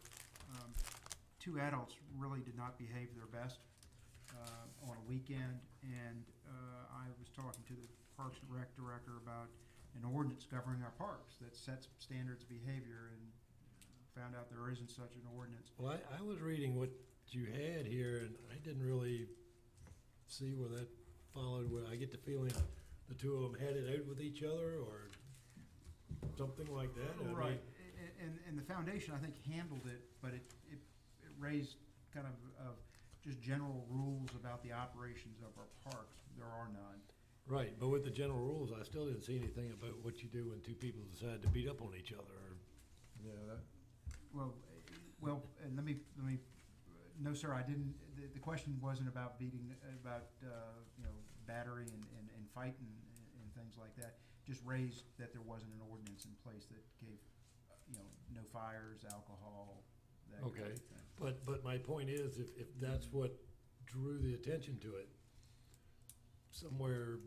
2 adults really did not behave their best on a weekend, and I was talking to the Parks and Rec director about an ordinance governing our parks that sets standards of behavior, and found out there isn't such an ordinance. Well, I was reading what you had here, and I didn't really see where that followed, where I get the feeling the two of them had it out with each other or something like that? I mean, Right, and the foundation, I think, handled it, but it raised kind of just general rules about the operations of our parks. There are none. Right, but with the general rules, I still didn't see anything about what you do when two people decide to beat up on each other. Yeah, that, Well, and let me, no, sir, I didn't, the question wasn't about beating, you know, battery and fighting and things like that. Just raised that there wasn't an ordinance in place that gave, you know, no fires, alcohol, that kind Okay, of thing. but my point is, if that's what drew the attention to it, somewhere,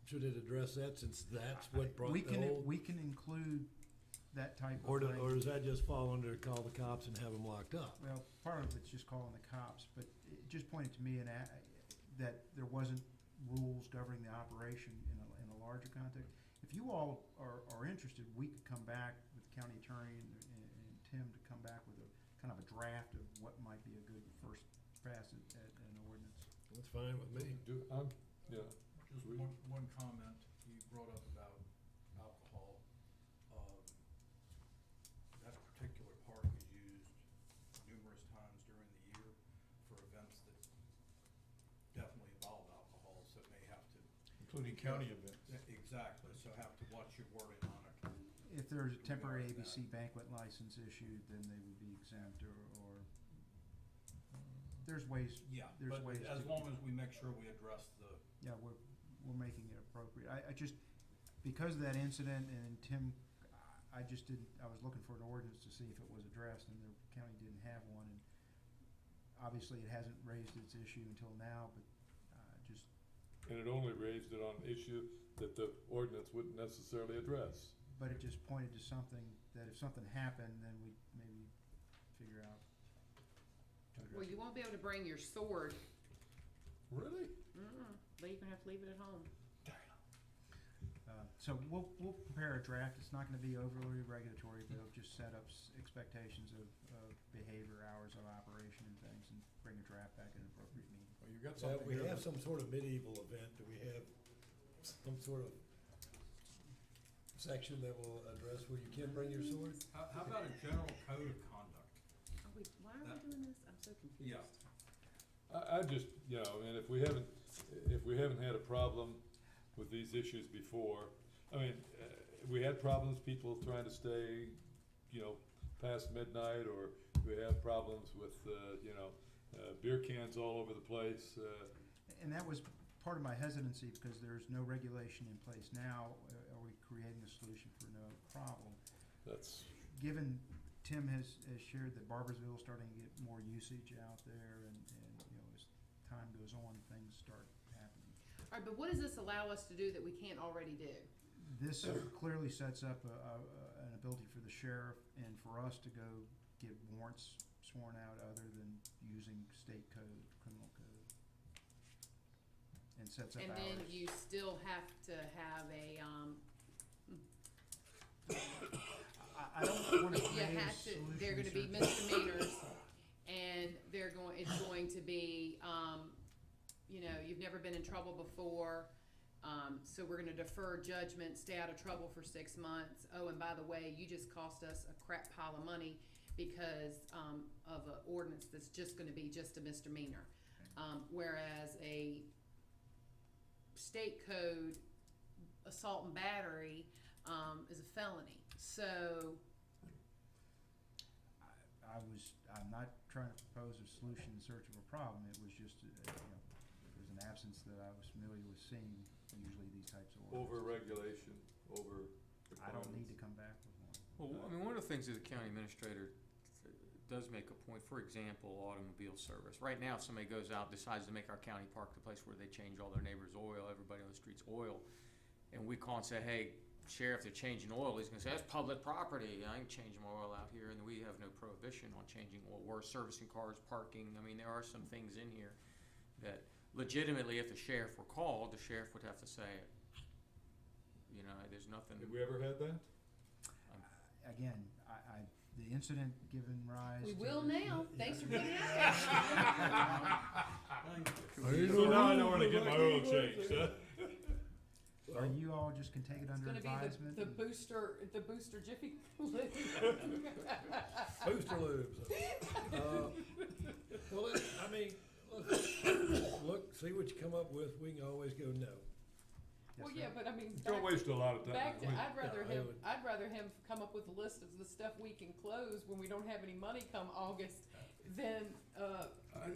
should it address that since that's what brought We the can, whole? we can include that type of Or language. does that just fall under call the cops and have them locked up? Well, part of it's just calling the cops, but it just pointed to me that there wasn't rules governing the operation in a larger context. If you all are interested, we could come back with the county attorney and Tim to come back with a kind of a draft of what might be a good first pass at an ordinance. That's fine with me. Yeah. Just one comment, you brought up about alcohol. That particular park is used numerous times during the year for events that definitely involve alcohol, so it may have to. including county events. Exactly, so have to watch your wording on it. If there's a temporary ABC banquet license issued, then they would be exempt or there's ways. Yeah, There's but ways as to- long as we make sure we address the, Yeah, we're making it appropriate. I just, because of that incident and Tim, I just didn't, I was looking for an ordinance to see if it was addressed and the county didn't have one. And obviously it hasn't raised its issue until now, but just, And it only raised it on an issue that the ordinance wouldn't necessarily address. but it just pointed to something that if something happened, then we maybe figure out. to address Well, it. you won't be able to bring your sword. Really? You're gonna have to leave it at home. So we'll prepare a draft. It's not gonna be overly regulatory, but it'll just set up expectations of behavior, hours of operation and things, and bring a draft back at an appropriate meeting. Well, you got So something we here have that- some sort of medieval event, do we have some sort of section that will address where you can bring your sword? how about a general code of conduct? Why are we doing this? I'm so confused. Yeah. I just, you know, and if we haven't had a problem with these issues before, I mean, we had problems, people trying to stay, you know, past midnight, or we have problems with, you know, beer cans all over the place. And that was part of my hesitancy, because there's no regulation in place now. Are we creating a solution for no problem? That's, Given Tim has shared that Barbersville is starting to get more usage out there, and you know, as time goes on, things start happening. All right, but what does this allow us to do that we can't already do? This clearly sets up an ability for the sheriff and for us to go get warrants sworn out other than using state code, criminal code. And sets up And hours. then you still have to have a, I don't wanna you create a have to, they're gonna be solution misdemeanors, and it's going to be, you know, you've never been in trouble before, so we're gonna defer judgment, stay out of trouble for 6 months. Oh, and by the way, you just cost us a crap pile of money because, of an ordinance that's just gonna be just a misdemeanor. Whereas a state code assault and battery, is a felony. So, I'm not trying to propose a solution in search of a problem. It was just, you know, there was an absence that I was familiar with seeing usually these types of ordinances. over-regulation, over I don't need requirements. to come back with one. Well, I mean, one of the things that the county administrator does make a point, for example, automobile service. Right now, if somebody goes out, decides to make our county park the place where they change all their neighbors' oil, everybody on the street's oil, and we call and say, hey, sheriff, they're changing oil, he's gonna say, that's public property, I ain't changing my oil out here, and we have no prohibition on changing oil. We're servicing cars, parking, I mean, there are some things in here that legitimately, if the sheriff were called, the sheriff would have to say, you know, there's nothing. Have we ever had that? Again, the incident given rise we to will this- now, thanks for putting it out there. So now I know where to get my oil changed, huh? Or you all just can take it It's under gonna be advisement? the booster Jiffy Lube. Booster lubes. Well, I mean, look, see what you come up with, we can always go no. Well, yeah, but I mean, Don't waste a lot of time. back to, I'd No, rather him come up with a list of the stuff we can close when we don't have any money come August than,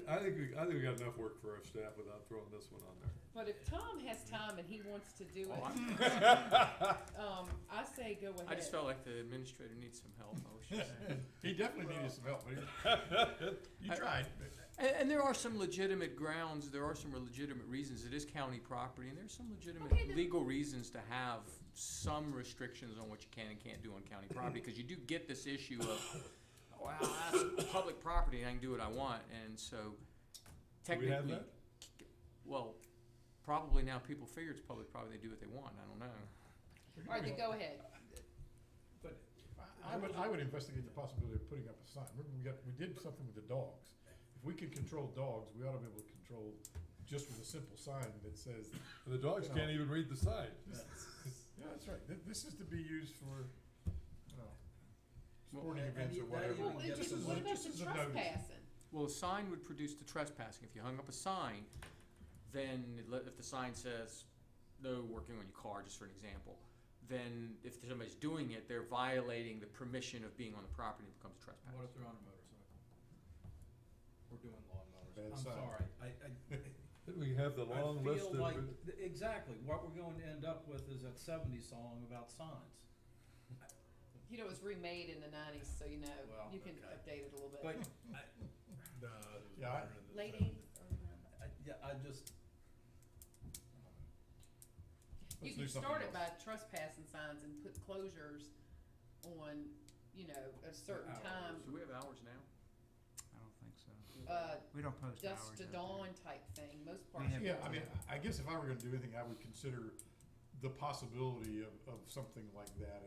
I think we got enough work for our staff without throwing this one on there. but if Tom has time and he wants to do Oh, it, I say go ahead. I just felt like the administrator needs some help. I was just He definitely needed some help, but you tried. And there are some legitimate grounds, there are some legitimate reasons. It is county property, and there's some legitimate Okay, then- legal reasons to have some restrictions on what you can and can't do on county property, because you do get this issue of, well, that's public property and I can do what I want, and so Do we technically. have that? Well, probably now people figure it's public property, they do what they want, I don't know. All right, then go ahead. But I would investigate the possibility of putting up a sign. Remember, we did something with the dogs. If we can control dogs, we ought to be able to control just with a simple sign that says. And the dogs you know, can't even read the sign. Yeah, that's right. This is to be used for, sporting and events or that whatever. Well, even gets just, us what a- about just the as a notice. trespassing? Well, a sign would produce the trespassing. If you hung up a sign, then if the sign says, no working on your car, just for an example, then if somebody's doing it, they're violating the permission of being on the property, and it becomes trespass. What if they're on a motorcycle? We're doing lawnmowers. Bad I'm sign. sorry, Then we have the long I list feel of. like, exactly, what we're going to end up with is that '70s song about signs. You know, it was remade in the nineties, so you know, Well, you can okay. update it a little bit. But, Yeah, Late eighties, early nineties. yeah, I just, You Let's do can something start it else. by trespassing signs and put closures on, you know, a certain time, Do we have hours now? I don't think so. uh, We don't post hours. dusk to out there. dawn type thing, most We parks. have- Yeah, I mean, I guess if I were gonna do anything, I would consider the possibility of something like that,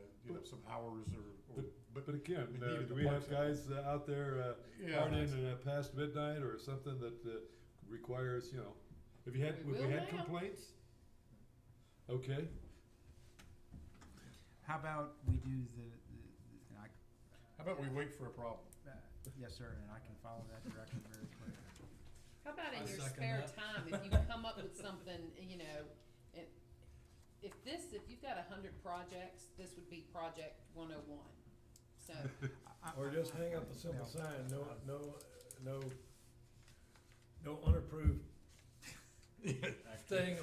some hours or, But again, we needed do the we have parks guys out there Yeah, partying past midnight or something that requires, you know, have you had, We have we will had now. complaints? Okay, How about we do and I, How about we wait for a problem? yes, sir, and I can follow that direction very quickly. How about in I your second spare that. time, if you come up with something, you know, and if you've got 100 projects, this would be project 101. So, Or just hang up a simple sign, no unapproved thing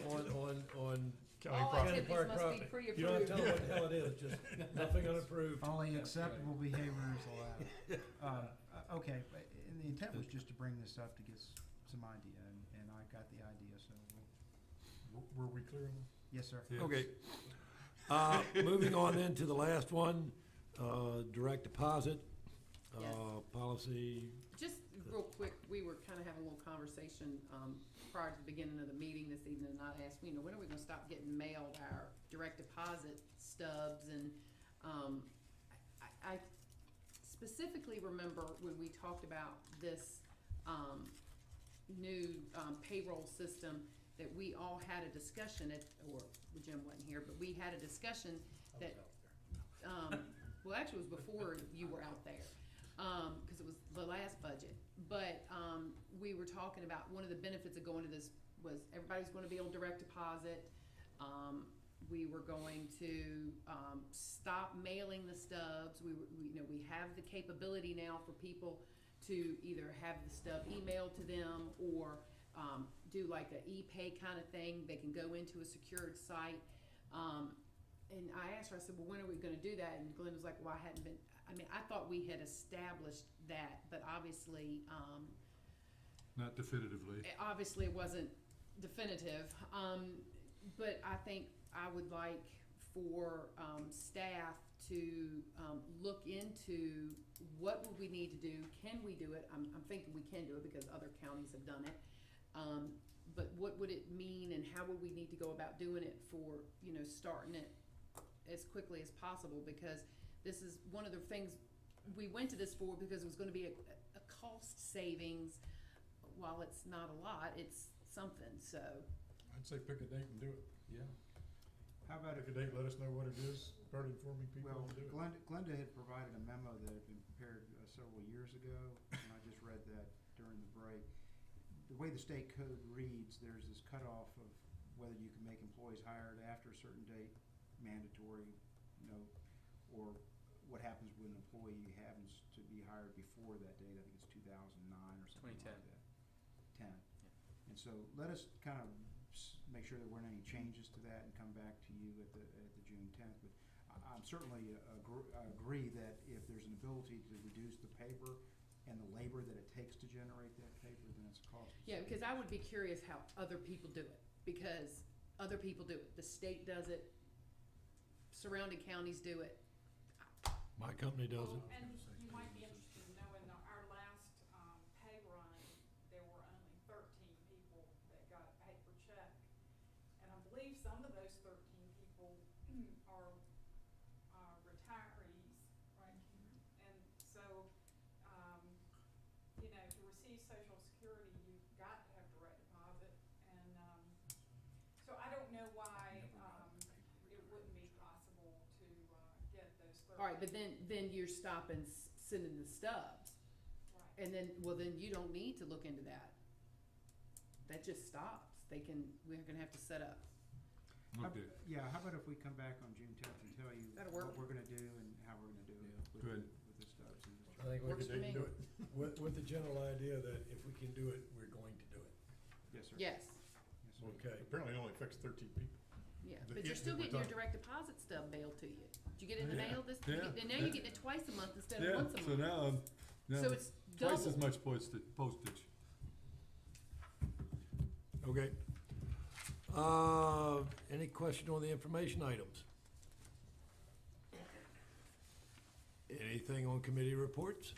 on County all property. county activities park must be property. pre-approved. You don't have to tell them what the hell it is, just nothing unapproved. Only acceptable behavior is allowed. Okay, and the intent was just to bring this up to get some idea, and I got the idea, so Were we clear on this? yes, sir. Yes. Okay. Moving on then to the last one, direct deposit, Yes. policy. just real quick, we were kind of having a little conversation prior to the beginning of the meeting this evening, and I asked, you know, when are we gonna stop getting mailed our direct deposit stubs? And I specifically remember when we talked about this new payroll system, that we all had a discussion or Jim wasn't here, but we had a discussion that, well, actually it was before you were out there, cause it was the last budget. But, we were talking about one of the benefits of going to this was everybody's gonna be on direct deposit. We were going to, stop mailing the stubs. You know, we have the capability now for people to either have the stub emailed to them or, do like a e-pay kind of thing. They can go into a secured site. And I asked her, I said, well, when are we gonna do that? And Glenn was like, well, I thought we had established that, but obviously, not definitively. obviously it wasn't definitive. But I think I would like for, staff to, look into what would we need to do? Can we do it? I'm thinking we can do it because other counties have done it. But what would it mean and how would we need to go about doing it for, you know, starting it as quickly as possible? Because this is one of the things we went to this for, because it was gonna be a cost savings. While it's not a lot, it's something, so. I'd say pick a date and do it. Yeah. How about Pick a date, let us know what it is, start informing people Well, to do it. Glenda had provided a memo that had been prepared several years ago, and I just read that during the break. The way the state code reads, there's this cutoff of whether you can make employees hired after a certain date, mandatory, or what happens when an employee happens to be hired before that date. I think it's 2009 or something like 2010. that. 10. And so let us kind of make sure there weren't any changes to that and come back to you at the June 10th. But I'm certainly agree that if there's an ability to reduce the paper and the labor that it takes to generate that paper, then it's a cost. Yeah, because I would be curious how other people do it, because other people do it. The state does it, surrounding counties do it. My company doesn't. And you might be interested in knowing our last pay run, there were only 13 people that got a paper check. And I believe some of those 13 people are retirees, right? And so, to receive Social Security, you've got to have direct deposit. And so I don't know why it wouldn't be possible to get those 13. All right, but then you're stopping sending the stubs. Right. And then you don't need to look into that. That just stops. We're gonna have to set up. Okay, How about if we come back on June 10th and tell you That'll work. what we're gonna do and how we're gonna do it with Good. the stubs and the I think we Works could for me. do it with the general idea that if we can do it, we're going to do it. Yes, sir. Yes, Yes, sir. Okay. Apparently it only affects 13 people. yeah, The- but you're yeah, still we're getting your talking- direct deposit stub mailed to you. Did you get it in the Yeah. mail this, Yeah. and now you're getting it twice a month instead of yeah, once a so month. now, So it's twice as double. much postage. Okay. Any question on the information items? Anything on committee reports?